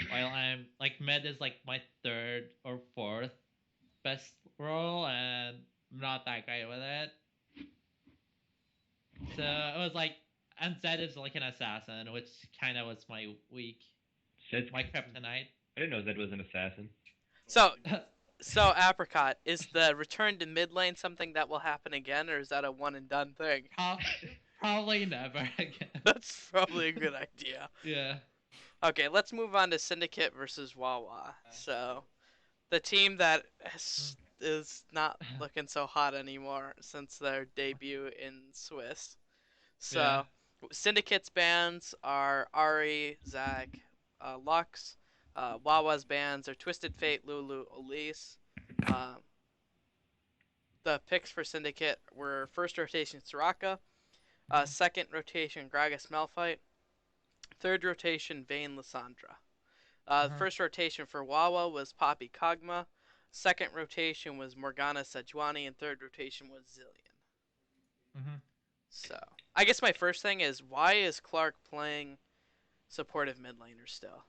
while I'm like mid is like my third or fourth best role, and I'm not that great with it. So it was like, and Zed is like an assassin, which kind of was my weak, Zed's- my kryptonite. I didn't know Zed was an assassin. So Apricot, is the return to mid lane something that will happen again, or is that a one and done thing? Probably never again. That's probably a good idea. Yeah. Okay, let's move on to Syndicate versus Wawa. So, the team that is not looking so hot anymore since their debut in Swiss. So, Yeah. Syndicate's bans are Ari, Zach, Lux. Wawa's bans are Twisted Fate, Lulu, Elise. The picks for Syndicate were first rotation Soraka, second rotation Gragas Malphite, third rotation Vayne Lysandra. First rotation for Wawa was Poppy Kog'Maw, second rotation was Morgana Sejuani, and third rotation was Zillion. So, I guess my first thing is, why is Clark playing supportive mid laner still?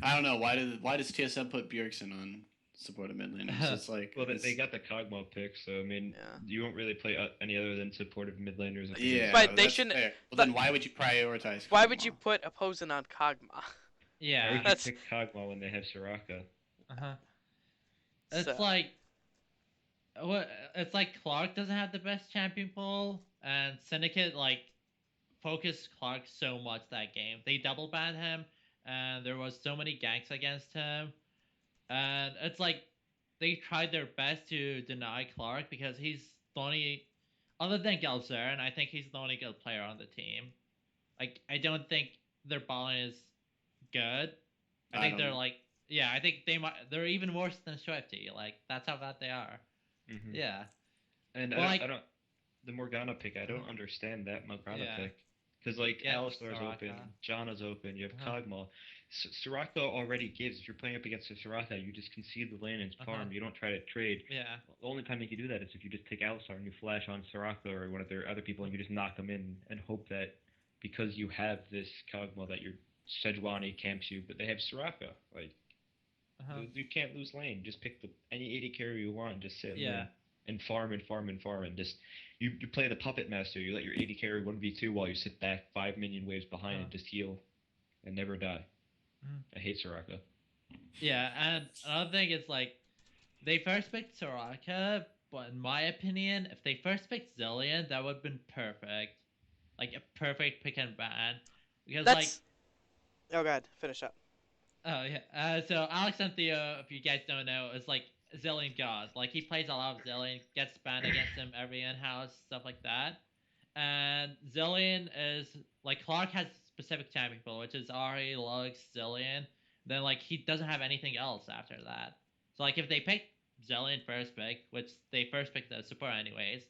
I don't know. Why does TSM put Bjergsen on supportive mid laners? It's like Well, they got the Kog'Maw pick, so I mean, Yeah. you won't really play any other than supportive mid laners. if Yeah, But they that's shouldn't- fair. Well, but- then why would you prioritize? Why would Kog'Maw? you put opposing on Kog'Maw? Why Yeah. would you That's- pick Kog'Maw when they have Soraka? It's So- like, what? It's like Clark doesn't have the best champion pool, and Syndicate like focused Clark so much that game. They double banned him, and there was so many ganks against him, and it's like they tried their best to deny Clark because he's the only, other than Galzern, I think he's the only good player on the team. Like, I don't think their balling is good. I think don't they're know. like, yeah, I think they're even worse than Shwifty. Like, that's how bad they are. Mm-hmm. Yeah. And Well, I don't. The Morgana pick, I don't understand that Morgana Yeah. pick. Because, like, Yeah, Alistar's Soraka. open, Janna's open, you have Uh-huh. Kog'Maw. Soraka already gives. If you're playing up against a Soraka, you just concede the lane and farm. You don't try to trade. Yeah. The only time you can do that is if you just take Alistar and you flash on Soraka or one of their other people and you just knock them in and hope that because you have this Kog'Maw that your Sejuani camps you, but they have Soraka. Like, you can't lose lane. Just pick any AD carry you want and just sit in lane and farm and just you play the puppet master. You let your AD carry 1v2 while you sit back 5 minion waves behind and just heal and never die. I hate Soraka. Yeah, and another thing is like, they first picked Soraka, but in my opinion, if they first picked Zillion, that would have been perfect. Like, a perfect pick and ban. Because That's. Oh, God, finish up. oh yeah, so Alex and Theo, if you guys don't know, is like Zillion god. Like, he plays a lot of Zillion, gets banned against him every in-house, stuff like that. And Zillion is, like, Clark has specific champion pool, which is Ahri, Lux, Zillion. Then, like, he doesn't have anything else after that. So, like, if they picked Zillion first pick, which they first picked the support anyways,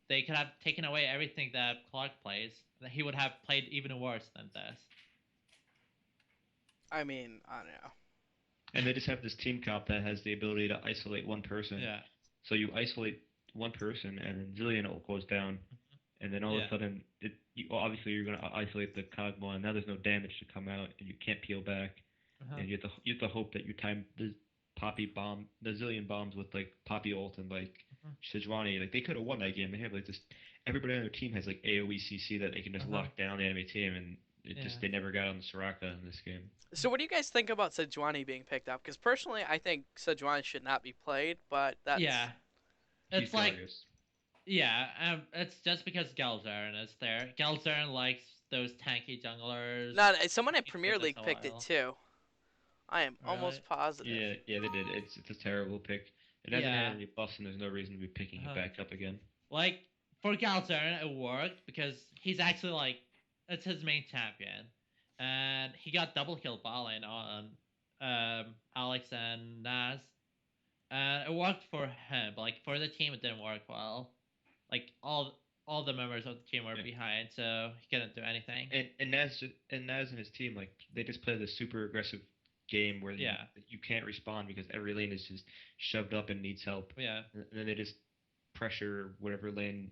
they could have taken away everything that Clark plays. He would have played even worse than this. I mean, I don't know. And they just have this team comp that has the ability to isolate one person. Yeah. So you isolate one person, and then Zillion goes down, and then all of a sudden, obviously you're going to isolate the Kog'Maw, and now there's no damage to come out, and you can't peel back, and you have to hope that you time the Zillion bombs with like Poppy ult and like Sejuani. Like, they could have won that game. They have like this. Everybody on their team has like AOE CC that they can just lock down the enemy team, and they never got on the Soraka in this game. So what do you guys think about Sejuani being picked up? Because personally, I think Sejuani should not be played, but that's... Yeah. He's It's like, glorious. yeah, it's just because Galzern is there. Galzern likes those tanky junglers. No, someone in He's Premier with us League a picked it while. too. I am Really? almost positive. Yeah, they did. It's a terrible pick. It hasn't Yeah. had any buffs, and there's no reason to be picking it back up again. Like for Galzern, it worked because he's actually like it's his main champion, and he got double kill balling on Alex and Naz, and it worked for him. But like for the team, it didn't work well. Like all the members of the team were behind, so he couldn't do anything. And Naz and his team, like, they just play this super aggressive game where you can't respond because every lane is just shoved up and needs help. Yeah. And then they just pressure whatever lane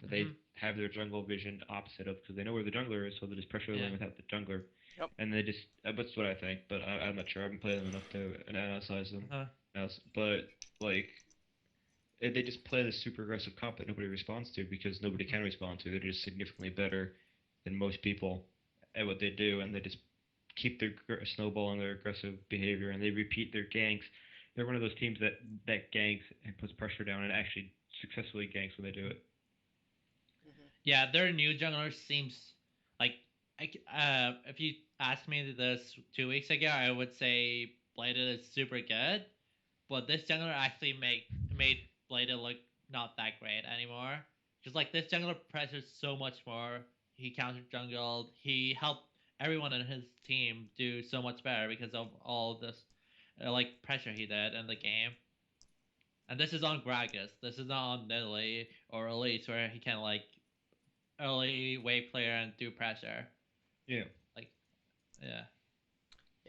they have their jungle vision opposite of, because they know where the jungler is, so they just pressure the lane without the jungler. Yep. And they just, that's what I think, but I'm not sure. I haven't played them enough to analyze them. But, like, they just play this super aggressive comp that nobody responds to because nobody can respond to. They're just significantly better than most people at what they do, and they just keep their snowballing their aggressive behavior, and they repeat their ganks. They're one of those teams that ganks and puts pressure down and actually successfully ganks when they do it. Yeah, their new jungler seems like if you asked me this 2 weeks ago, I would say Bladed is super good, but this jungler actually made Bladed look not that great anymore. Because like this jungler pressures so much more. He counter jungled. He helped everyone in his team do so much better because of all this like pressure he did in the game. And this is on Gragas. This is not on Nidalee or Elise where he can like early wave player and do pressure. Yeah. Like, yeah.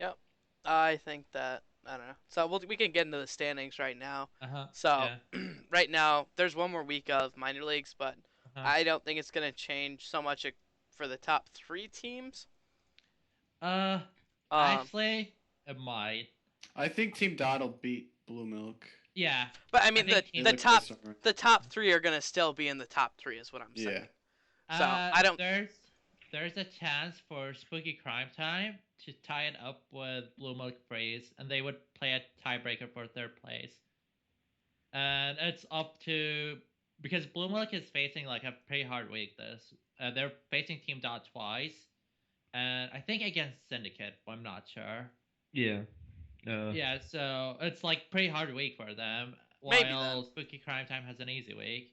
Yep. I think that, I don't know. So we can get into the standings right now. So right now, there's one more week of minor leagues, but I don't think it's going to change so much for the top 3 teams. Actually, it might. I think Team Dot will beat Blue Milk. Yeah. But I mean, the top 3 are going to still be in the top 3 is what I'm saying. Yeah. So I don't. There's a chance for Spooky Crime Time to tie it up with Blue Milk Freeze, and they would play a tiebreaker for 3rd place. And it's up to, because Blue Milk is facing like a pretty hard week. They're facing Team Dot twice, and I think against Syndicate, but I'm not sure. Yeah. Yeah, so it's like pretty hard week for them. While Spooky Crime Time has an easy week.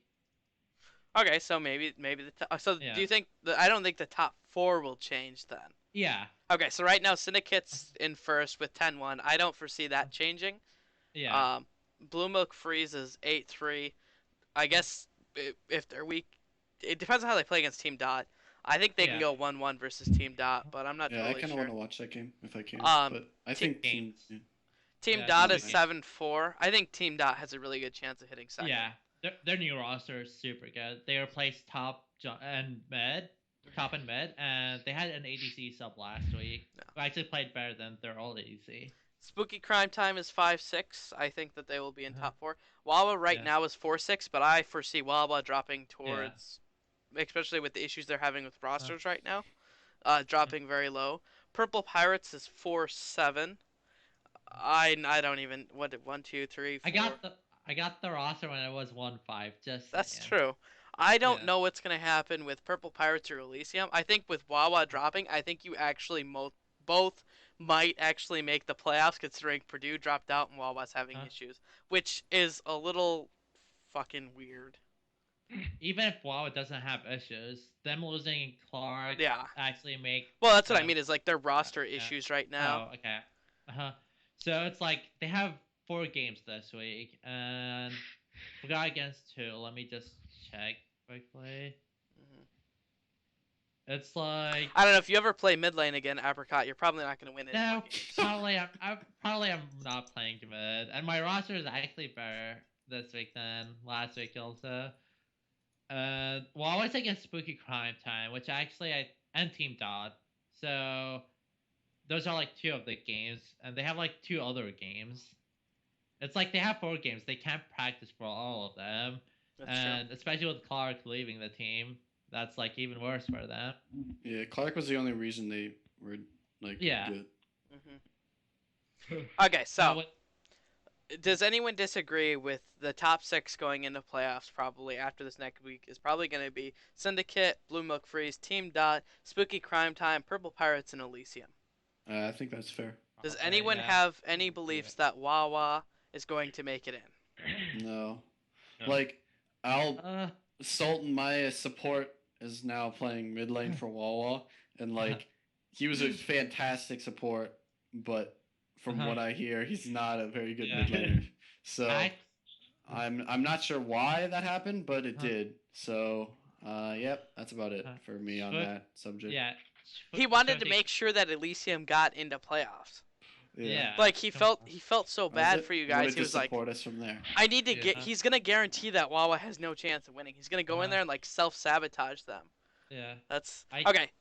Okay, so maybe do you think I don't think the top 4 will change then? Yeah. Okay, so right now Syndicate's in first with 10-1. I don't foresee that changing. Yeah. Blue Milk Freeze is 8-3. I guess if they're weak, it depends on how they play against Team Dot. I think they can go 1-1 versus Team Dot, but I'm not totally sure. Yeah, I kind of want to watch that game if I can. But I think Team Dot is 7-4. I think Team Dot has a really good chance of hitting second. Yeah. Their new roster is super good. They replaced top and mid, and they had an ADC sub last week. Who actually played better than their old ADC. Spooky Crime Time is 5-6. I think that they will be in top 4. Wawa right now is 4-6, but I foresee Wawa dropping towards, especially with the issues they're having with rosters right now, dropping very low. Purple Pirates is 4-7. I don't even 1, 2, 3, 4. I got the roster when it was 1-5. That's true. I don't know what's gonna happen with Purple Pirates or Elysium. I think with Wawa dropping, I think you actually both might actually make the playoffs, considering Purdue dropped out and Wawa's having issues, which is a little fucking weird. Even if Wawa doesn't have issues, them losing Clark actually make. Well, that's what I mean. Is like their roster issues right now. Oh, okay. So it's like they have 4 games this week, and we got against 2. Let me just check quickly. It's like, I don't know if you ever play mid lane again, Apricot. You're probably not going to win it. No, probably I'm not playing mid, and my roster is actually better this week than last week also. Well, always against Spooky Crime Time, which actually and Team Dot. So those are like 2 of the games, and they have like 2 other games. It's like they have 4 games. They can't practice for all of them. That's true. Especially with Clark leaving the team, that's like even worse for them. Yeah, Clark was the only reason they were like good. Okay, so does anyone disagree with the top 6 going into playoffs probably after this next week is probably going to be Syndicate, Blue Milk Freeze, Team Dot, Spooky Crime Time, Purple Pirates, and Elysium? I think that's fair. Does anyone have any beliefs that Wawa is going to make it in? No. No. Like, I'll Uh, Sultan, my support, is now playing mid lane for Wawa, and like, he was a fantastic support, but from uh-huh. what I hear, he's not a very good Yeah. mid laner. So I, I'm not sure why that happened, but it uh, did. So yep, that's about it uh, for me on Swift, that subject. yeah, He wanted to Swifty, make sure that Elysium got into playoffs. Yeah. yeah, Like he felt so That was bad it. for you He guys. wanted He to was like, support us from there. I need to Yeah. get. He's gonna guarantee that Wawa has no chance of winning. He's gonna go in there and like self sabotage them. yeah. That's I okay.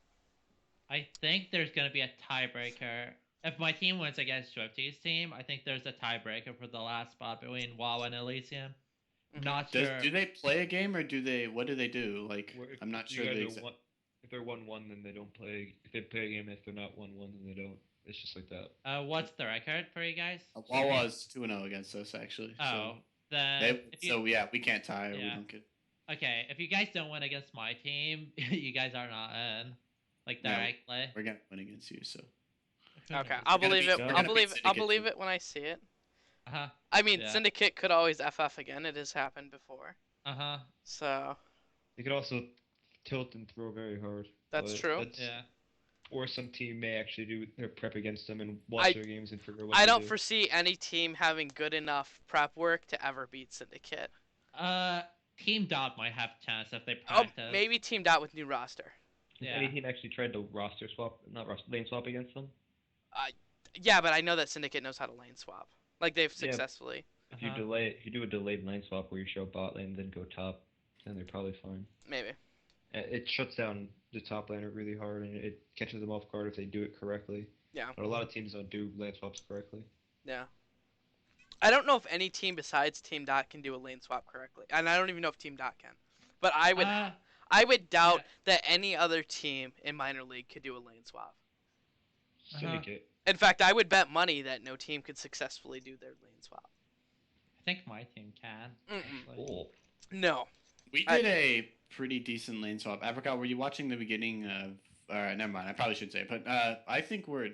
I think there's gonna be a tiebreaker. If my team wins against Swifty's team, I think there's a tiebreaker for the last spot between WoW and Elysium. Mhm. Not sure. Do they play a game or do they? What do they do? Like, Where if, I'm not if sure you the guys are exact. one, if they're 1-1, then they don't play. If they play a game, if they're not 1-1, then they don't. It's just like that. What's the record for you guys? Wawa's 2-0 against us actually. Oh, then They, if you so yeah, we can't tie or we Yeah. don't get. okay, if you guys don't win against my team, you guys are not in, like No. directly. We're gonna win against you. So Who Okay, knows? I'll gonna believe beat- it. we're I'll gonna believe beat it. I'll Syndicate believe too. it when I see it. Uh-huh. I mean, Yeah. Syndicate could always FF again. It has happened before. Uh-huh. So They could also tilt and throw very hard. that's but true. Yeah. Or some team may actually do their prep against them and watch I- their games and figure out what I to don't do. foresee any team having good enough prep work to ever beat Syndicate. Team Dot might have a chance if they Oh, practice. maybe teamed out with new roster. Has Yeah. any team actually tried to lane swap against them? Yeah, but I know that Syndicate knows how to lane swap. Like they've Yeah. successfully. If Uh-huh. you do a delayed lane swap where you show bot lane then go top, then they're probably fine. Maybe. It shuts down the top laner really hard and it catches them off guard if they do it correctly. Yeah. But a lot of teams don't do lane swaps correctly. Yeah. I don't know if any team besides Team Dot can do a lane swap correctly, and I don't even know if Team Dot can. But I would doubt yeah. that any other team in minor league could do a lane swap. Uh-huh. Syndicate. In fact, I would bet money that no team could successfully do their lane swap. I think my team can. Mm-mm. Actually. Oh. No. we did a pretty decent lane swap. Apricot, were you watching the beginning of? All right, never mind. I probably should say it, but I think we're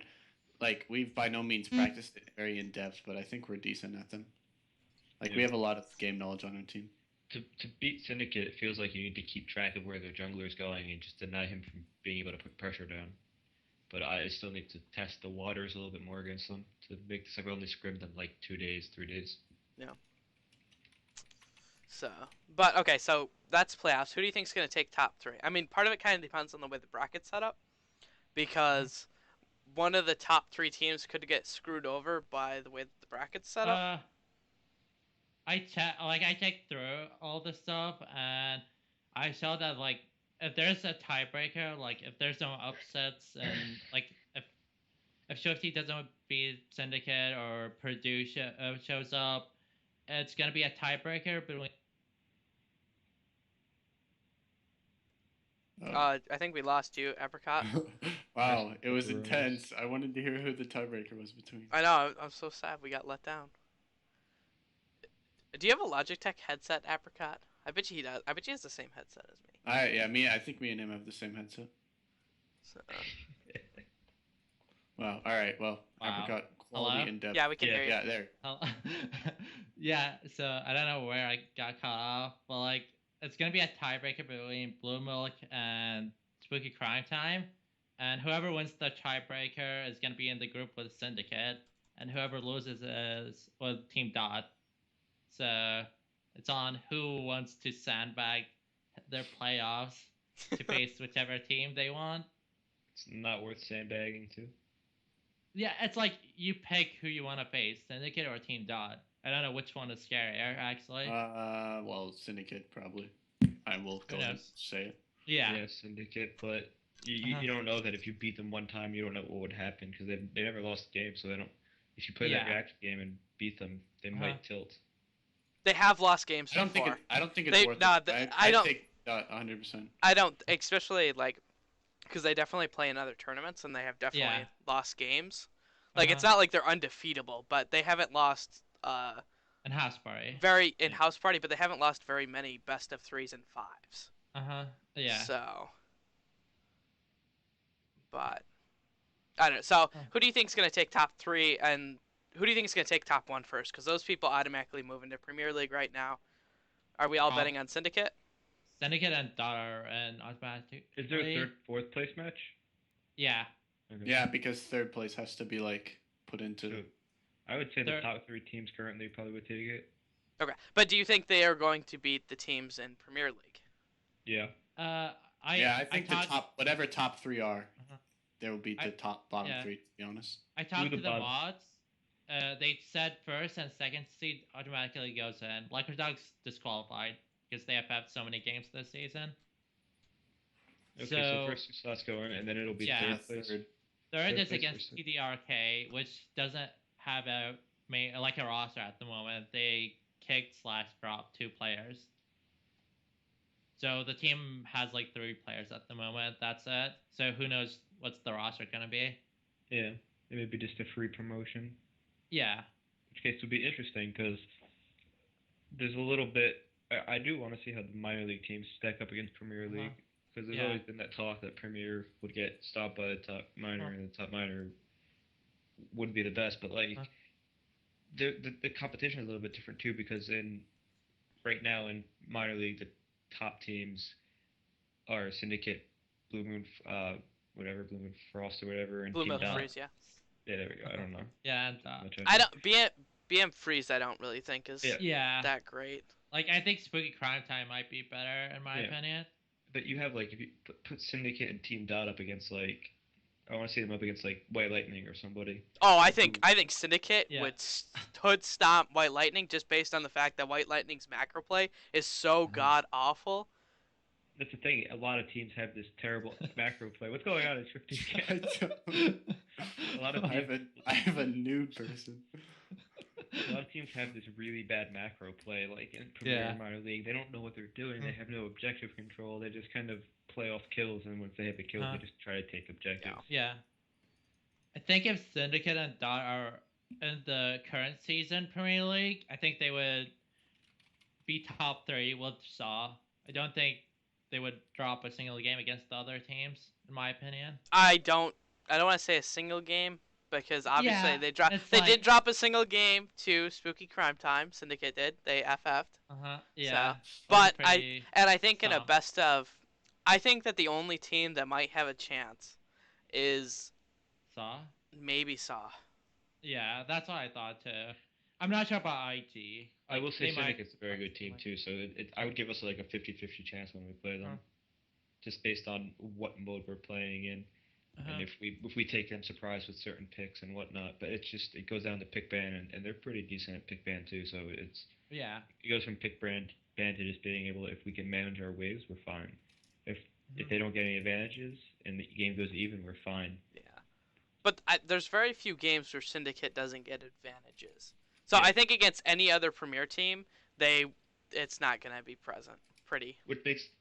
like we've by no means practiced it very in depth, but I think we're decent at them. Like we Yeah. have a lot of game knowledge on our team. To beat Syndicate, it feels like you need to keep track of where their jungler is going and just deny him from being able to put pressure down. But I still need to test the waters a little bit more against them to make this like we only scrimmed them like 2 days, 3 days. So, but okay, so that's playoffs. Who do you think is going to take top three? I mean, part of it kind of depends on the way the bracket's set up, because one of the top three teams could get screwed over by the way that the bracket's set up. I checked through all the stuff and I saw that like if there's a tiebreaker, like if there's no upsets and like if Shwifty doesn't beat Syndicate or Purdue shows up, it's gonna be a tiebreaker between. I think we lost you, Apricot. Wow, it was That's right. intense. I wanted to hear who the tiebreaker was between. I know. I'm so sad we got let down. Do you have a Logitech headset, Apricot? I bet you he does. I bet he has the same headset as me. I think me and him have the same headset. So, Wow. All right. Well, Wow. Apricot quality Hello? in depth. yeah, we can Yeah, hear you. Yeah, there. Yeah, so I don't know where I got caught off, but like it's gonna be a tiebreaker between Blue Milk and Spooky Crime Time, and whoever wins the tiebreaker is gonna be in the group with Syndicate, and whoever loses is with Team Dot. So it's on who wants to sandbag their playoffs to face whichever team they want. It's not worth sandbagging to. Yeah, it's like you pick who you want to face, Syndicate or Team Dot. I don't know which one is scarier, actually. Well, Syndicate probably. I will go Who and knows? say it. Yeah. Syndicate, but you Uh-huh. don't know that if you beat them one time, you don't know what would happen because they never lost a game, so they don't. If you play that Yeah. reaction game and beat them, they Uh-huh. might tilt. They have lost games I don't think before. I don't think it's They- worth nah, it. th- I I don't- take 100%. I don't, especially like, because they definitely play in other tournaments and they have definitely Yeah. lost games. Like it's Uh-huh. not like they're undefeatable, but they haven't lost And House Party. very in House Party, but they haven't lost very many best of 3s and 5s. Uh-huh. Yeah. So, but I don't know. So, Huh. who do you think is going to take top three? And who do you think is going to take top one first? Because those people automatically move into Premier League right now. Are we all betting on Syndicate? Syndicate and Daughter and automatically. Is there a third, fourth place match? Yeah. Okay. Yeah, because third place has to be like put into. So, I would say the top 3 teams currently probably would take it. Okay, but do you think they are going to beat the teams in Premier League? Yeah. I think the top, whatever top 3 are, there will be the bottom 3. To be honest, I talked to the mods. They said first and second seed automatically goes in. Black Dog's disqualified because they have had so many games this season. Okay, so first 2 slots go in, and then it'll be third place. Third is against TDRK, which doesn't have a roster at the moment. They kicked/dropped 2 players. So the team has like 3 players at the moment. That's it. So who knows what's the roster gonna be? Yeah, it may be just a free promotion. Yeah. Which case would be interesting because there's a little bit. I do want to see how the minor league teams stack up against Premier League because there's always been that talk that Premier would get stopped by the top minor and the top minor would be the best, but like the competition is a little bit different too because right now in minor league the top teams are Syndicate, Blue Moon, Blue Moon Frost or whatever, and Blue Team Moon Dot. Freeze, yeah. Yeah, there we go. I don't know. Yeah, and I don't BM Freeze. I don't really think is that great. Like I think Spooky Crime Time might be better in my opinion. But you have like if you put Syndicate and Team Dot up against like I want to see them up against like White Lightning or somebody. Oh, I think Syndicate would stomp White Lightning just based on the fact that White Lightning's macro play is so god awful. That's the thing. A lot of teams have this terrible macro play. What's going on in Shwifty? I have a nude person. A lot of teams have this really bad macro play, like in Premier and Minor League. They don't know what they're doing. They have no objective control. They just kind of play off kills, and once they have the kills, they just try to take objectives. Yeah. I think if Syndicate and Dot are in the current season Premier League, I think they would be top 3 with Saw. I don't think they would drop a single game against the other teams, in my opinion. I don't want to say a single game because obviously they did drop a single game to Spooky Crime Time. Syndicate did. They FF'd. Yeah. So, but I think in a best of, I think that the only team that might have a chance is Saw. Maybe Saw. Yeah, that's what I thought too. I'm not sure about IT. I will say Syndicate's a very good team too, so I would give us like a 50-50 chance when we play them, just based on what mode we're playing in, and if we take them surprise with certain picks and whatnot. But it goes down to pick ban, and they're pretty decent at pick ban too. So it goes from pick ban to just being able if we can manage our waves, we're fine. If they don't get any advantages and the game goes even, we're fine. Yeah, but there's very few games where Syndicate doesn't get advantages. So I think against any other Premier team, it's not gonna be present. Pretty. Which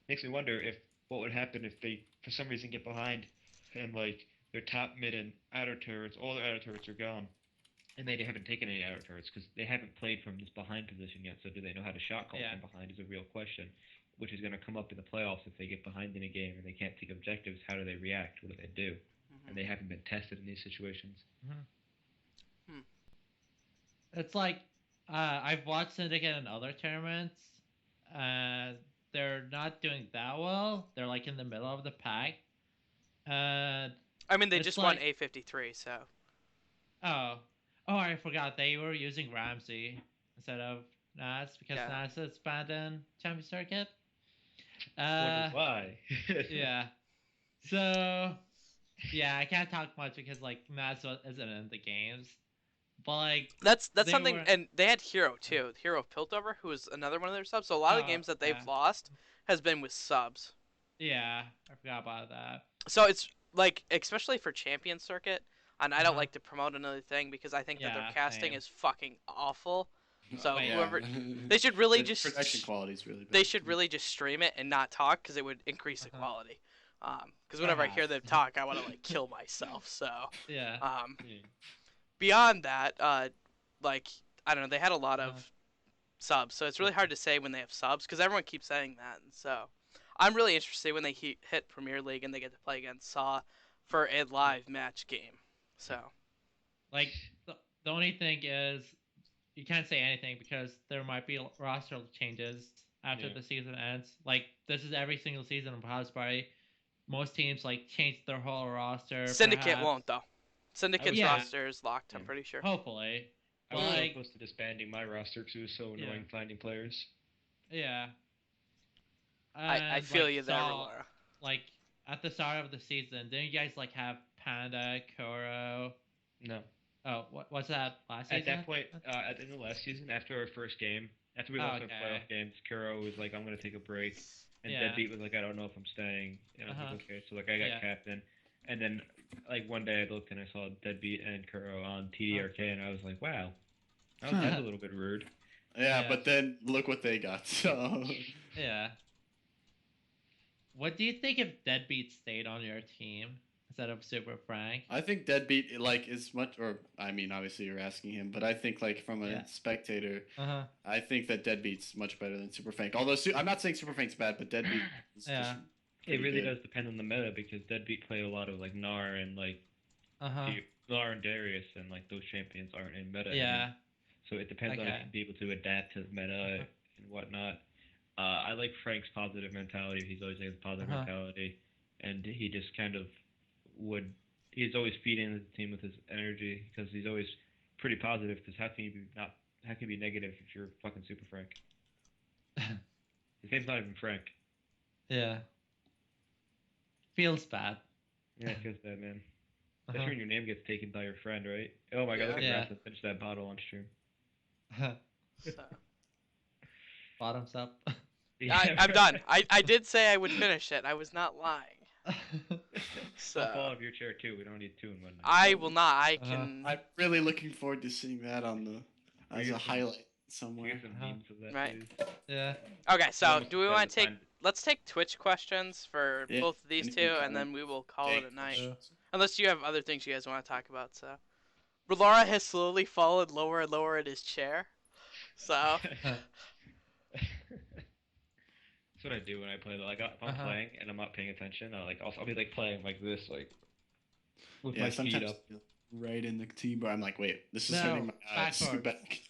makes me wonder what would happen if they for some reason get behind, and like their top mid and outer turrets, all their outer turrets are gone, and they haven't taken any outer turrets because they haven't played from this behind position yet. So do they know how to shot call from behind is a real question, which is gonna come up in the playoffs if they get behind in a game and they can't take objectives. How do they react? What do they do? And they haven't been tested in these situations. It's like I've watched Syndicate in other tournaments. They're not doing that well. They're like in the middle of the pack. I mean, they just won A53, so. Oh, I forgot they were using Ramsey instead of Nas because Nas is banned in Champion Circuit. Why? Yeah. So, I can't talk much because like Nas isn't in the games. But like that's something, and they had Hero too. Hero Piltover, who was another one of their subs. So a lot of the games that they've lost has been with subs. Yeah, I forgot about that. So it's like, especially for Champion Circuit, and I don't like to promote another thing because I think that their casting is fucking awful. So whoever they should really just production quality is really bad. They should really just stream it and not talk because it would increase the quality. Because whenever I hear them talk, I want to like kill myself. So beyond that, like, I don't know, they had a lot of subs, so it's really hard to say when they have subs, because everyone keeps saying that, and so I'm really interested when they hit Premier League and they get to play against Saw for a live match game, so. Like, the only thing is you can't say anything because there might be roster changes after Yeah. the season ends. Like this is every single season of House Party. Most teams like change their whole roster. Syndicate Perhaps. won't though. Syndicate's Yeah. roster is locked. I'm Yeah. pretty sure. Hopefully. I But was so Mm. like, close to disbanding my roster because it was so annoying finding players. yeah. I And feel like you there, saw Ralara. like at the start of the season, didn't you guys like have Panda, Koro? No. Oh, what's that last season? At that point, at the end of last season, after our first game, after we lost our playoff games, Kuro was like, "I'm gonna take a break," and Deadbeat was like, "I don't know if I'm staying." And I was like, "Okay." So like I got captain, and then like one day I looked and I saw Deadbeat and Kuro on TDRK, and I was like, "Wow, that's a little bit rude." Yeah, but then look what they got. So yeah. What do you think if Deadbeat stayed on your team instead of Super Frank? I think Deadbeat like is much, or I mean, obviously you're asking him, but I think like from a spectator, I think that Deadbeat's much better than Super Frank. Although I'm not saying Super Frank's bad, but Deadbeat is just it really good. does depend on the meta because Deadbeat play a lot of like Gnar and like Gnar and Darius, and like those champions aren't in meta anymore. So it depends on if you be able to adapt to meta and whatnot. I like Frank's positive mentality. He's always has positive mentality, and he just kind of he's always feeding the team with his energy because he's always pretty positive. Because how can you be negative if you're fucking Super Frank? His name's not even Frank. Yeah. Feels bad. Yeah, it feels bad, man. Especially when your name gets taken by your friend, right? Oh my god, look at Rasmus finish that bottle on stream. Bottoms up. I'm done. I did say I would finish it. I was not lying. So I'll fall off your chair too. We don't need two in one night. I will not. I can. I'm really looking forward to seeing that on the as a highlight somewhere. Some memes of that, right. please. Yeah. Okay, so do we want to take? Let's take Twitch questions for both of these anything two, and comment. then we will call it a night. Sure. Unless you have other things you guys want to talk about. So, Ralara has slowly fallen lower and lower in his chair. So. That's what I do when I play. Like if I'm playing and I'm not paying attention, I'll be like playing like this, like with my feet up, right in the T-bar. I'm like, wait, this is hurting my eyes. Back.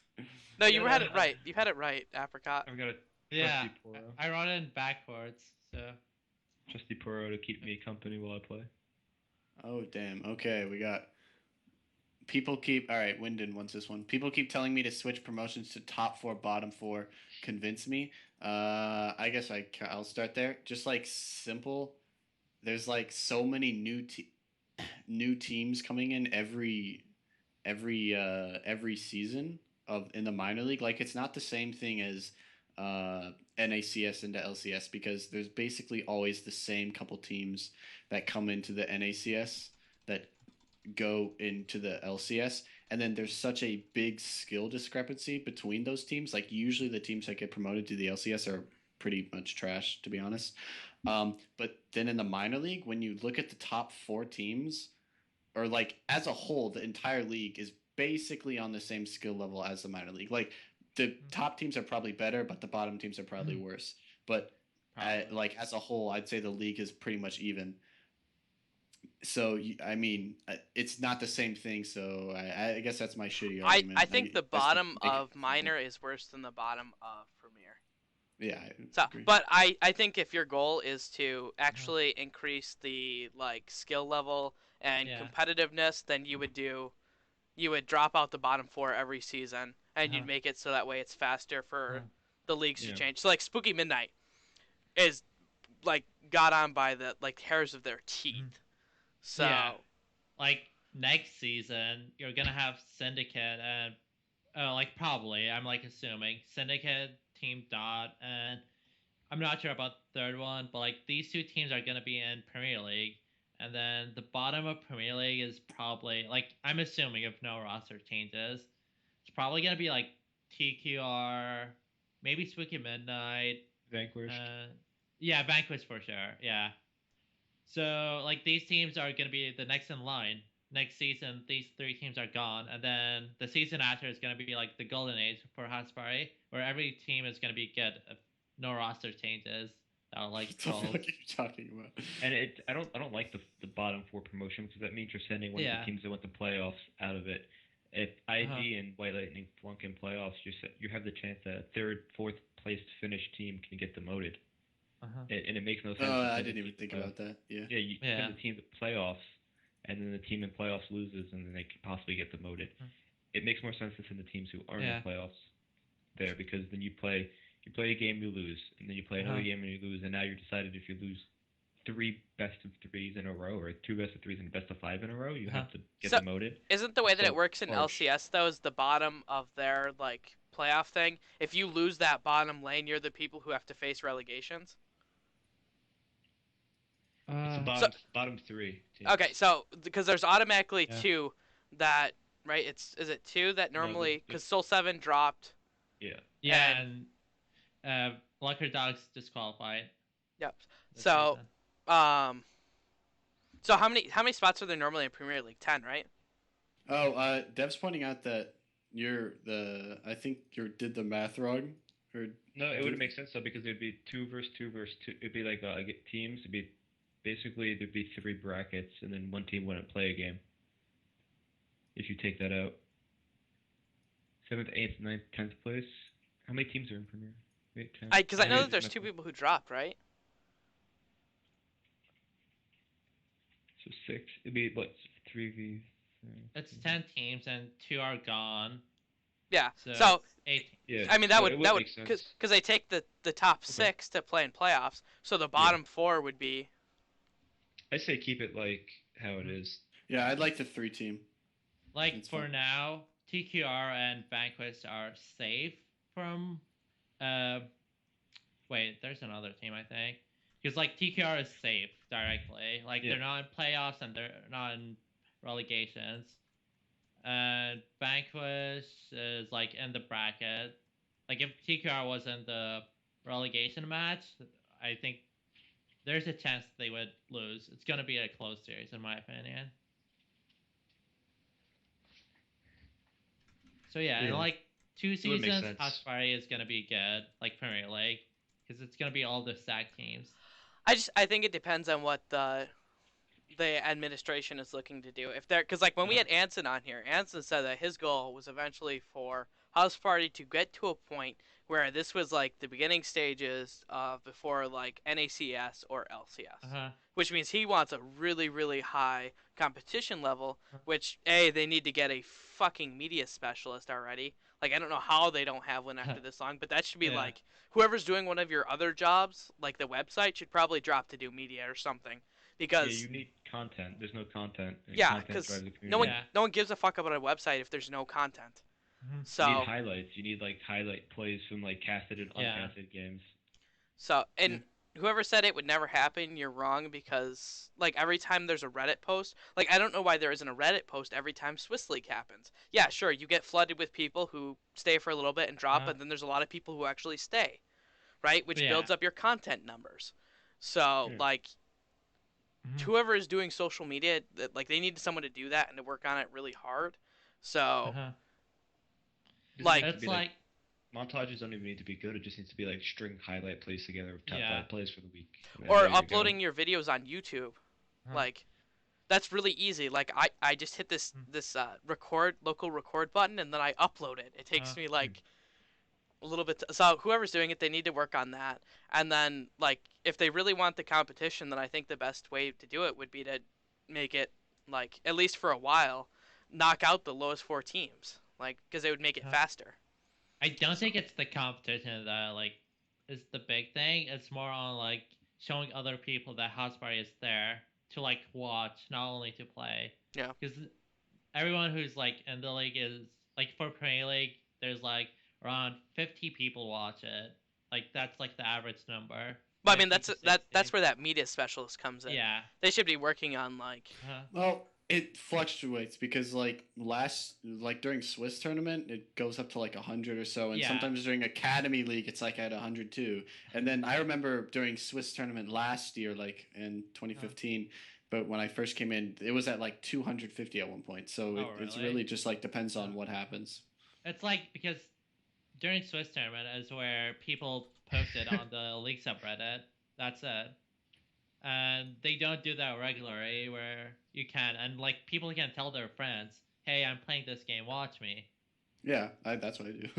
No, you had it right. You had it right, Aprycot. I've got a trusty Poro. I run in backwards, so trusty Poro to keep me company while I play. Oh damn. Okay, we got. People keep all right. Wyndon wants this one. People keep telling me to switch promotions to top 4, bottom 4. Convince me. I guess I'll start there. Just like simple. There's like so many new teams coming in every season in the minor league. Like it's not the same thing as NACS into LCS because there's basically always the same couple teams that come into the NACS that go into the LCS, and then there's such a big skill discrepancy between those teams. Like usually the teams that get promoted to the LCS are pretty much trash, to be honest. But then in the minor league, when you look at the top 4 teams, or like as a whole, the entire league is basically on the same skill level as the minor league. Like the top teams are probably better, but the bottom teams are probably worse. But like as a whole, I'd say the league is pretty much even. So I mean, it's not the same thing. So I guess that's my shitty argument. I think the bottom of minor is worse than the bottom of premier. Yeah. But I think if your goal is to actually increase the like skill level and competitiveness, then you would drop out the bottom 4 every season, and you'd make it so that way it's faster for the leagues to change. So like Spooky Midnight is like got on by the like hairs of their teeth. So, like next season, you're gonna have Syndicate and, like probably I'm like assuming Syndicate, Team Dot, and I'm not sure about the third one, but like these 2 teams are gonna be in Premier League, and then the bottom of Premier League is probably like I'm assuming if no roster changes, it's probably gonna be like TQR, maybe Spooky Midnight, Vanquished. Yeah, Vanquished for sure. Yeah. So, like, these teams are going to be the next in line. Next season, these 3 teams are gone. And then the season after is going to be, like, the golden age for House Party, where every team is going to be good if no roster changes. Like, what the fuck are you talking about? And I don't like the bottom 4 promotion because that means you're sending one of the teams that went to playoffs out of it. if ID and White Lightning flunk in playoffs, you have the chance that a third, fourth place finished team can get demoted. And it makes no sense. Oh, to I send didn't the even team think to playoffs. about that. Yeah. Yeah, you send the team to playoffs, and then the team in playoffs loses, and then they could possibly get demoted. It makes more sense to send the teams who aren't in playoffs there, because then you play a game, you lose, and then you play another game and you lose, and now you're decided if you lose 3 best of 3s in a row or 2 best of 3s and best of 5 in a row, you have to get demoted. Isn't the way that So it works in harsh. LCS though is the bottom of their like playoff thing? If you lose that bottom lane, you're the people who have to face relegations. It's the bottom 3 teams. Okay, so because there's automatically 2 that right? Is it 2 that normally because Soul 7 dropped. Yeah, and Lucker Dogs disqualified. Yep. So, so how many spots are there normally in Premier League? 10, right? Oh, Dev's pointing out that I think you did the math wrong. No, it wouldn't make sense though, because it'd be 2 versus 2 versus 2. It'd be like teams. It'd be basically there'd be 3 brackets, and then one team wouldn't play a game. If you take that out, 7th, 8th, 9th, 10th place. How many teams are in Premier? Because I know that there's 2 people who dropped, right? So 6. It'd be what, 3v. It's 10 teams and 2 are gone. Yeah. So 8. Yeah. I mean that would because they take the top 6 to play in playoffs, so the bottom 4 would be. I say keep it like how it is. Yeah, I'd like the 3 team. Like that's for fun. Now, TQR and Vanquish are safe from. Wait, there's another team I think, because like TQR is safe directly. Like they're not in playoffs and they're not in relegations. And Vanquish is like in the bracket. Like if TQR was in the relegation match, I think there's a chance they would lose. It's gonna be a close series in my opinion. So yeah, in like 2 seasons, HouseAfterParty is gonna be good, like Premier League, because it's gonna be all the stacked teams. I think it depends on what the administration is looking to do. If they're because like when we had Anson on here, Anson said that his goal was eventually for HouseAfterParty to get to a point where this was like the beginning stages of before like NACS or LCS, which means he wants a really really high competition level. Which they need to get a fucking media specialist already. Like I don't know how they don't have one after this long, but that should be like whoever's doing one of your other jobs, like the website, should probably drop to do media or something. Because you need content. There's no content. Yeah, because no one gives a fuck about a website if there's no content. So you need highlights. You need like highlight plays from like casted and uncasted games. So whoever said it would never happen, you're wrong, because like every time there's a Reddit post, like I don't know why there isn't a Reddit post every time Swiss League happens. Yeah, sure, you get flooded with people who stay for a little bit and drop, but then there's a lot of people who actually stay, right? Which builds up your content numbers. So like. Whoever is doing social media, like they need someone to do that and to work on it really hard. So, like, it's like montages don't even need to be good. It just needs to be like string highlight plays together of top 5 plays for the week. Or uploading your videos on YouTube, like that's really easy. Like I just hit this local record button and then I upload it. It takes me like a little bit. So whoever's doing it, they need to work on that. And then, like, if they really want the competition, then I think the best way to do it would be to make it, like, at least for a while, knock out the lowest 4 teams, like, because it would make it faster. I don't think it's the competition that, like, is the big thing. It's more on, like, showing other people that HouseAfterParty is there to, like, watch, not only to play. Yeah. Because everyone who's, like, in the league is, like, for Premier League, there's, like, around 50 people watch it. Like that's like the average number. But I mean that's where that media specialist comes in. Yeah. They should be working on like. Well, it fluctuates because like during Swiss tournament it goes up to like 100 or so, and sometimes during Academy League it's like at 102. And then I remember during Swiss tournament last year, like in 2015. But when I first came in, it was at like 250 at one point. So it's really just like depends on what happens. It's like because. During Swiss tournament is where people posted on the league subreddit. That's it. And they don't do that regularly where you can. And like people can tell their friends, hey, I'm playing this game, watch me. Yeah, that's what I do.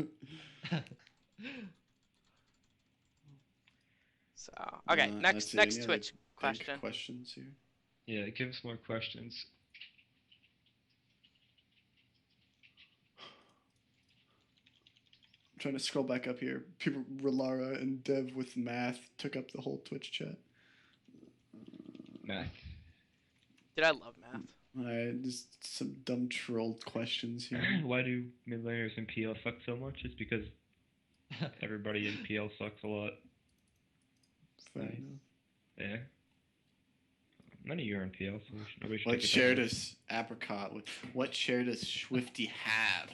So okay, Let's see. next Any other Twitch big question. questions here? Yeah, give us more questions. I'm trying to scroll back up here. People, Ralara and Dev with math took up the whole Twitch chat. Math. Dude, I love math. Alright, just some dumb trolled questions here. Why do mid laners in PL suck so much? It's because everybody in PL sucks a lot. Fair Nice. enough. Yeah. None of you are in PL, so nobody should What take it share that way. does Apricot with? What share does Shwifty have?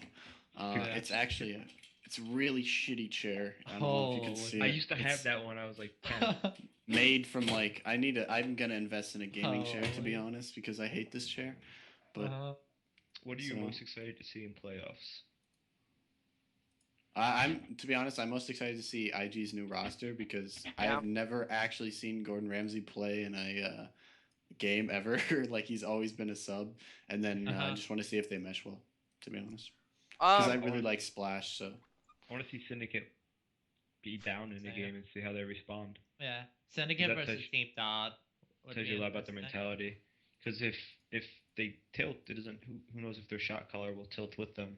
It's actually it's a really shitty chair. I don't know if you can Holy- see I it. used to It's have that one. I was like 10. made from like I'm gonna invest in a gaming chair to be Holy. honest because I hate this chair. But What are you So- most excited to see in playoffs? I'm to be honest, I'm most excited to see IG's new roster because I Yeah. have never actually seen Gordon Ramsay play in a game ever. Like he's always been a sub, and then I just want to see if they mesh well. To be honest, because I really like Splash. So I want to see Syndicate be down in the Same. game and see how they respond. Yeah, Syndicate That versus tells- Team Dot. would Tells be you a lot about their interesting. mentality. Because if they tilt, it doesn't. Who knows if their shot caller will tilt with them?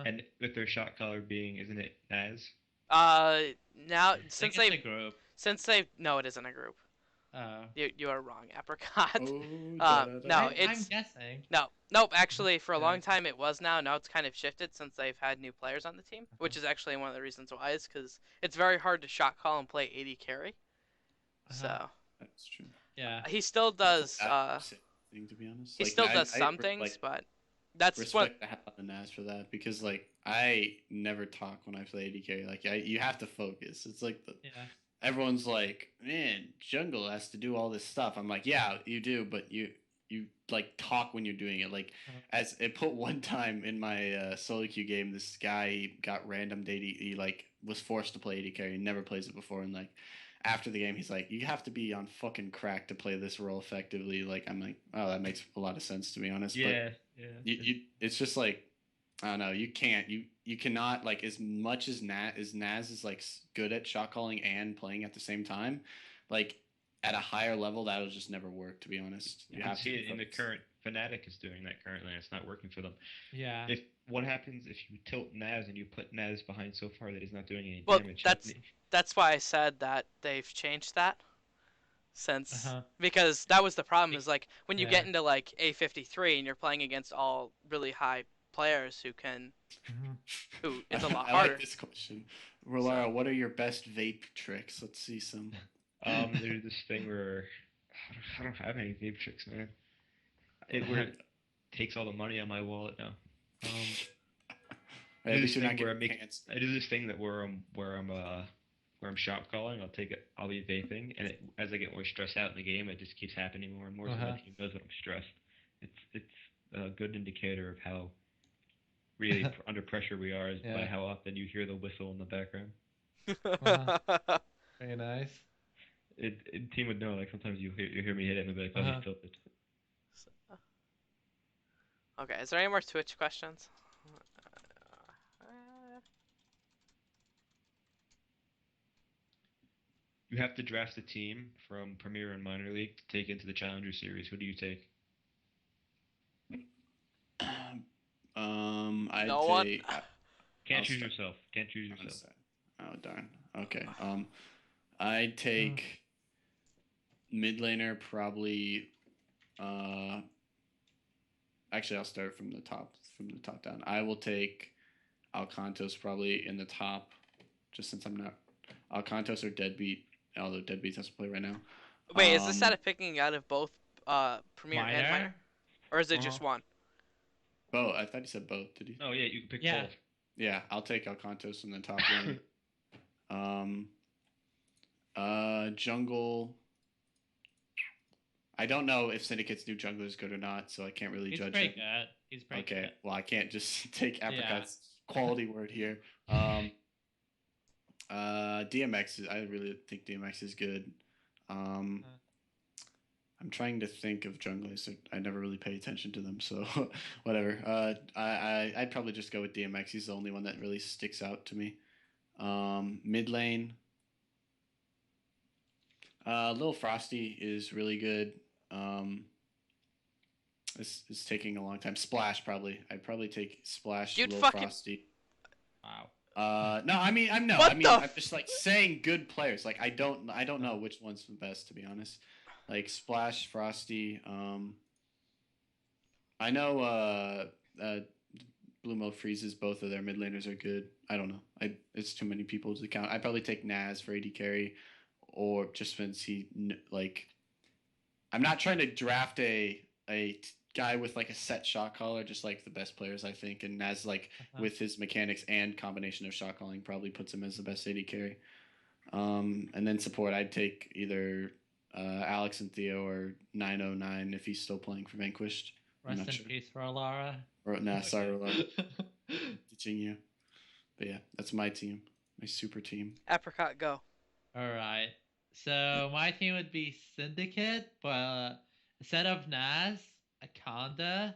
And with their shot caller being, isn't it Naz? Now I think since it's a they group. no, it isn't a group. Oh. You are wrong, Apricot. oh, No, I'm it's guessing. nope. Actually, for a long Okay. time it was. Now it's kind of shifted since they've had new players on the team, which is actually one of the reasons why is because it's very hard to shot call and play AD carry. So that's true. Yeah. he still does. Thing to be honest, He like, still I- does I some re- things, like, but that's one. respect the hell out of Naz for that because like I never talk when I play AD carry. Like you have to focus. It's like Yeah. everyone's like, man, jungle has to do all this stuff. I'm like, yeah, you do, but you like talk when you're doing it. Like as it put one time in my solo queue game, this guy got random AD. He like was forced to play AD carry. He never plays it before, and like after the game, he's like, you have to be on fucking crack to play this role effectively. Like I'm like, oh, that makes a lot of sense to be honest. Yeah, But it's just like I don't know. You can't. You cannot like as much as Naz is like good at shot calling and playing at the same time. Like at a higher level, that'll just never work. To be honest, You can see it in the current. Fnatic is doing that currently, and it's not working for them. Yeah. If what happens if you tilt Naz and you put Naz behind so far that he's not doing any Well, damage? that's why I said that they've changed that since Uh-huh. because that was the problem is like when you Yeah. get into like A53 and you're playing against all really high players who it's a lot I harder. like this question. Ralara, what are your best vape tricks? Let's see some. There's this thing where I don't have any vape tricks, man. It takes all the money on my wallet now. At least you're not where getting pants. I do this thing that where I'm shop calling. I'll be vaping, and as I get more stressed out in the game, it just keeps happening more and more. So my team knows that I'm stressed. It's a good indicator of how really under pressure we are is by how often you hear the whistle in the background. Very nice. Team would know. Like sometimes you hear me hit it and they'll be like, "Oh, he's tilted." Okay, is there any more Twitch questions? You have to draft a team from Premier and Minor League to take into the Challenger Series. Who do you take? I'd No one. say Can't I'll choose start. yourself. Can't choose yourself. Oh darn. Okay. I'd take mid laner probably. Actually, I'll start from the top down. I will take Alcantos probably in the top, just since I'm not Alcantos or Deadbeat. Although Deadbeat doesn't play right now. Wait, is this out of picking out of both Premier and Minor? Or is it just one? Both. I thought you said both. Did you? Oh yeah, you can pick Yeah. both. Yeah, I'll take Alcantos in the top lane. Jungle. I don't know if Syndicate's new jungler is good or not, so I can't really He's judge pretty it. good. He's pretty Okay, good. well I can't just take Apricot's Yeah. quality word here. DMX is, I really think DMX is good. I'm trying to think of junglers. I never really pay attention to them, so whatever. I'd probably just go with DMX. He's the only one that really sticks out to me. Mid lane, Lil Frosty is really good. Um, this is taking a long time. Splash probably. I'd probably take Splash, You'd Lil fucking Frosty. Wow. No, I mean I'm no, what I mean the? I'm just like saying good players. Like I don't know which one's the best to be honest. Like Splash, Frosty. I know uh, Blue Mo freezes. Both of their mid laners are good. I don't know. It's too many people to count. I'd probably take Naz for AD carry, or just since like I'm not trying to draft a guy with like a set shot caller, just like the best players I think, and Naz like with his mechanics and combination of shot calling probably puts him as the best AD carry. And then support I'd take either Alex and Theo or 909 if he's still playing for Vanquished. I'm Rest not in sure. peace, Ralara. Or nah, sorry, Okay. ditching you. But yeah, that's my team, my super team. Apricot, go. All right. So my team would be Syndicate, but instead of Naz, Akanda,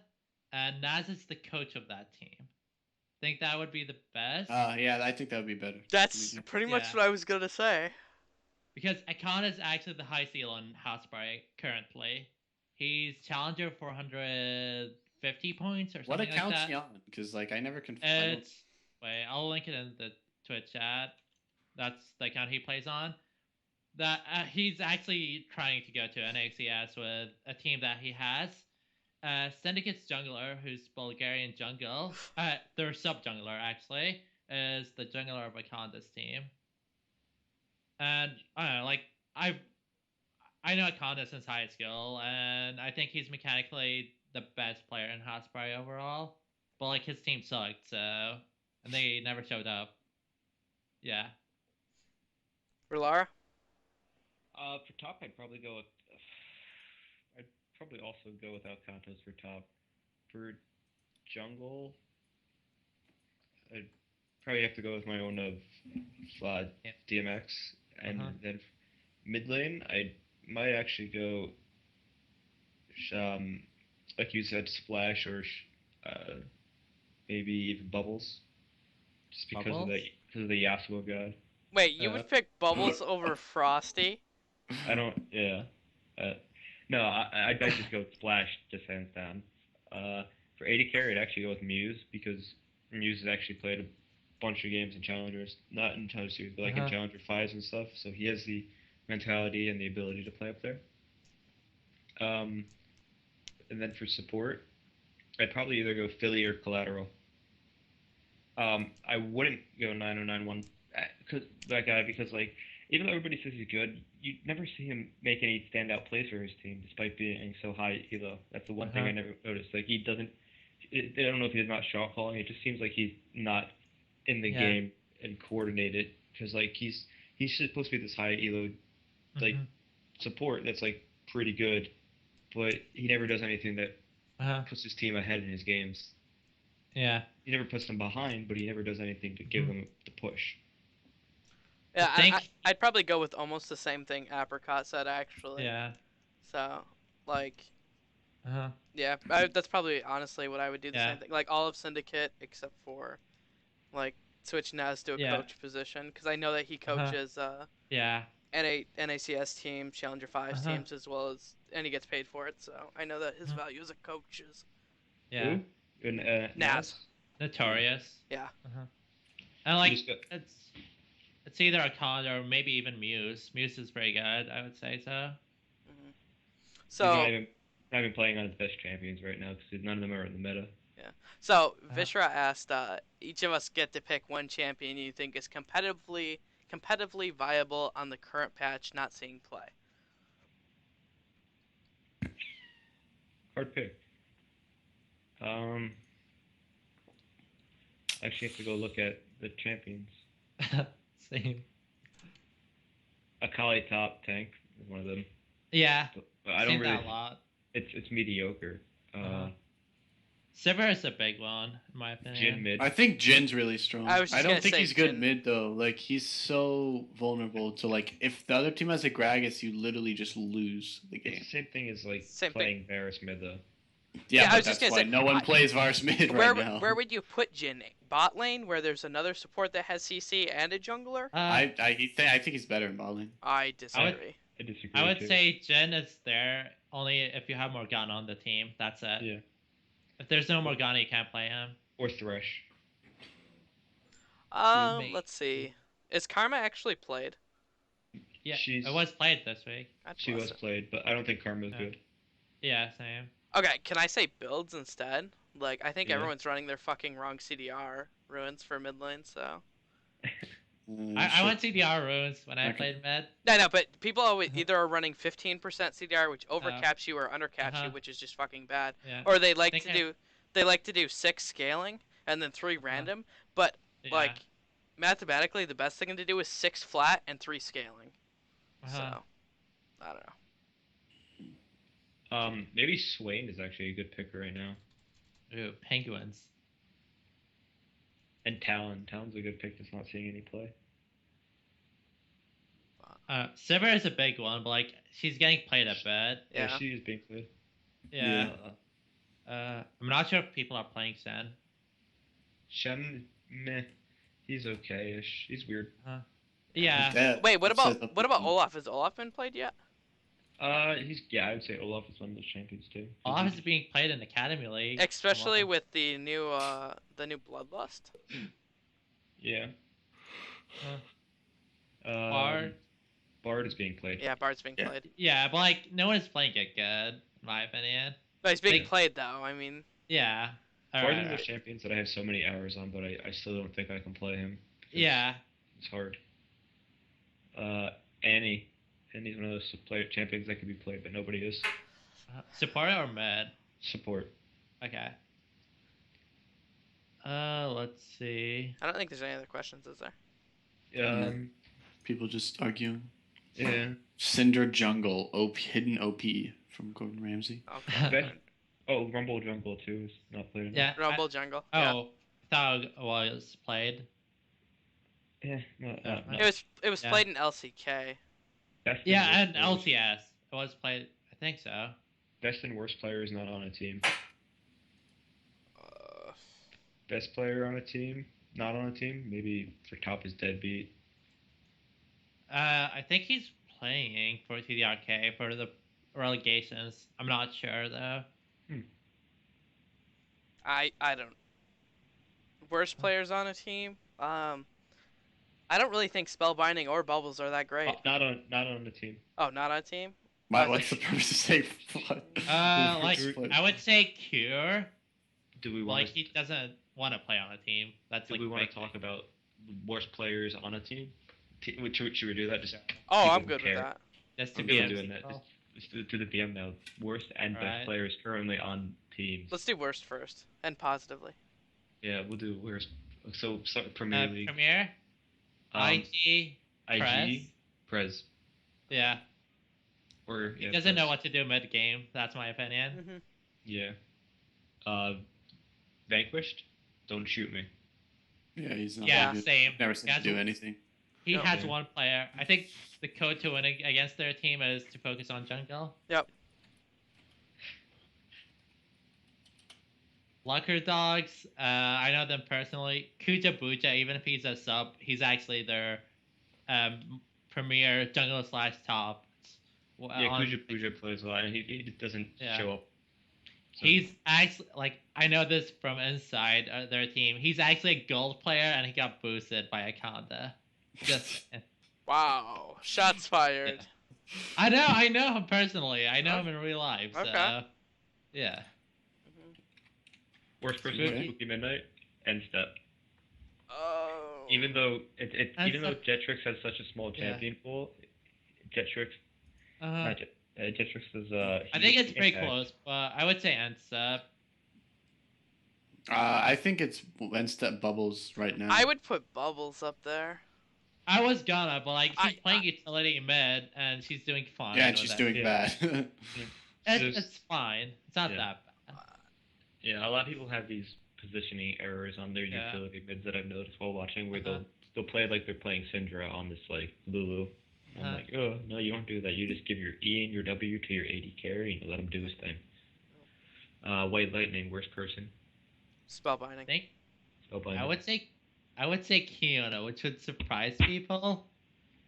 and Naz is the coach of that team. Think that would be the best? Yeah, I think that would be better. That's pretty much Yeah. what I was gonna say. Because Akanda is actually the highest elo in HouseAfterParty currently. He's challenger 450 points or What something like account's that. he on? Because like I never can. Wait, I'll link it in the Twitch chat. That's the account he plays on. That he's actually trying to go to an ACS with a team that he has. Syndicate's jungler, who's Bulgarian jungle, their sub jungler actually, is the jungler of Akanda's team. And I don't know, like I know Akanda since high school, and I think he's mechanically the best player in HouseAfterParty overall. But like his team sucked, so and they never showed up. Yeah. Ralara? For top, I'd probably go with. I'd probably also go without Kantos for top. For jungle, I'd probably have to go with my own of DMX, and then mid lane, I might actually go, like you said, Splash or maybe even Bubbles, just because of the Yasuo god. Wait, you would pick Bubbles over Frosty? I don't. Yeah. No, I'd just go with Splash, just hands down. For AD carry, I'd actually go with Muse because Muse has actually played a bunch of games in challengers, not in Challenger Series, but like in Challenger 5s and stuff. So he has the mentality and the ability to play up there. And then for support, I'd probably either go Philly or Collateral. I wouldn't go 9091 that guy because like even though everybody says he's good, you never see him make any standout plays for his team despite being so high elo. That's the one thing I never noticed. Like he doesn't. I don't know if he's not shot calling. It just seems like he's not in the game and coordinated because like he's supposed to be this high elo like support that's like pretty good, but he never does anything that puts his team ahead in his games. Yeah. He never puts them behind, but he never does anything to give them the push. Yeah, I'd probably go with almost the same thing Apricot said, actually. Yeah. So, like, yeah, that's probably honestly what I would do. The same thing, like all of Syndicate except for, like, switch Naz to a coach position because I know that he coaches NACS teams, Challenger 5s teams as well as, and he gets paid for it. So I know that his value as a coach is. Yeah. Who? Naz. Notorious. Yeah. And like it's either Akanda or maybe even Muse. Muse is very good, I would say so. So he's not even playing on his best champions right now because none of them are in the meta. Yeah. So Vishra asked, each of us get to pick one champion you think is competitively viable on the current patch, not seeing play. Hard pick. I actually have to go look at the champions. Same. Akali top tank is one of them. Yeah. But I don't really. That a lot. It's mediocre. Sivir is a big one, in my opinion. Jin mid. I think Jin's really strong. I was just I don't gonna think say he's good Jin. mid though. Like he's so vulnerable to like if the other team has a Gragas, you literally just lose the It's game. the same thing as like Same thing. playing Varus mid though. Yeah, I but was just that's gonna why say, no one plays Vars mid Where right now. where would you put Jin? Bot lane, where there's another support that has CC and a jungler? I think he's better in bot lane. I disagree. I disagree. I would too. say Jin is there only if you have Morgana on the team. That's it. Yeah. If there's no Morgana, you can't play him. Or Thresh. Maybe. Let's see. Is Karma actually played? Yeah, She's- it was played this week. God She bless was it. played, but I don't think Karma's Yeah. good. Yeah, same. Okay, can I say builds instead? Like, I think Yeah. everyone's running their fucking wrong CDR ruins for mid lane, so. I went CDR runes when I Okay. played mid. No, but people always either are running 15% CDR, which overcaps you, or undercaps you, Uh-huh. which is just fucking bad. Yeah. Or they like Think to I- do 6 scaling and then 3 random, but Yeah. like mathematically the best thing to do is 6 flat and 3 scaling. Uh-huh. So I don't know. Maybe Swain is actually a good pick right now. Ooh, penguins. And Talon. Talon's a good pick that's not seeing any play. Sivir is a big one, but like she's getting played a bit. Yeah. She is being played. Yeah. I'm not sure if people are playing Sen. Shen, meh. He's okay-ish. He's weird. Yeah. Wait, what Says about nothing. Olaf? Has Olaf been played yet? I would say Olaf is one of those champions too. Olaf is being played in Academy League. Especially with the new Bloodlust. Yeah. Bard. Bard is being played. Yeah, Bard's being Yeah. played. Yeah, but like no one's playing it good, in my opinion. No, he's being Like- played though. I mean, Yeah. Bard's one of Alright. those champions that I have so many hours on, but I still don't think I can play him. because Yeah. It's hard. Annie. Annie's one of those champions that can be played, but nobody is. Support or mid? Support. Okay. Let's see. I don't think there's any other questions, is there? People just arguing. Yeah. Cinder Jungle, hidden OP from Gordon Ramsay. Okay. Bet- Oh, Rumble Jungle too is not played. Yeah. Rumble Jungle. Oh, thought it was played. Yeah. No, Yeah. It was Yeah. played in LCK. best Yeah, worst and players- LCS. It was played. I think so. Best and worst player is not on a team. Uh, Best player on a team, not on a team. Maybe for top is Deadbeat. I think he's playing for TDRK for the relegations. I'm not sure though. I don't. Worst players on a team. I don't really think Spellbinding or Bubbles are that great. Not on the team. Oh, not on a team. What's the purpose of saying what? Like I would say Cure. Do we Like want? he doesn't want to play on a team. That's Do like we want big to talk about worst players on a team? Should we do that? Just Oh, people I'm who good care. with that. Just to I'm be good a with doing that. people. Just do the BM now. Worst and best Alright. players currently on teams. Let's do worst first, and positively. Yeah, we'll do worst. So Premier League, Premier, IG, IG, Prez, yeah. or He yeah, doesn't know Prez. what to do mid game. That's my opinion. Mm-hmm. Yeah. Vanquished. Don't shoot me. Yeah, he's not. Yeah, good. same. Never seen him That's- do anything. He No. has Yeah. one player. I think the code to win against their team is to focus on jungle. Yep. Lucker Dogs, I know them personally. Kuja Buja, even if he's a sub, he's actually their premier jungler slash top. Yeah, Kuja plays a lot, and he doesn't Yeah. show up. So- He's actually like I know this from inside their team. He's actually a gold player, and he got boosted by Akanda. Just Wow, shots fired. I know him personally. I know him in real life. So, Okay. yeah. Worst person Okay. on Spooky Midnight and Step. Oh. Even though even though Step- Jetrix has such a small Yeah. champion pool, Jetrix Uh, Jetrix is I think it's pretty close, but I would say Ansep. I think it's Wednesday Bubbles right now. I would put Bubbles up there. I was gonna, but like she's I- playing utility in mid, and she's doing fine. Yeah, and with she's it. doing Yeah. bad. It's fine. It's not Yeah. that bad. Yeah, a lot of people have these positioning errors on their Yeah. utility mids that I've noticed while watching, where Uh-huh. they'll play like they're playing Syndra on this like Lulu. I'm Uh-huh. like, oh no, you don't do that. You just give your E and your W to your AD carry and you let him do his thing. White Lightning, worst person. Spellbinding. think Spellbinder. I would say Kiona, which would surprise people.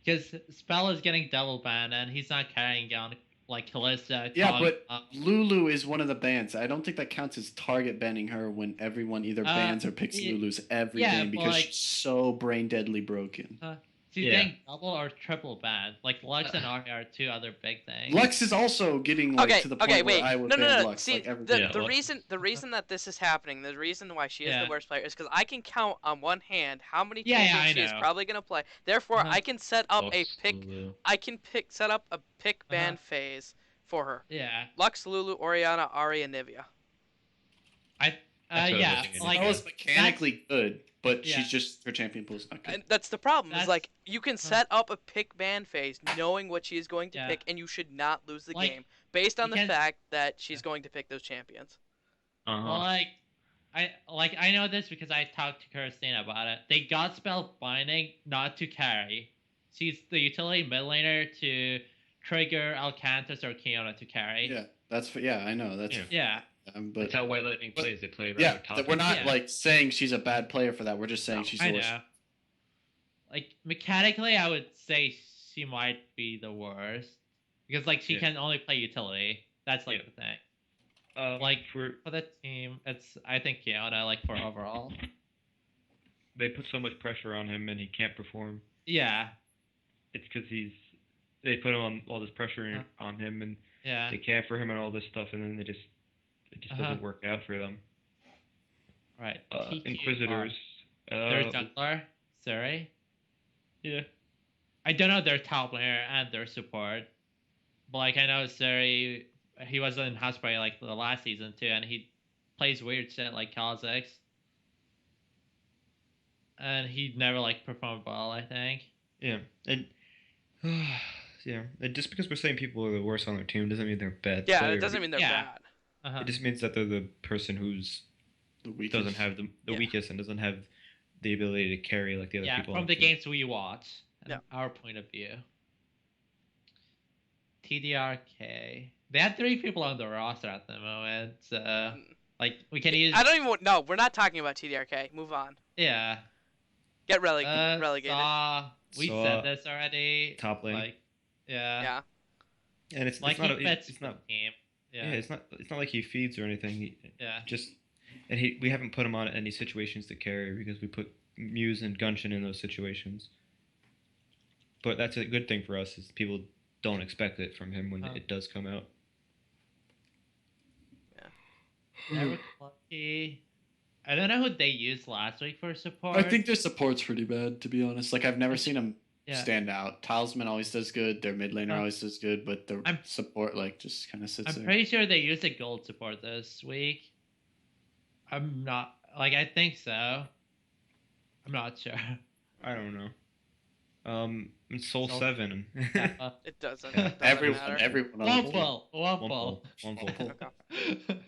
Because Spell is getting double banned and he's not carrying down like Kalista. Yeah, but Lulu is one of the bans. I don't think that counts as target banning her when everyone either bans or picks Lulu's every game because she's so brain deadly broken. She's getting double or triple banned. Like Lux and Ari are two other big things. Lux is also getting to the point where I would ban Lux. See, like the reason that this is happening, the reason why she is the worst player is because I can count on one hand how many champions she is probably gonna play. Therefore, I can set up a pick. I can set up a pick ban phase for her. Yeah. Lux, Lulu, Orianna, Ari, and Nivea. Like that was mechanically good, but she's just her champion pool's not good. And that's the problem. Is like you can set up a pick ban phase, knowing what she is going to pick, and you should not lose the game based on the fact that she's going to pick those champions. Well, I know this because I talked to Kirsten about it. They got spell binding not to carry. She's the utility mid laner to trigger Alcantus or Kiona to carry. Yeah, I know. That's but that's how White Lightning plays. They play top. We're not like saying she's a bad player for that. We're just saying she's the worst. Like mechanically, I would say she might be the worst because like she can only play utility. That's like the thing. Like for the team, it's I think Kiona like for overall. They put so much pressure on him and he can't perform. Yeah. It's because they put on all this pressure on him and they care for him and all this stuff and then it just doesn't work out for them. Right. Inquisitors. There's Jungler, Suri. Yeah. I don't know their top laner and their support, but like I know Suri, he was in HouseAfterParty like the last season too, and he plays weird shit like Kha'Zix. And he never like performed well, I think. Yeah, and and just because we're saying people are the worst on their team doesn't mean they're bad. Yeah, players. it doesn't mean they're bad. It just means that they're the person who's doesn't have the weakest and doesn't have the ability to carry like the other people. Yeah, from the games we watch, and our point of view. TDRK. They had 3 people on the roster at the moment. Like we can use. I don't even. No, we're not talking about TDRK. Move on. Yeah. Get relegated. We said this already. Top lane. Like, yeah. And it's like not he fits the game. Yeah, it's not like he feeds or anything. And we haven't put him on any situations to carry because we put Muse and Gunshin in those situations. But that's a good thing for us is people don't expect it from him when it does come out. Never lucky. I don't know who they used last week for support. I think their support's pretty bad, to be honest. Like I've never seen them stand out. Talisman always does good. Their mid laner always does good, but the support like just kind of sits there. I'm pretty sure they used a gold support this week. I'm not like I think so. I'm not sure. I don't know. Soul 7. It doesn't. Everyone. Wumple. Okay.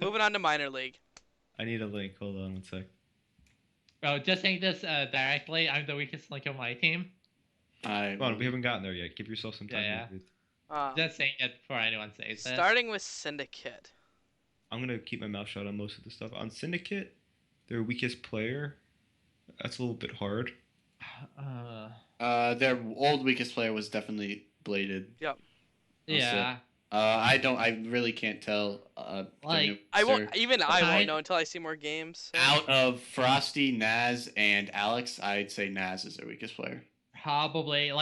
Moving on to minor league. I need a link. Hold on one sec. Oh, just saying this directly. I'm the weakest link on my team. Come on, we haven't gotten there yet. Give yourself some time. Just saying it before anyone says it. Starting with Syndicate. I'm gonna keep my mouth shut on most of the stuff. On Syndicate, their weakest player. That's a little bit hard. Their old weakest player was definitely Bladed. Yep. Yeah. I really can't tell. I won't know until I see more games. Out of Frosty, Naz, and Alex, I'd say Naz is their weakest player. Probably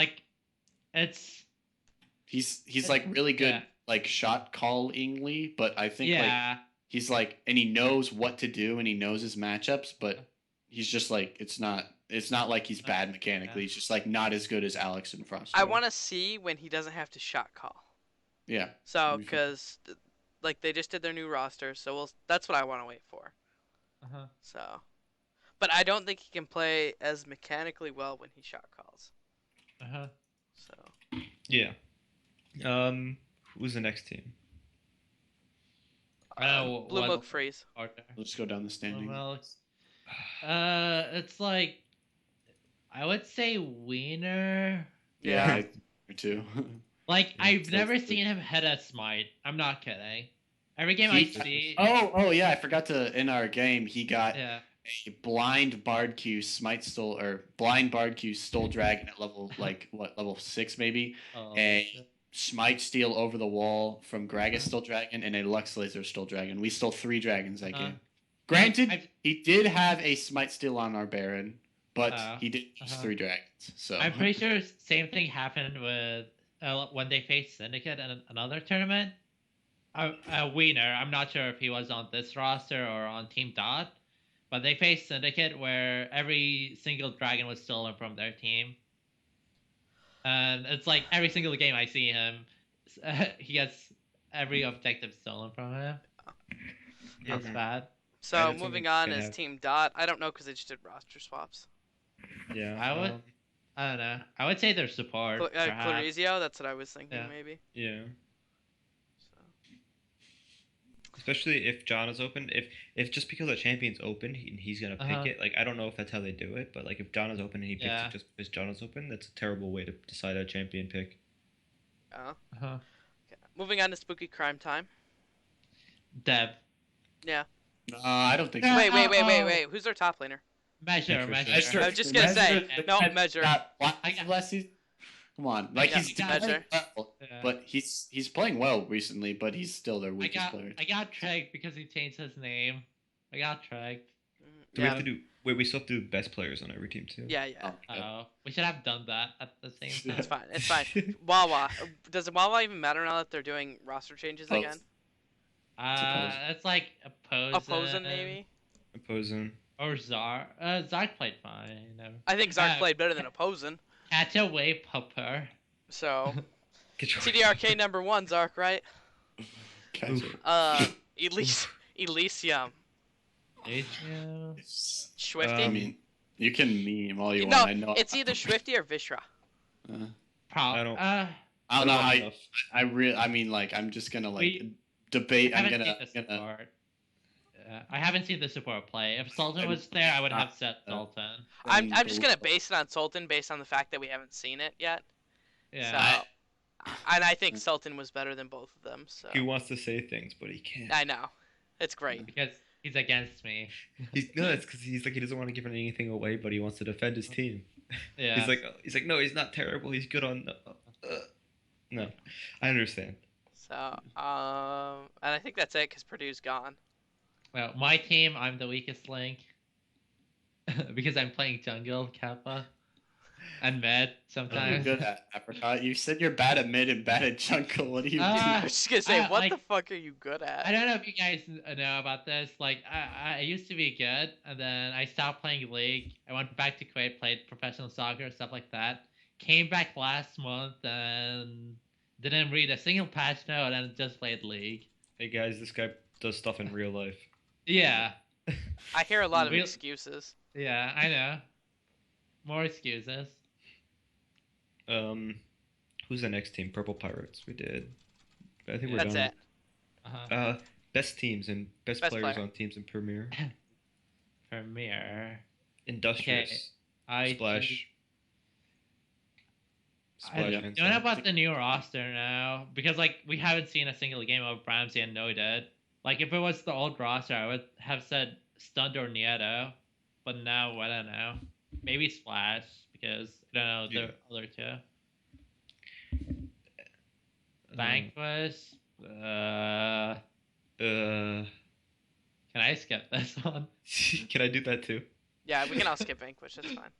he's like really good like shot callingly, but I think like he's like and he knows what to do and he knows his matchups, but he's just like it's not like he's bad mechanically. He's just like not as good as Alex and Frosty. I want to see when he doesn't have to shot call. Yeah. So, because, like, they just did their new roster, so that's what I want to wait for. So, but I don't think he can play as mechanically well when he shot calls. So. Yeah. Who's the next team? I don't know Blue what Milk Freeze. order. Let's just go down the Blue standings. milk. It's like I would say Wiener. Yeah. Or two. Like Yeah, I've so never it's- seen him hit a smite. I'm not kidding. Every game He- I see. Oh yeah, I forgot to in our game he got Yeah. a blind Bard Q smite stole or blind Bard Q stole dragon at level level 6 maybe. Oh, A shit. smite steal over the wall from Gragas Uh-huh. stole dragon and a Lux Laser stole dragon. We stole 3 dragons that Uh-huh. game. Granted, I've- he did have a smite steal on our Baron, but Oh, he did use uh-huh. 3 dragons. So I'm pretty sure same thing happened with when they faced Syndicate in another tournament. Wiener, I'm not sure if he was on this roster or on Team Dot, but they faced Syndicate where every single dragon was stolen from their team. And it's like every single game I see him, he gets every objective stolen from him. That's Mhm. bad. So that's moving something on they is have. Team Dot. I don't know because they just did roster swaps. Yeah. I would- I don't know. I would say their support. perhaps. Clarizio, that's what I was thinking Yeah. maybe. Yeah. So. Especially if John is open. If just because a champion's open, he's gonna pick Uh-huh. it. Like I don't know if that's how they do it, but like if John is open and he picks Yeah. it just because John is open, that's a terrible way to decide a champion pick. Uh-huh. Okay. Moving on to Spooky Crime Time. Deb. I don't think Yeah. so. Wait. Who's our top laner? Measure. Measure. I was just gonna say, no, Measure. Last season. Come on, like Yeah, he's Measure. well, Yeah. but he's playing well recently, but he's still their I weakest got player. I got Treg because he changed his name. I got Treg. Do we Yeah, have to do? Wait, we still have to do best players on every team too. yeah. Oh, Oh, we should have done that at the same time. It's fine. It's fine. Wawa. Does Wawa even matter now that they're doing roster changes Both. again? It's like Opposin. Opposing maybe. Opposing. Or Zar. Zark played fine. You know. I think Zark played better than opposing. Catch away Pupper. So Get your TDRK number 1, Zark, right? Catch Oof. it. Elysium. Yeah. Shwifty. I mean, you can meme all you no, want. I know. it's either Shwifty or Vishra. I don't- I don't know how. enough. I mean, like, I'm just gonna like We- debate. I I'm haven't gonna. seen the support. I haven't seen the support play. If Sultan was there, I would have said Sultan. I'm just gonna base it on Sultan based on the fact that we haven't seen it yet. Yeah. So, and I think Sultan was better than both of them. So He wants to say things, but he can't. I know, it's great. Because he's against me. It's because he's like he doesn't want to give anything away, but he wants to defend his team. Yeah. He's like no, he's not terrible. He's good on. No, I understand. So and I think that's it because Purdue's gone. Well, my team, I'm the weakest link. Because I'm playing jungle, Kappa. And mid You're sometimes. good at Apricot. You said you're bad at mid and bad at jungle. What do you I do? was just gonna say, what like- the fuck are you good at? I don't know if you guys know about this. Like, I used to be good, and then I stopped playing League. I went back to Kuwait, played professional soccer, stuff like that. Came back last month and didn't read a single patch note and just played League. Hey guys, this guy does stuff in real life. Yeah, I hear a lot of Real- excuses. yeah, I know. More excuses. Who's the next team? Purple Pirates. We did. I think we're That's done. it. Uh-huh. Best teams and best Best players player. on teams in Premier. Premier. Industrious. I Splash. I Splash. don't and don't know Sun. about the new roster now because like we haven't seen a single game of Ramsey and Noided. Like if it was the old roster, I would have said Stunned or Nieto, but now I don't know. Maybe Splash because I don't know Yeah. the other two. Vanquish. Can I skip this one? Can I do that too? Yeah, we can all skip Vanquish. That's fine.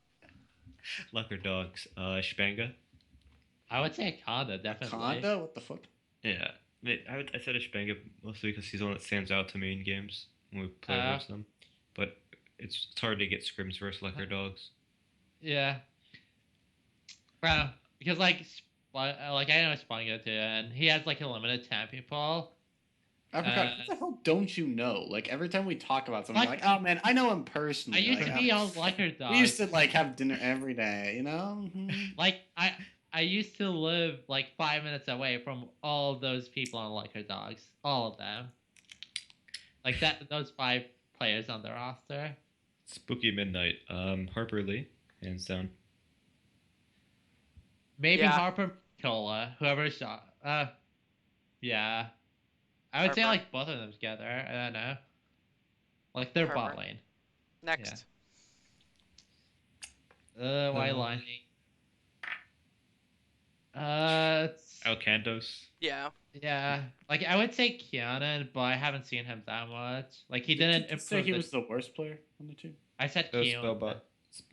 Lucker Dogs. Shpanga. I would say Conda definitely. Conda? What the fuck? Yeah. I said Shpanga mostly because he's the one that stands out to me in games when we play against them. But it's hard to get scrims versus Lucker Dogs. Yeah. Well, because like I know Spongo too, and he has like a limited champion pool. Apricot, what the hell don't you know? Like every time we talk about something, Fuck. like, oh man, I know him I personally. used like, to be on Liquor Dog. we used to like have dinner every day, you know? Mhm. Like I used to live like 5 minutes away from all those people on Liquor Dogs, all of them. Like that, those 5 players on the roster. Spooky Midnight. Harper Lee, hands down. Maybe Yeah. Harper Cola, whoever shot. Yeah. I would say Harper. like both of them together. I don't know. Like they're bot Harper. lane. Next. White lining. Alcandos. Yeah. Yeah. Like I would say Keanu, but I haven't seen him that much. Like he didn't Did you say improve. he was the worst player on the team? I said Spellbind. Keanu.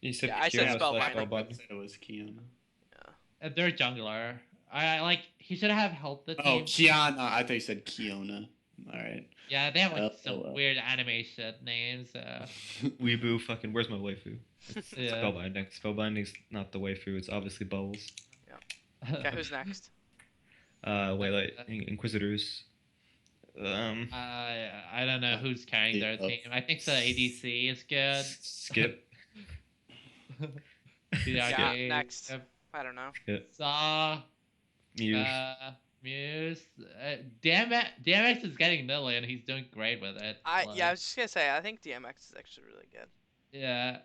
You said Yeah, I said Kiana slash Spellbinding. Spellbind. I said it was Kiana. They're jungler. I like he should have helped the Oh, team. Kiana. I thought you said Kiona. All right. Yeah, they have like some LOL. weird animation names. Weeboo, fucking, where's my waifu? Yeah. Spellbinding. Spellbinding's not the waifu, it's obviously Bubbles. Okay, who's next? Waylight, Inquisitors. I don't know who's carrying their team. I think the ADC is good. Skip. Yeah, next. I don't know. Skip. Saw. Muse. Muse. DMX is getting Millie and he's doing great with it. I was just gonna say I think DMX is actually really good. Yeah.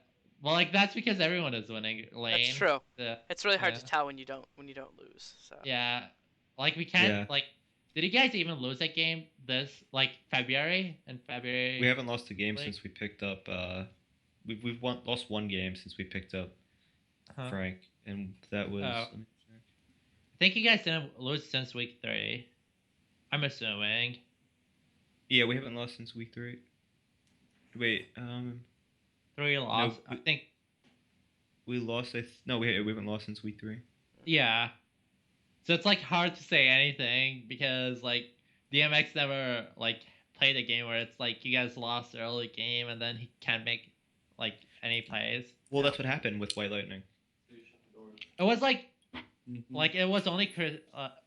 Well, like that's because everyone is winning lane. That's true. Yeah. It's really hard Yeah. to tell when you don't lose. So. Yeah. Like we can't Yeah. like. Did you guys even lose that game this like February? In February. We haven't lost a game Like- since we picked up. We've lost one game since we picked up Huh. Frank, and that was. Oh. I think you guys didn't lose since week 3. I'm assuming. Yeah, we haven't lost since week 3. Wait, 3 lost. I we- think. we lost. No, we haven't lost since week 3. Yeah. So it's like hard to say anything because like DMX never like played a game where it's like you guys lost the early game and then he can't make like any plays. Well, that's what happened with White Lightning. It was like Mm-hmm. like it was only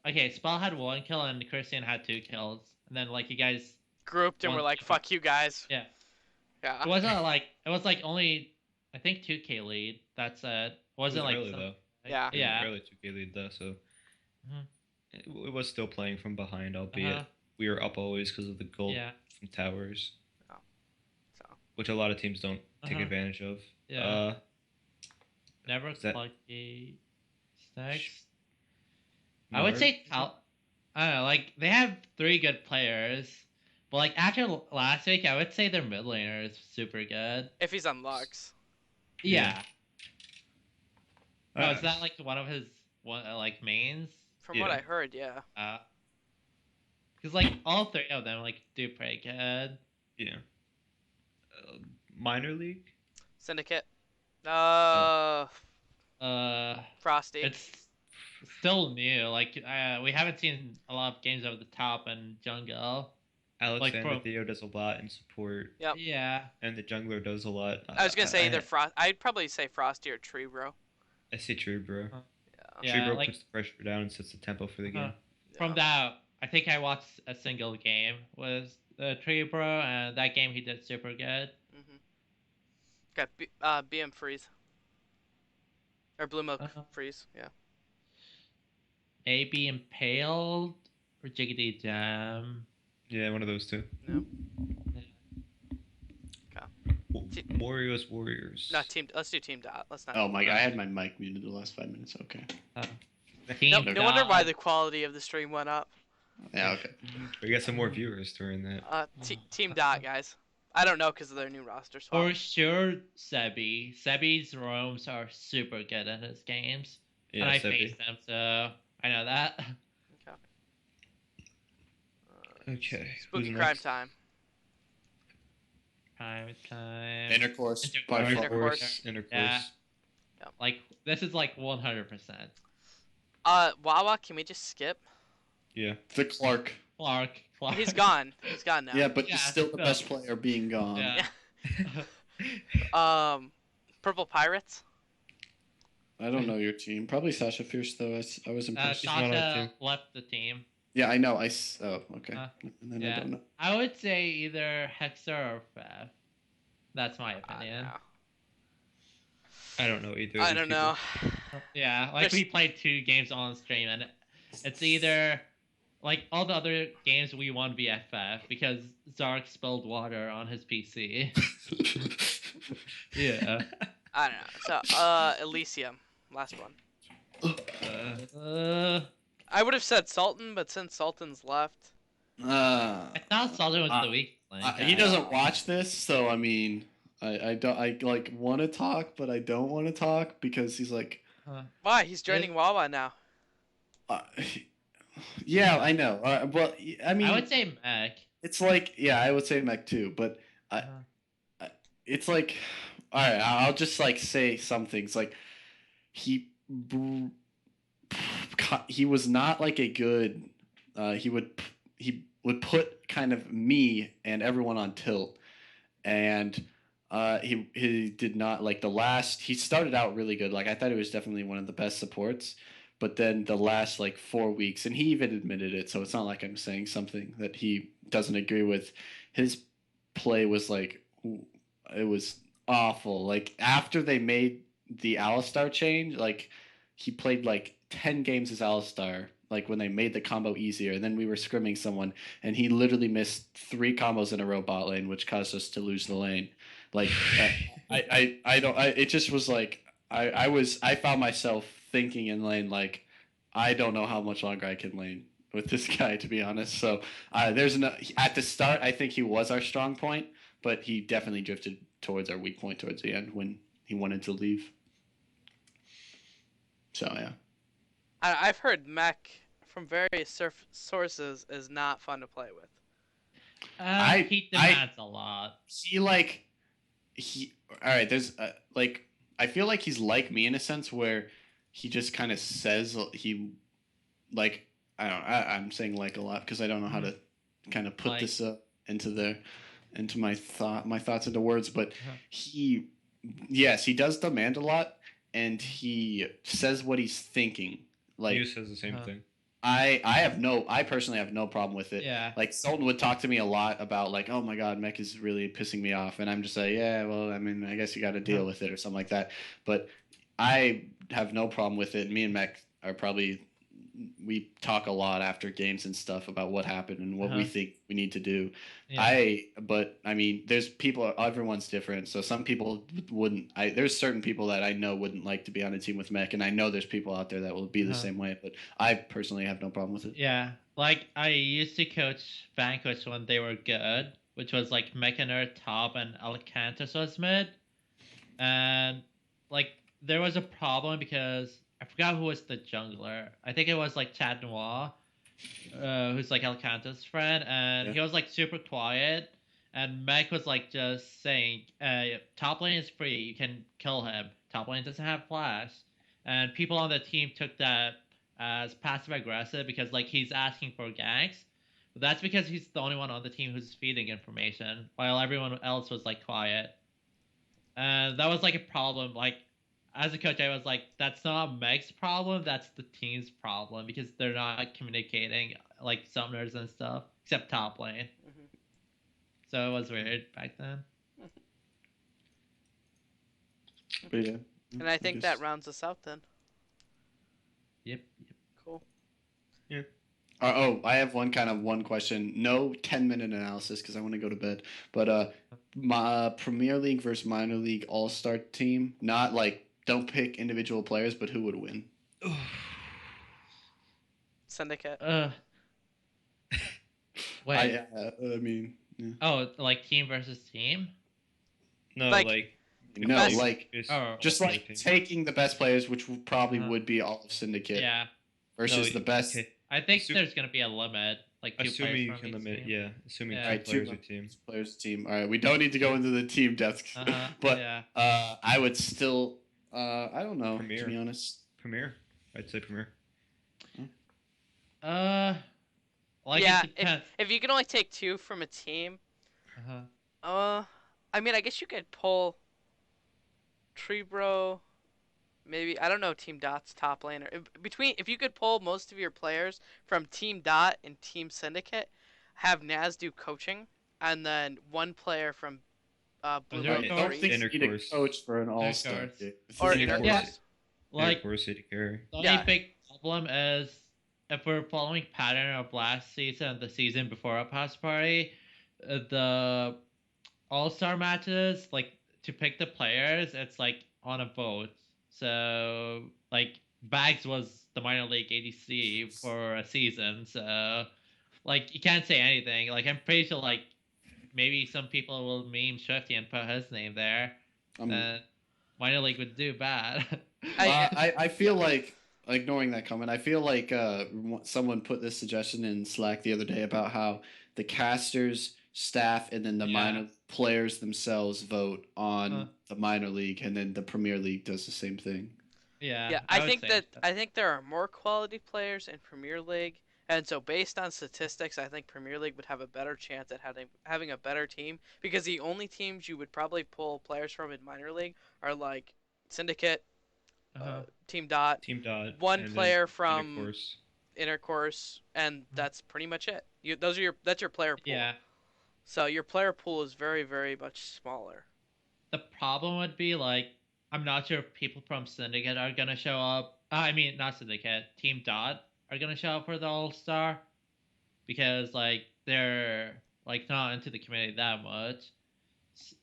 okay. Spell had 1 kill and Christian had 2 kills, and then like you guys. Grouped and One- we're like, fuck you guys. Yeah. Yeah. It wasn't like it was like only I think 2K lead. That's it. It Wasn't was like early some- Yeah. though. It was Yeah. Early 2K lead though, so Mhm. it was still playing from behind, albeit Uh-huh. we were up always because of the gold Yeah. from towers, So. which a lot of teams don't take Uh-huh. advantage of. Yeah. Never Is that- lucky snacks. I would say I don't know, like they have 3 good players, but like after last week, I would say their mid laner is super good. If he's on Lux. Yeah. Oh, Uh, is that like one of his like mains? From what Yeah. I heard, yeah. Because like all 3 of them like do pretty good. Yeah. Minor league. Syndicate. Uh, Frosty. it's still new. Like we haven't seen a lot of games over the top and jungle. Alexander pro- Theo does a lot in support, Yep. Yeah. and the jungler does a lot. I was gonna say either Frost. I'd probably say Frosty or Tree Bro. I say True Bro. Yeah. Yeah, True Bro like- puts the pressure down and sets the tempo for the Uh-huh. game. From that, I think I watched a single game with Tree Bro, and that game he did super good. Mm-hmm. Got BM Freeze. Or Blue Milk Uh-huh. Freeze. Yeah. Maybe Impaled or Jiggity Jam. Yeah, one of those two. No. Warriors, Warriors. No, team. Let's do Team Dot. Let's not. Oh my god, I had my mic muted the last 5 minutes. Okay. Team No, no wonder why Dot. the quality of the stream went up. Yeah. Okay. We got some more viewers during that. Team Dot, guys. I don't know because of their new roster swap. For sure, Sebi. Sebi's roams are super good in his games. Yeah, and I Seppi. faced them, so I know that. Okay. Spooky who's Crime next? Time. Prime time. Intercourse. Intercourse. By far. Intercourse. Intercourse. Yeah. Yep. Like, this is like 100%. Wawa, can we just skip? Yeah. The Clark. Clark. He's gone. He's gone now. Yeah, but Yeah, he's still the no. best player being gone. Yeah. Purple Pirates. I don't know your team. Probably Sasha Fierce though. I was impressed. not on the Sasha team. left the team. Yeah, I know. Oh, okay. And then I Yeah. don't know. I would say either Hexer or Fev. That's my opinion. No. I don't know either. I don't know. Yeah, like There's- we played 2 games on stream, and it's either like all the other games we won BFF because Zark spilled water on his PC. Yeah. I don't know. So, Elysium, last one. I would have said Sultan, but since Sultan's left, I thought Sultan was the weak link. He doesn't watch this, so I mean, I don't I like want to talk, but I don't want to talk because he's like, why? He's joining Wawa now. uh, yeah, I know. Well, I mean, I would say Mech. it's like, yeah, I would say Mech too, but it's like, all right, I'll just like say some things. Like he was not like a good. He would put kind of me and everyone on tilt, and he did not like the last. He started out really good. Like I thought he was definitely one of the best supports, but then the last like 4 weeks, and he even admitted it. So it's not like I'm saying something that he doesn't agree with. His play was like it was awful. Like after they made the Alistar change, like he played like 10 games as Alistar, like when they made the combo easier, and then we were scrimming someone and he literally missed 3 combos in a row bot lane, which caused us to lose the lane. Like it just was like I found myself thinking in lane like I don't know how much longer I can lane with this guy, to be honest. So there's no at the start I think he was our strong point, but he definitely drifted towards our weak point towards the end when he wanted to leave. So yeah. I've heard Mech from various sources is not fun to play with. He demands a lot. All right, there's like I feel like he's like me in a sense where he just kind of says he like I'm saying like a lot because I don't know how to kind of put this into my thoughts into words, but he does demand a lot and he says what he's thinking. Like Hughes says the same thing. I personally have no problem with it. Yeah. Like Sultan would talk to me a lot about like, oh my god, Mech is really pissing me off, and I'm just like, yeah, well, I mean, I guess you got to deal with it or something like that. But I have no problem with it. Me and Mech are probably we talk a lot after games and stuff about what happened and what we think we need to do. Yeah. But I mean, there's people. Everyone's different. So some people wouldn't. There's certain people that I know wouldn't like to be on a team with Mech, and I know there's people out there that will be the same way. But I personally have no problem with it. Yeah, like I used to coach Vanquish when they were good, which was like Mechaner top and Alcantus was mid, and like there was a problem because I forgot who was the jungler. I think it was like Chad Noir, who's like Alcanta's friend, and he was like super quiet. And Meg was like just saying, top lane is free, you can kill him. Top lane doesn't have flash. And people on the team took that as passive aggressive because like he's asking for ganks. But that's because he's the only one on the team who's feeding information, while everyone else was like quiet. And that was like a problem. Like as a coach, I was like, that's not Meg's problem, that's the team's problem because they're not communicating like summoners and stuff, except top lane. So it was weird back then. But yeah. And I think that rounds us out then. Yep. Cool. Yeah. I have one question. No 10-minute analysis because I want to go to bed. But my Premier League versus Minor League All-Star team, not like don't pick individual players, but who would win? Syndicate. Wait. I mean, yeah. Oh, like team versus team? No, Like- No, best- like just like taking the best players, which probably would be all of Syndicate, Yeah. versus the best. Okay. I think there's gonna be a limit. Like 2 Assuming players you from can each limit, team. yeah. Assuming Yeah. two players a team. Players team. All right, we don't need to go into the team depth, but yeah. I would still. I don't know. Premier. To be honest. Premier. I'd say Premier. Like yeah, it depends. if you can only take 2 from a team, Uh-huh. I mean, I guess you could pull Treebro, maybe, I don't know, Team Dot's top laner. If you could pull most of your players from Team Dot and Team Syndicate, have Naz do coaching, and then one player from Blue Zero Mountain I don't course. think you need a Intercourse. coach for an all-star. Intercourse. game. Or Intercourse. Intercourse. Like Of course, AD carry. the only Yeah. big problem is if we're following pattern of last season and the season before a house party, the all-star matches, like to pick the players, it's like on a vote. So like Bags was the minor league ADC for a season, so like you can't say anything. Like I'm pretty sure like maybe some people will meme Shwifty and put his name there, Um, then minor league would do bad. I feel like ignoring that comment. I feel like someone put this suggestion in Slack the other day about how the casters, staff, and then the Yeah. minor players themselves vote on Uh. the minor league, and then the Premier League does the same thing. Yeah, Yeah, I would say so. I think there are more quality players in Premier League, and so based on statistics, I think Premier League would have a better chance at having a better team because the only teams you would probably pull players from in minor league are like Syndicate, Uh-huh. Team Dot, Team Dot, one and then player from Intercourse. Intercourse, and Mhm. that's pretty much it. That's your player pool. Yeah. So your player pool is very very much smaller. The problem would be like I'm not sure if people from Syndicate are gonna show up. I mean, not Syndicate, Team Dot are gonna show up for the All Star because like they're like not into the community that much.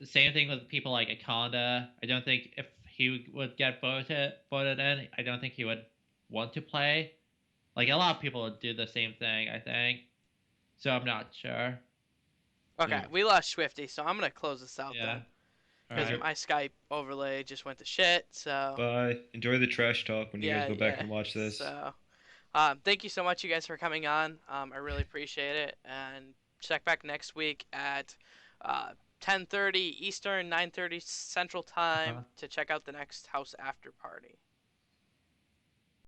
Same thing with people like Akonda. I don't think if he would get voted in, I don't think he would want to play. Like a lot of people would do the same thing. I think. So I'm not sure. Okay, Yeah. we lost Swifty, so I'm gonna close this out Yeah. then All because right. my Skype overlay just went to shit. So Bye. Enjoy the trash talk when you guys go back and watch this. So, thank you so much, you guys, for coming on. I really appreciate it. And check back next week at 10:30 Eastern, 9:30 Central Time Uh-huh. to check out the next House After Party.